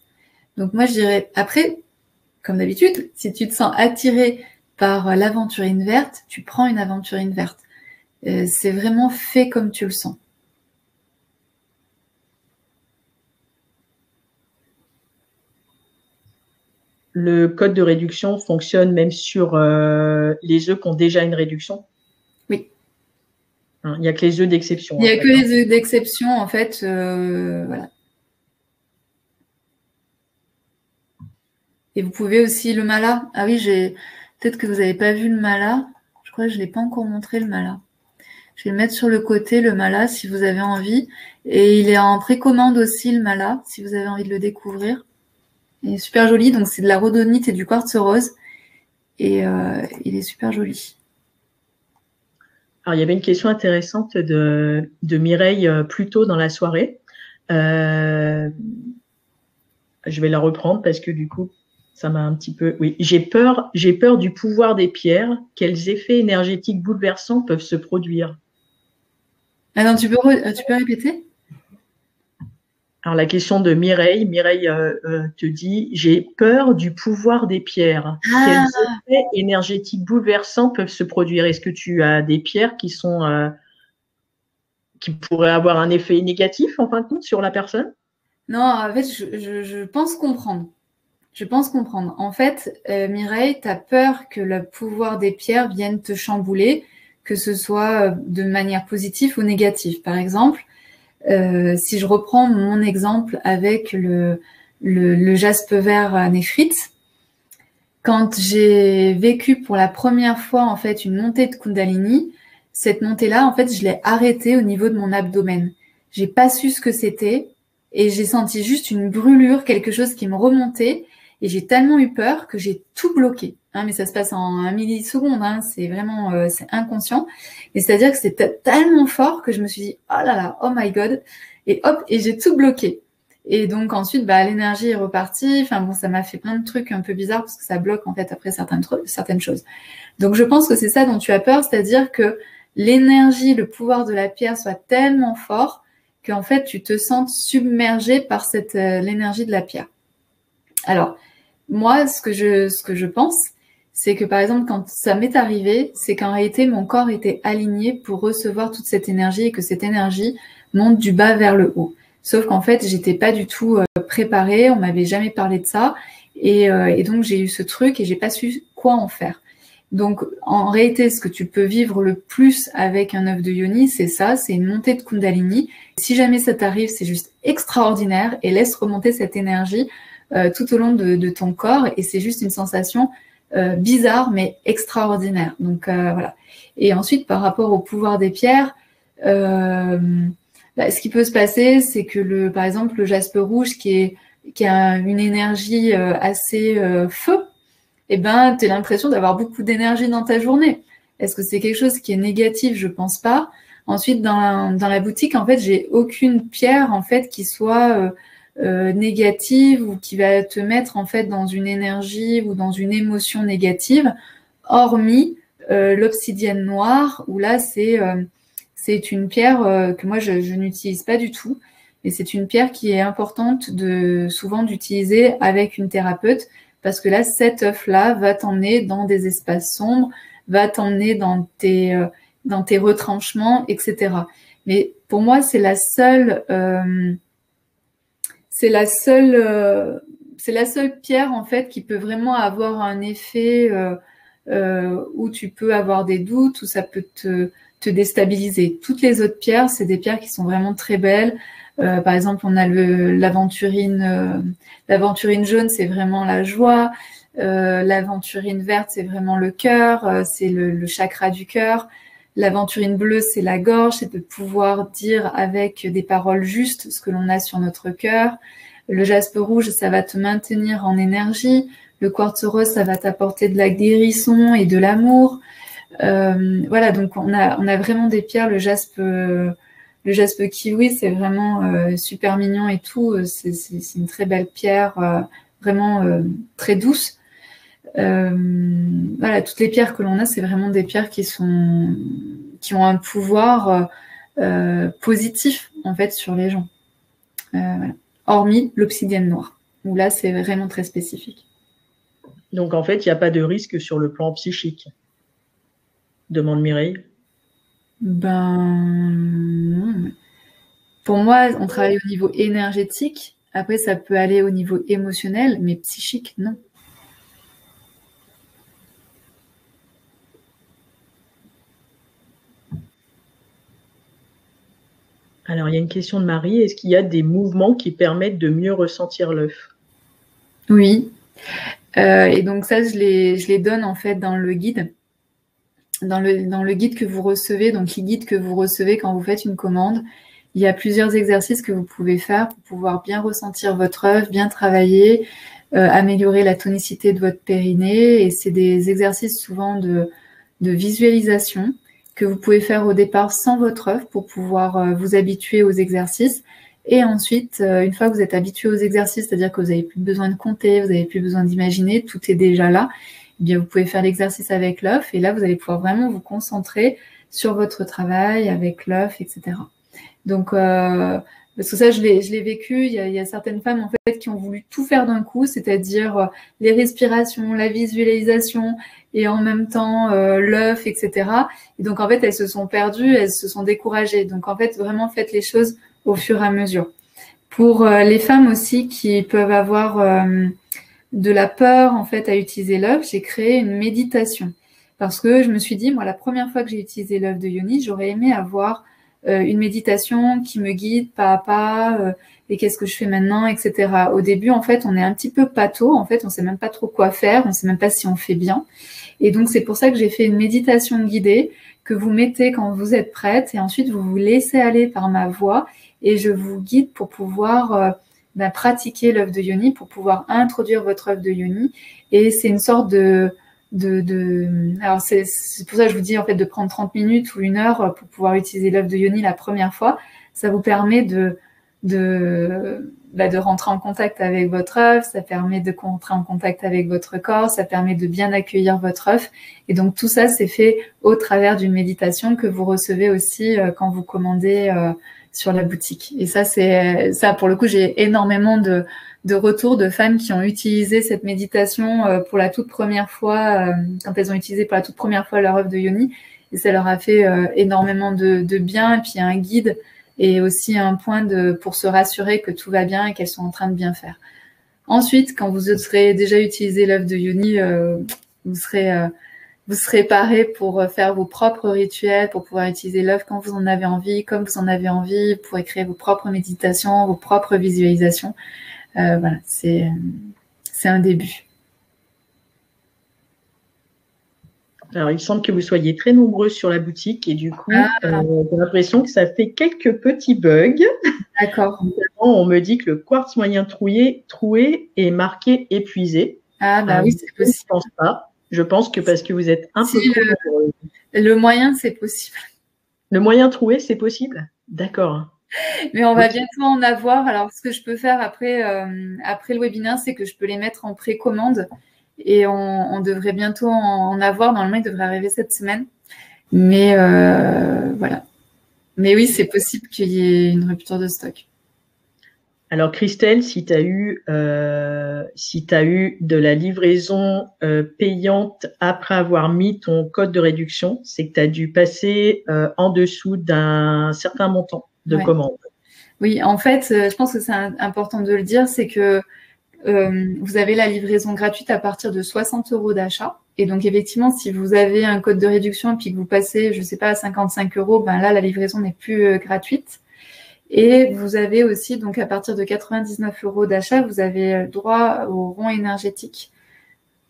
Donc moi, je dirais, après, comme d'habitude, si tu te sens attiré par l'aventurine verte, tu prends une aventurine verte. C'est vraiment fait comme tu le sens. le code de réduction fonctionne même sur les œufs qui ont déjà une réduction? Oui. Il n'y a que les œufs d'exception. Il n'y a que les œufs d'exception, en fait. Voilà. Et vous pouvez aussi le mala. Ah oui, peut-être que vous n'avez pas vu le mala. Je crois que je ne l'ai pas encore montré, le mala. Je vais le mettre sur le côté, le mala, si vous avez envie. Et il est en précommande aussi, le mala, si vous avez envie de le découvrir. Il est super joli. Donc, c'est de la rhodonite et du quartz rose. Et il est super joli. Alors, il y avait une question intéressante de Mireille plus tôt dans la soirée. Je vais la reprendre parce que du coup, ça m'a un petit peu... Oui, j'ai peur du pouvoir des pierres. Quels effets énergétiques bouleversants peuvent se produire? Ah non, tu peux répéter? Alors, la question de Mireille te dit « J'ai peur du pouvoir des pierres. Quels effets énergétiques bouleversants peuvent se produire ?» Est-ce que tu as des pierres qui pourraient avoir un effet négatif, en fin de compte, sur la personne? Non, en fait, je pense comprendre. Je pense comprendre. En fait, Mireille, tu as peur que le pouvoir des pierres vienne te chambouler, que ce soit de manière positive ou négative. Par exemple, si je reprends mon exemple avec le jaspe vert néphrite, quand j'ai vécu pour la première fois en fait une montée de Kundalini, cette montée-là, en fait, je l'ai arrêtée au niveau de mon abdomen. J'ai pas su ce que c'était et j'ai senti juste une brûlure, quelque chose qui me remontait. Et j'ai tellement eu peur que j'ai tout bloqué. Hein, mais ça se passe en 1 milliseconde, hein, c'est vraiment c'est inconscient. Et c'est-à-dire que c'était tellement fort que je me suis dit, oh là là, oh my god. Et hop, et j'ai tout bloqué. Et donc ensuite, l'énergie est repartie. Enfin bon, ça m'a fait plein de trucs un peu bizarres parce que ça bloque en fait après certaines choses. Donc je pense que c'est ça dont tu as peur, c'est-à-dire que l'énergie, le pouvoir de la pierre soit tellement fort qu'en fait tu te sentes submergé par l'énergie de la pierre. Alors, moi, ce que je pense, c'est que par exemple, quand ça m'est arrivé, c'est qu'en réalité, mon corps était aligné pour recevoir toute cette énergie et que cette énergie monte du bas vers le haut. Sauf qu'en fait, j'étais pas du tout préparée, on m'avait jamais parlé de ça, et donc j'ai eu ce truc et j'ai pas su quoi en faire. Donc, en réalité, ce que tu peux vivre le plus avec un œuf de yoni, c'est ça, c'est une montée de Kundalini. Si jamais ça t'arrive, c'est juste extraordinaire et laisse remonter cette énergie tout au long de ton corps et c'est juste une sensation bizarre mais extraordinaire. Donc voilà. Et ensuite, par rapport au pouvoir des pierres, ce qui peut se passer, c'est que par exemple, le jaspe rouge qui a une énergie assez feu, tu as l'impression d'avoir beaucoup d'énergie dans ta journée. Est-ce que c'est quelque chose qui est négatif? Je pense pas. Ensuite, dans la boutique, en fait, j'ai aucune pierre en fait qui soit négative ou qui va te mettre en fait dans une énergie ou dans une émotion négative, hormis l'obsidienne noire où là c'est une pierre que moi je n'utilise pas du tout, et c'est une pierre qui est importante souvent d'utiliser avec une thérapeute parce que là cet œuf-là va t'emmener dans des espaces sombres, va t'emmener dans tes retranchements, etc. Mais pour moi c'est la seule pierre en fait qui peut vraiment avoir un effet où tu peux avoir des doutes, où ça peut te déstabiliser. Toutes les autres pierres, c'est des pierres qui sont vraiment très belles. Par exemple, on a l'aventurine jaune, c'est vraiment la joie. L'aventurine verte, c'est vraiment le cœur, c'est le chakra du cœur. L'aventurine bleue, c'est la gorge, c'est de pouvoir dire avec des paroles justes ce que l'on a sur notre cœur. Le jaspe rouge, ça va te maintenir en énergie. Le quartz rose, ça va t'apporter de la guérison et de l'amour. Voilà, donc on a vraiment des pierres. Le jaspe kiwi, c'est vraiment super mignon et tout. C'est une très belle pierre, vraiment très douce. Voilà, toutes les pierres que l'on a, c'est vraiment des pierres qui ont un pouvoir positif en fait sur les gens. Voilà. Hormis l'obsidienne noire, où là c'est vraiment très spécifique. Donc en fait, il n'y a pas de risque sur le plan psychique, demande Mireille. Non. Pour moi, on travaille au niveau énergétique. Après, ça peut aller au niveau émotionnel, mais psychique, non. Alors, il y a une question de Marie. Est-ce qu'il y a des mouvements qui permettent de mieux ressentir l'œuf? Oui. Et donc ça, je les donne en fait dans le guide. Dans le guide que vous recevez, donc les guides que vous recevez quand vous faites une commande, il y a plusieurs exercices que vous pouvez faire pour pouvoir bien ressentir votre œuf, bien travailler, améliorer la tonicité de votre périnée. Et c'est des exercices souvent de visualisation que vous pouvez faire au départ sans votre œuf pour pouvoir vous habituer aux exercices. Et ensuite, une fois que vous êtes habitué aux exercices, c'est-à-dire que vous n'avez plus besoin de compter, vous n'avez plus besoin d'imaginer, tout est déjà là, eh bien, vous pouvez faire l'exercice avec l'œuf et là, vous allez pouvoir vraiment vous concentrer sur votre travail avec l'œuf, etc. Donc, parce que ça, je l'ai vécu. Il y a certaines femmes en fait qui ont voulu tout faire d'un coup, c'est-à-dire les respirations, la visualisation et en même temps l'œuf, etc. Et donc, en fait, elles se sont perdues, elles se sont découragées. Donc, en fait, vraiment, faites les choses au fur et à mesure. Pour les femmes aussi qui peuvent avoir de la peur en fait à utiliser l'œuf, j'ai créé une méditation parce que je me suis dit, moi, la première fois que j'ai utilisé l'œuf de Yoni, j'aurais aimé avoir une méditation qui me guide pas à pas et qu'est-ce que je fais maintenant, etc. Au début, en fait, on est un petit peu pâteau, en fait, on sait même pas trop quoi faire, on sait même pas si on fait bien. Et donc, c'est pour ça que j'ai fait une méditation guidée que vous mettez quand vous êtes prête et ensuite vous vous laissez aller par ma voix et je vous guide pour pouvoir pratiquer l'œuf de Yoni, pour pouvoir introduire votre œuf de Yoni. Et c'est une sorte alors c'est pour ça que je vous dis en fait de prendre 30 minutes ou 1 heure pour pouvoir utiliser l'œuf de Yoni la première fois. Ça vous permet de rentrer en contact avec votre œuf, ça permet de rentrer en contact avec votre corps, ça permet de bien accueillir votre œuf. Et donc tout ça, c'est fait au travers d'une méditation que vous recevez aussi quand vous commandez sur la boutique. Et ça, ça pour le coup, j'ai énormément de retours de femmes qui ont utilisé cette méditation pour la toute première fois, quand elles ont utilisé pour la toute première fois leur œuf de Yoni. Et ça leur a fait énormément de bien. Et puis un guide et aussi un point pour se rassurer que tout va bien et qu'elles sont en train de bien faire. Ensuite, quand vous aurez déjà utilisé l'œuf de Yoni, vous serez paré pour faire vos propres rituels, pour pouvoir utiliser l'œuf quand vous en avez envie, comme vous en avez envie. Vous pourrez créer vos propres méditations, vos propres visualisations. Voilà, c'est un début. Alors, il semble que vous soyez très nombreux sur la boutique et du coup, j'ai l'impression que ça fait quelques petits bugs. D'accord. On me dit que le quartz moyen troué est marqué épuisé. Ah, bah oui, c'est possible. Je pense pas. Je pense que parce que vous êtes un peu trop nombreux. Le moyen, c'est possible. Le moyen troué, c'est possible? D'accord. Mais on va bientôt en avoir. Alors, ce que je peux faire après le webinaire, c'est que je peux les mettre en précommande et on devrait bientôt en avoir. Normalement, il devrait arriver cette semaine. Mais voilà. Mais oui, c'est possible qu'il y ait une rupture de stock. Alors, Christelle, si tu as eu de la livraison payante après avoir mis ton code de réduction, c'est que tu as dû passer en dessous d'un certain montant de commande. Oui, en fait, je pense que c'est important de le dire, c'est que vous avez la livraison gratuite à partir de 60 € d'achat. Et donc, effectivement, si vous avez un code de réduction et puis que vous passez, je ne sais pas, à 55 €, ben là, la livraison n'est plus gratuite. Et vous avez aussi, donc à partir de 99 € d'achat, vous avez droit au rond énergétique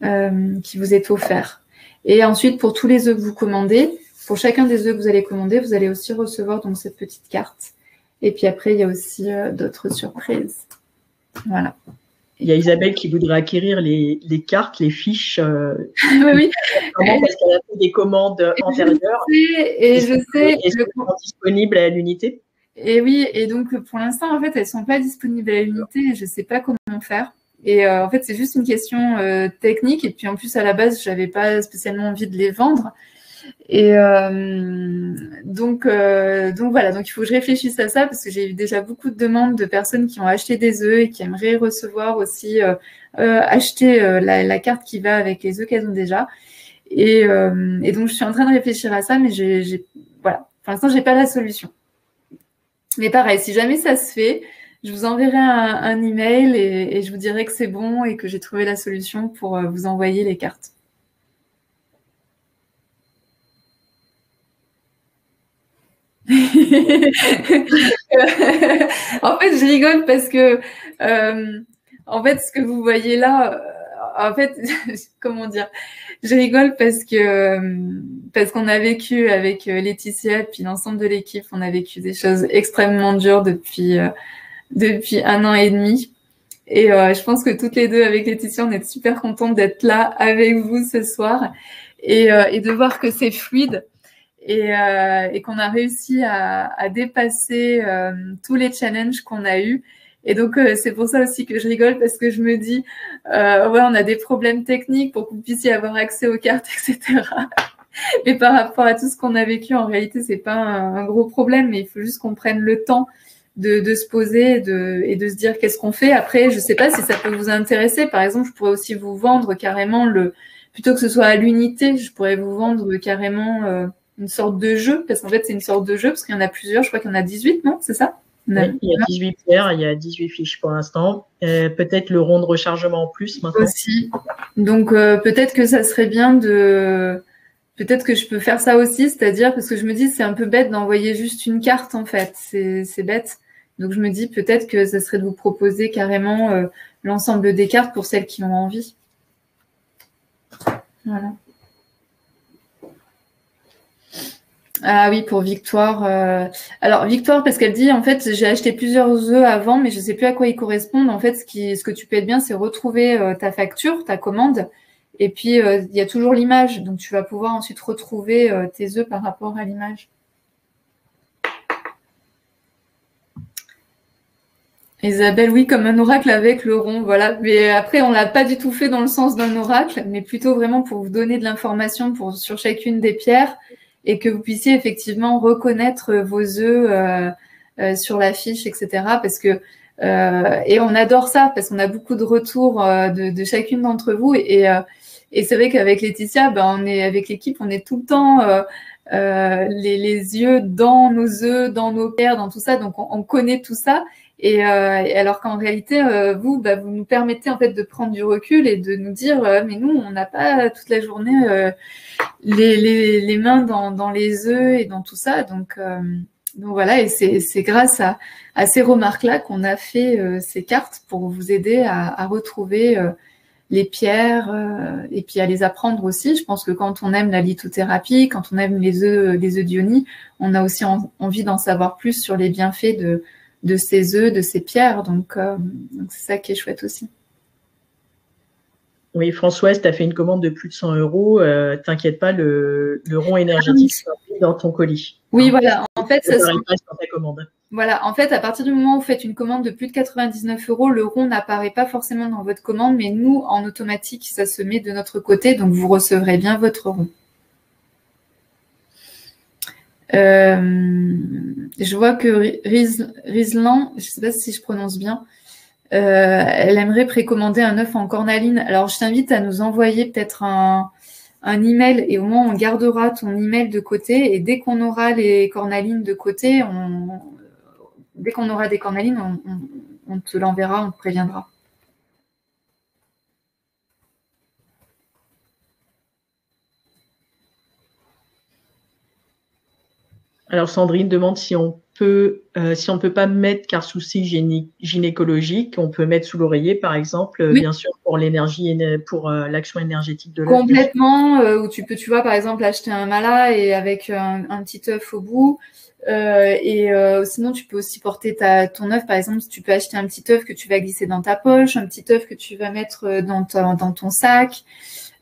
qui vous est offert. Et ensuite, pour tous les œufs que vous commandez, pour chacun des œufs que vous allez commander, vous allez aussi recevoir donc cette petite carte. Et puis après, il y a aussi d'autres surprises. Voilà. Il y a Isabelle qui voudrait acquérir les cartes, les fiches. Oui. Parce qu'elle a fait des commandes antérieures. Je sais. Elles sont disponibles à l'unité. Et oui, et donc pour l'instant, en fait, elles ne sont pas disponibles à l'unité et je ne sais pas comment faire. Et en fait, c'est juste une question technique. Et puis en plus, à la base, je n'avais pas spécialement envie de les vendre. Et donc voilà, donc il faut que je réfléchisse à ça parce que j'ai eu déjà beaucoup de demandes de personnes qui ont acheté des œufs et qui aimeraient recevoir aussi acheter la carte qui va avec les œufs qu'elles ont déjà. Et donc je suis en train de réfléchir à ça, mais voilà, pour l'instant j'ai pas la solution. Mais pareil, si jamais ça se fait, je vous enverrai un email et je vous dirai que c'est bon et que j'ai trouvé la solution pour vous envoyer les cartes. en fait, je rigole parce que, en fait, ce que vous voyez là, en fait, comment dire, je rigole parce qu'on a vécu avec Laetitia, puis l'ensemble de l'équipe, on a vécu des choses extrêmement dures depuis 1 an et demi. Et je pense que toutes les deux, avec Laetitia, on est super contentes d'être là avec vous ce soir et de voir que c'est fluide et qu'on a réussi à dépasser tous les challenges qu'on a eus. Et donc, c'est pour ça aussi que je rigole parce que je me dis, ouais, on a des problèmes techniques pour que vous puissiez avoir accès aux cartes, etc. Mais par rapport à tout ce qu'on a vécu, en réalité, c'est pas un gros problème, mais il faut juste qu'on prenne le temps de se poser et de se dire qu'est-ce qu'on fait. Après, je sais pas si ça peut vous intéresser. Par exemple, je pourrais aussi vous vendre carrément plutôt que ce soit à l'unité, je pourrais vous vendre carrément une sorte de jeu, parce qu'en fait, c'est une sorte de jeu, parce qu'il y en a plusieurs. Je crois qu'il y en a 18, non? C'est ça? Oui, il y a 18 pierres, il y a 18 fiches pour l'instant. Peut-être le rond de rechargement en plus maintenant. Aussi. Donc, peut-être que ça serait bien Peut-être que je peux faire ça aussi, c'est-à-dire parce que je me dis c'est un peu bête d'envoyer juste une carte en fait, c'est bête. Donc je me dis peut-être que ça serait de vous proposer carrément l'ensemble des cartes pour celles qui ont envie. Voilà. Ah oui, pour Victoire. Alors Victoire, parce qu'elle dit en fait j'ai acheté plusieurs œufs avant, mais je ne sais plus à quoi ils correspondent. En fait, ce que tu peux être bien, c'est retrouver ta facture, ta commande. Et puis, il y a toujours l'image. Donc, tu vas pouvoir ensuite retrouver tes œufs par rapport à l'image. Isabelle, oui, comme un oracle avec le rond. Voilà. Mais après, on ne l'a pas du tout fait dans le sens d'un oracle, mais plutôt vraiment pour vous donner de l'information sur chacune des pierres et que vous puissiez effectivement reconnaître vos œufs sur la fiche, etc. Parce que et on adore ça parce qu'on a beaucoup de retours de chacune d'entre vous et c'est vrai qu'avec Laetitia, on est avec l'équipe, on est tout le temps les yeux dans nos œufs, dans nos pierres, dans tout ça. Donc on connaît tout ça. Et alors qu'en réalité, vous nous permettez en fait de prendre du recul et de nous dire, mais nous, on n'a pas toute la journée les mains dans les œufs et dans tout ça. Donc voilà, et c'est grâce à ces remarques-là qu'on a fait ces cartes pour vous aider à retrouver les pierres et puis à les apprendre aussi. Je pense que quand on aime la lithothérapie, quand on aime les œufs d'Ioni, on a aussi envie d'en savoir plus sur les bienfaits de ces œufs, de ces pierres. Donc c'est ça qui est chouette aussi. Oui, Françoise, tu as fait une commande de plus de 100 €. T'inquiète pas, le rond énergétique sera dans ton colis. Oui, voilà. En fait, ça sur ta commande. Voilà, en fait, à partir du moment où vous faites une commande de plus de 99 €, le rond n'apparaît pas forcément dans votre commande, mais nous, en automatique, ça se met de notre côté, donc vous recevrez bien votre rond. Je vois que Rizlan, je ne sais pas si je prononce bien, elle aimerait précommander un œuf en cornaline. Alors, je t'invite à nous envoyer peut-être un email et au moins on gardera ton email de côté et dès qu'on aura les cornalines de côté, dès qu'on aura des cornalines, on te l'enverra, on te préviendra. Alors Sandrine demande si on peut pas mettre car souci gynécologique, on peut mettre sous l'oreiller par exemple, oui. Bien sûr pour l'énergie, pour l'action énergétique de l'œuf. Complètement, où tu peux, tu vois, par exemple acheter un mala et avec un petit œuf au bout. Sinon, tu peux aussi porter ton œuf. Par exemple, tu peux acheter un petit œuf que tu vas glisser dans ta poche, un petit œuf que tu vas mettre dans ton sac.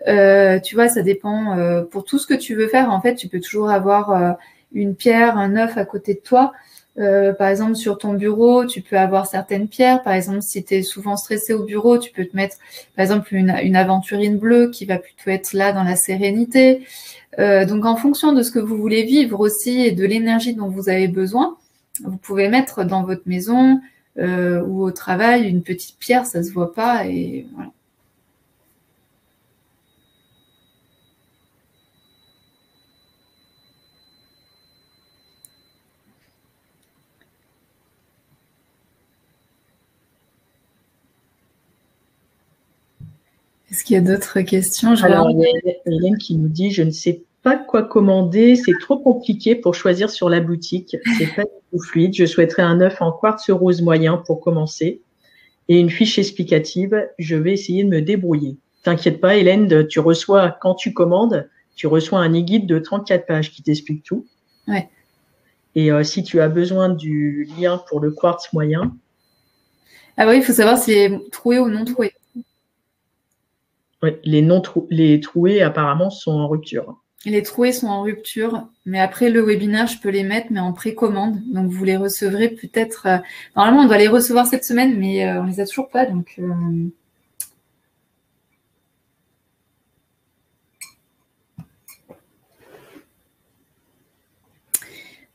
Tu vois, ça dépend. Pour tout ce que tu veux faire, en fait, tu peux toujours avoir une pierre, un œuf à côté de toi. Par exemple, sur ton bureau, tu peux avoir certaines pierres. Par exemple, si tu es souvent stressé au bureau, tu peux te mettre, par exemple, une aventurine bleue qui va plutôt être là dans la sérénité. Donc, en fonction de ce que vous voulez vivre aussi et de l'énergie dont vous avez besoin, vous pouvez mettre dans votre maison ou au travail une petite pierre, ça se voit pas et voilà. Est-ce qu'il y a d'autres questions? Alors, il y a Hélène qui nous dit « Je ne sais pas quoi commander, c'est trop compliqué pour choisir sur la boutique. C'est pas du tout fluide. Je souhaiterais un œuf en quartz rose moyen pour commencer et une fiche explicative. Je vais essayer de me débrouiller. T'inquiète pas, Hélène, tu reçois, quand tu commandes, tu reçois un e-guide de 34 pages qui t'explique tout. Ouais. Et si tu as besoin du lien pour le quartz moyen. Ah oui, il faut savoir si c'est troué ou non troué. Oui, les troués apparemment sont en rupture. Les troués sont en rupture, mais après le webinaire, je peux les mettre, mais en précommande. Donc vous les recevrez peut-être. Normalement, on doit les recevoir cette semaine, mais on les a toujours pas. Donc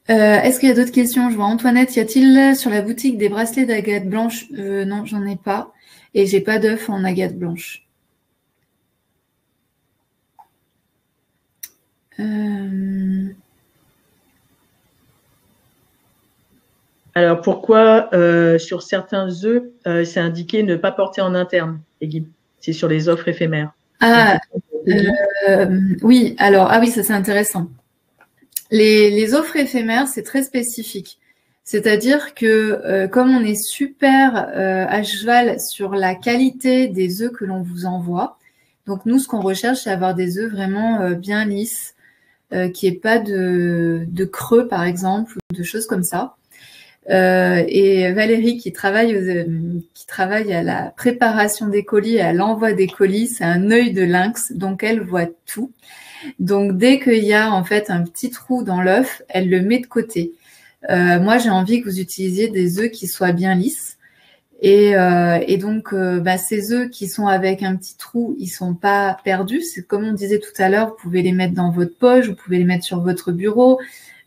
est-ce qu'il y a d'autres questions? Je vois Antoinette. Y a-t-il sur la boutique des bracelets d'agate blanche? Non, j'en ai pas. Et j'ai pas d'œuf en agate blanche. Alors pourquoi sur certains œufs, c'est indiqué ne pas porter en interne, Guy? C'est sur les offres éphémères. Ah, oui, alors, oui, ça c'est intéressant. Les offres éphémères, c'est très spécifique. C'est-à-dire que comme on est super à cheval sur la qualité des œufs que l'on vous envoie, donc nous, ce qu'on recherche, c'est avoir des œufs vraiment bien lisses, qui n'y ait pas de creux, par exemple, ou de choses comme ça. Et Valérie, qui travaille à la préparation des colis et à l'envoi des colis, c'est un œil de lynx, donc elle voit tout. Donc, dès qu'il y a en fait un petit trou dans l'œuf, elle le met de côté. Moi, j'ai envie que vous utilisiez des œufs qui soient bien lisses. Et donc, ces œufs qui sont avec un petit trou, ils sont pas perdus. C'est comme on disait tout à l'heure, vous pouvez les mettre dans votre poche, vous pouvez les mettre sur votre bureau,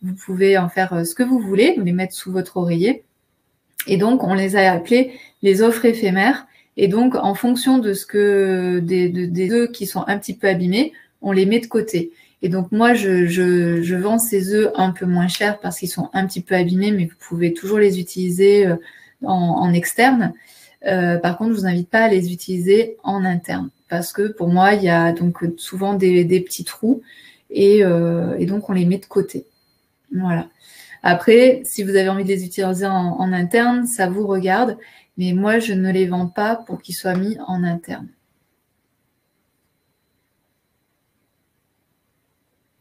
vous pouvez en faire ce que vous voulez, vous les mettre sous votre oreiller. Et donc, on les a appelés les offres éphémères. Et donc, en fonction de des œufs qui sont un petit peu abîmés, on les met de côté. Et donc, moi, je vends ces œufs un peu moins chers parce qu'ils sont un petit peu abîmés, mais vous pouvez toujours les utiliser en externe. Par contre, je vous invite pas à les utiliser en interne parce que pour moi, il y a donc souvent des petits trous et donc on les met de côté. Voilà. Après, si vous avez envie de les utiliser en interne, ça vous regarde, mais moi, je ne les vends pas pour qu'ils soient mis en interne.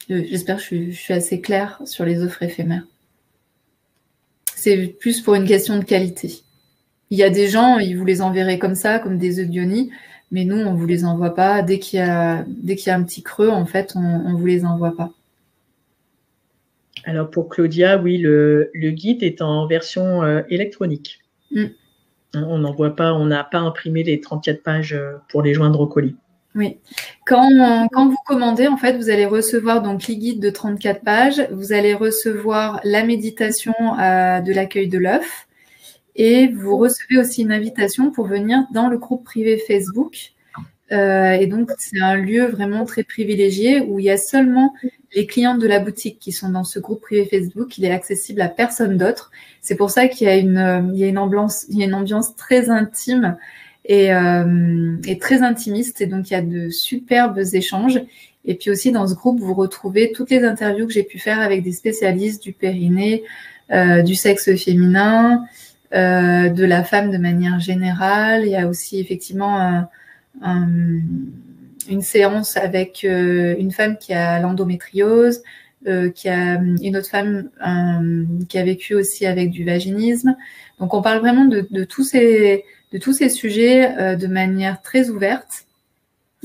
J'espère que je suis assez claire sur les offres éphémères. C'est plus pour une question de qualité. Il y a des gens, ils vous les enverraient comme ça, comme des œufs Diony, mais nous, on ne vous les envoie pas. Dès qu'il y a un petit creux, en fait, on ne vous les envoie pas. Alors pour Claudia, oui, le guide est en version électronique. On n'envoie pas, on n'a pas imprimé les 34 pages pour les joindre au colis. Oui. Quand vous commandez, en fait, vous allez recevoir donc l'e-guide de 34 pages, vous allez recevoir la méditation de l'accueil de l'œuf et vous recevez aussi une invitation pour venir dans le groupe privé Facebook. Et donc, c'est un lieu vraiment très privilégié où il y a seulement les clients de la boutique qui sont dans ce groupe privé Facebook. Il est accessible à personne d'autre. C'est pour ça qu'il y a une ambiance très intime et très intimiste. Et donc, il y a de superbes échanges. Et puis aussi, dans ce groupe, vous retrouvez toutes les interviews que j'ai pu faire avec des spécialistes du périnée, du sexe féminin, de la femme de manière générale. Il y a aussi effectivement une séance avec une femme qui a l'endométriose, qui a une autre femme qui a vécu aussi avec du vaginisme. Donc, on parle vraiment de tous ces sujets de manière très ouverte.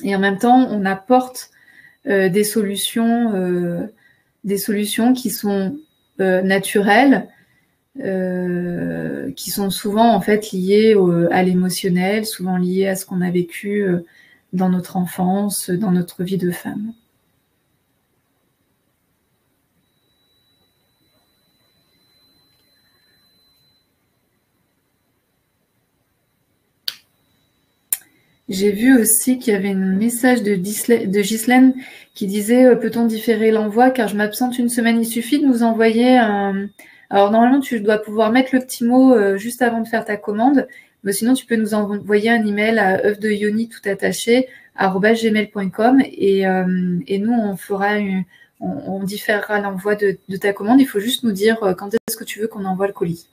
Et en même temps, on apporte des solutions qui sont naturelles, qui sont souvent en fait liées à l'émotionnel, souvent liées à ce qu'on a vécu dans notre enfance, dans notre vie de femme. J'ai vu aussi qu'il y avait un message de Ghislaine qui disait peut-on différer l'envoi car je m'absente une semaine. Il suffit de nous envoyer un... Alors normalement tu dois pouvoir mettre le petit mot juste avant de faire ta commande, mais sinon tu peux nous envoyer un email à œufdeyoni tout attaché @gmail.com et nous on fera on différera l'envoi de ta commande. Il faut juste nous dire quand est-ce que tu veux qu'on envoie le colis.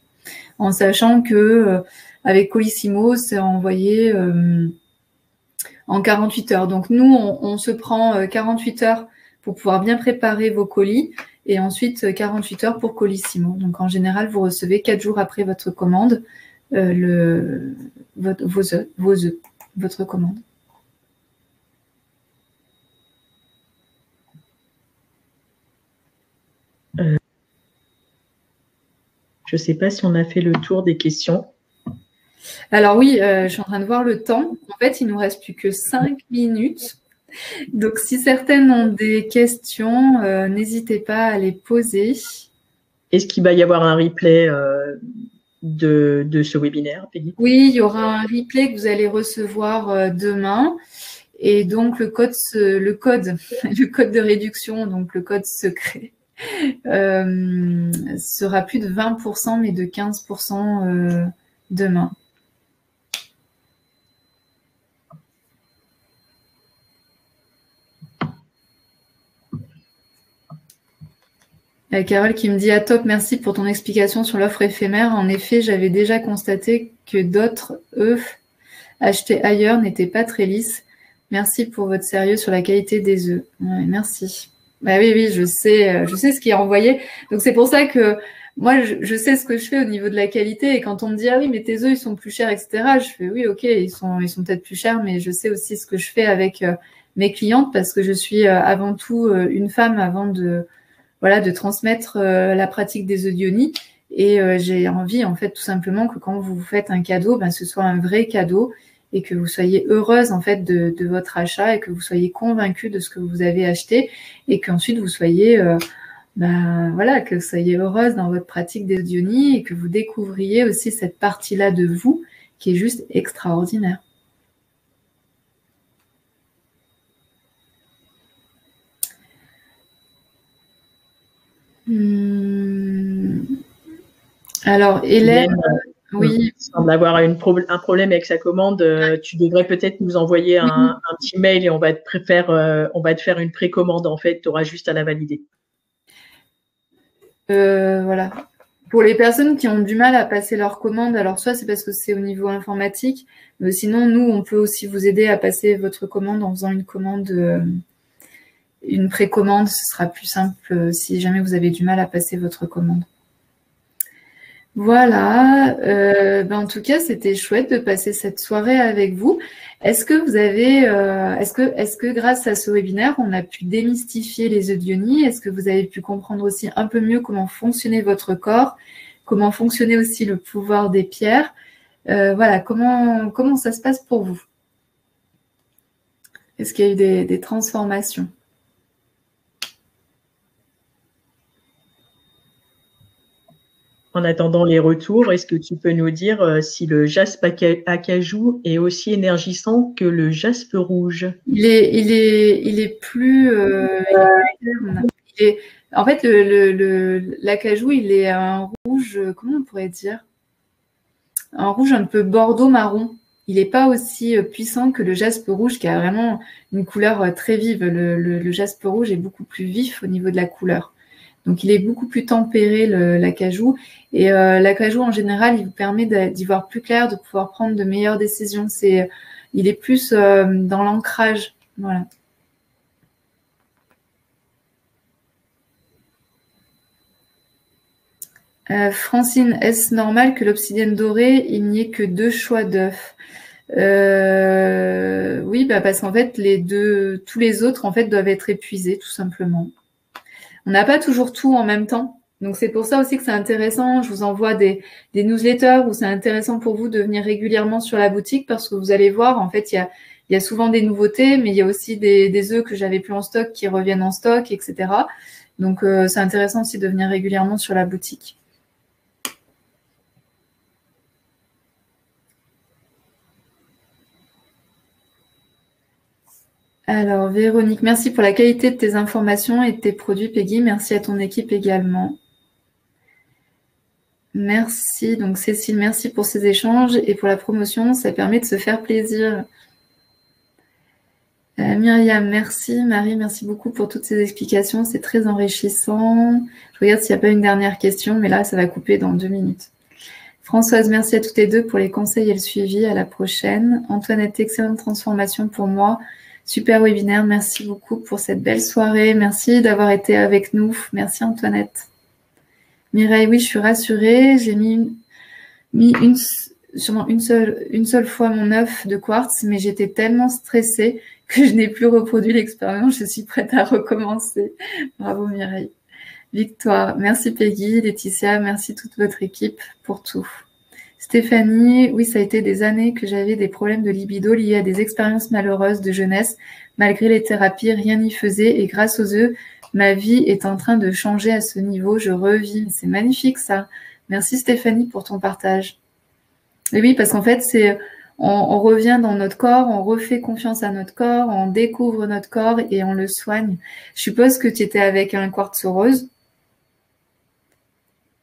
En sachant que avec Colissimo, c'est envoyé en 48 heures. Donc nous, on se prend 48 heures pour pouvoir bien préparer vos colis et ensuite 48 heures pour Colissimo. Donc en général, vous recevez 4 jours après votre commande votre commande. Je ne sais pas si on a fait le tour des questions. Alors oui, je suis en train de voir le temps. En fait, il ne nous reste plus que 5 minutes. Donc, si certaines ont des questions, n'hésitez pas à les poser. Est-ce qu'il va y avoir un replay de ce webinaire, Peggy? Oui, il y aura un replay que vous allez recevoir demain. Et donc, le code de réduction, donc le code secret, sera plus de 20%, mais de 15% demain. Carole qui me dit « Ah top, merci pour ton explication sur l'offre éphémère. En effet, j'avais déjà constaté que d'autres œufs achetés ailleurs n'étaient pas très lisses. Merci pour votre sérieux sur la qualité des œufs. » Ouais, merci. Bah oui, je sais ce qui est envoyé. Donc c'est pour ça que moi, je sais ce que je fais au niveau de la qualité. Et quand on me dit « Ah oui, mais tes œufs, ils sont plus chers, etc. » Je fais « Oui, ok, ils sont peut-être plus chers, mais je sais aussi ce que je fais avec mes clientes parce que je suis avant tout une femme avant de transmettre la pratique des œufs d'Ioni. Et j'ai envie, en fait, tout simplement que quand vous faites un cadeau, ce soit un vrai cadeau et que vous soyez heureuse, en fait, de votre achat et que vous soyez convaincue de ce que vous avez acheté et qu'ensuite vous soyez, que vous soyez heureuse dans votre pratique des œufs d'Ioni et que vous découvriez aussi cette partie-là de vous qui est juste extraordinaire. Alors, Hélène, oui. Il semble avoir un problème avec sa commande. Tu devrais peut-être nous envoyer un petit mail et on va te faire une précommande. En fait, tu auras juste à la valider. Voilà. Pour les personnes qui ont du mal à passer leur commande, alors soit c'est parce que c'est au niveau informatique, mais sinon, nous, on peut aussi vous aider à passer votre commande en faisant une précommande. Ce sera plus simple si jamais vous avez du mal à passer votre commande. Voilà. En tout cas, c'était chouette de passer cette soirée avec vous. Est-ce que vous avez, est-ce que grâce à ce webinaire, on a pu démystifier les œufs d'Ioni? Est-ce que vous avez pu comprendre aussi un peu mieux comment fonctionnait votre corps, comment fonctionnait aussi le pouvoir des pierres? Voilà, comment ça se passe pour vous? Est-ce qu'il y a eu des transformations? En attendant les retours, est-ce que tu peux nous dire si le jaspe acajou est aussi énergisant que le jaspe rouge? Il est plus en fait, l'acajou, il est un rouge, comment on pourrait dire? Un rouge un peu bordeaux-marron. Il n'est pas aussi puissant que le jaspe rouge qui a vraiment une couleur très vive. Le jaspe rouge est beaucoup plus vif au niveau de la couleur. Donc, il est beaucoup plus tempéré, l'acajou. Et l'acajou, en général, il vous permet d'y voir plus clair, de pouvoir prendre de meilleures décisions. Il est plus dans l'ancrage. Voilà. Francine, est-ce normal que l'obsidienne dorée, il n'y ait que 2 choix d'œufs? Oui, parce qu'en fait, tous les autres, en fait, doivent être épuisés, tout simplement. On n'a pas toujours tout en même temps. Donc, c'est pour ça aussi que c'est intéressant. Je vous envoie des newsletters où c'est intéressant pour vous de venir régulièrement sur la boutique parce que vous allez voir, en fait, il y a souvent des nouveautés, mais il y a aussi des œufs que j'avais plus en stock qui reviennent en stock, etc. Donc, c'est intéressant aussi de venir régulièrement sur la boutique. Alors, Véronique, merci pour la qualité de tes informations et de tes produits, Peggy. Merci à ton équipe également. Merci. Donc, Cécile, merci pour ces échanges et pour la promotion. Ça permet de se faire plaisir. Myriam, merci. Marie, merci beaucoup pour toutes ces explications. C'est très enrichissant. Je regarde s'il n'y a pas une dernière question, mais là, ça va couper dans 2 minutes. Françoise, merci à toutes les deux pour les conseils et le suivi. À la prochaine. Antoinette, excellente transformation pour moi. Super webinaire. Merci beaucoup pour cette belle soirée. Merci d'avoir été avec nous. Merci Antoinette. Mireille, oui, je suis rassurée. J'ai mis sûrement une seule fois mon œuf de quartz, mais j'étais tellement stressée que je n'ai plus reproduit l'expérience. Je suis prête à recommencer. Bravo Mireille. Victoire, merci Peggy, Laetitia, merci toute votre équipe pour tout. Stéphanie, oui, ça a été des années que j'avais des problèmes de libido liés à des expériences malheureuses de jeunesse. Malgré les thérapies, rien n'y faisait et grâce aux œufs, ma vie est en train de changer à ce niveau. Je revis. C'est magnifique ça. Merci Stéphanie pour ton partage. Et oui, parce qu'en fait, on revient dans notre corps, on refait confiance à notre corps, on découvre notre corps et on le soigne. Je suppose que tu étais avec un quartz rose.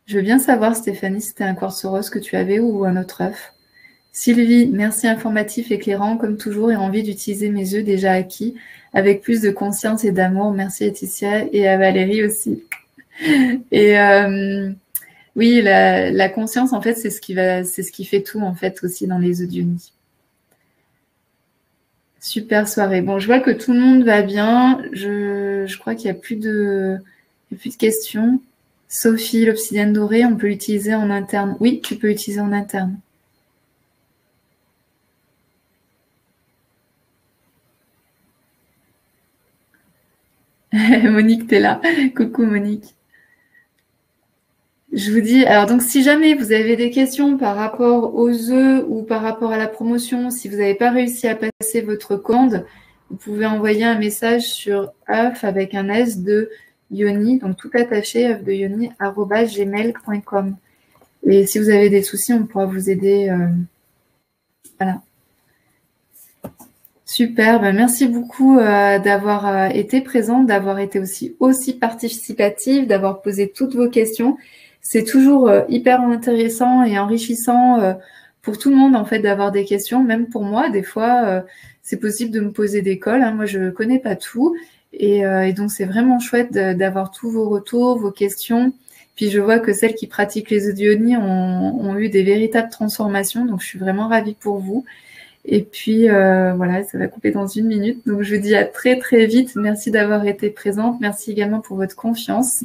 Je veux bien savoir, Stéphanie, si c'était un quartz rose que tu avais ou un autre œuf. Sylvie, merci informatif, éclairant, comme toujours, et envie d'utiliser mes œufs déjà acquis avec plus de conscience et d'amour. Merci Laetitia et à Valérie aussi. Et oui, la conscience, en fait, c'est ce qui fait tout, en fait, aussi dans les œufs d'Uni. Super soirée. Bon, je vois que tout le monde va bien. Je crois qu'il n'y a plus de questions. Sophie, l'obsidienne dorée, on peut l'utiliser en interne. Oui, tu peux l'utiliser en interne. Monique, t'es là. Coucou Monique. Je vous dis, alors donc si jamais vous avez des questions par rapport aux œufs ou par rapport à la promotion, si vous n'avez pas réussi à passer votre commande, vous pouvez envoyer un message sur œuf avec un S de Yoni, donc tout attaché, œuf de Yoni, @gmail.com. Et si vous avez des soucis, on pourra vous aider. Voilà. Super, ben merci beaucoup d'avoir été présente, d'avoir été aussi participative, d'avoir posé toutes vos questions. C'est toujours hyper intéressant et enrichissant pour tout le monde en fait d'avoir des questions, même pour moi. Des fois, c'est possible de me poser des cols. Hein. Moi, je ne connais pas tout. Et donc, c'est vraiment chouette d'avoir tous vos retours, vos questions. Puis, je vois que celles qui pratiquent les audionies ont eu des véritables transformations. Donc, je suis vraiment ravie pour vous. Et puis, voilà, ça va couper dans 1 minute. Donc, je vous dis à très, très vite. Merci d'avoir été présente. Merci également pour votre confiance.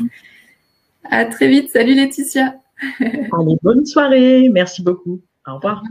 À très vite. Salut Laetitia. Allez, bonne soirée. Merci beaucoup. Au revoir.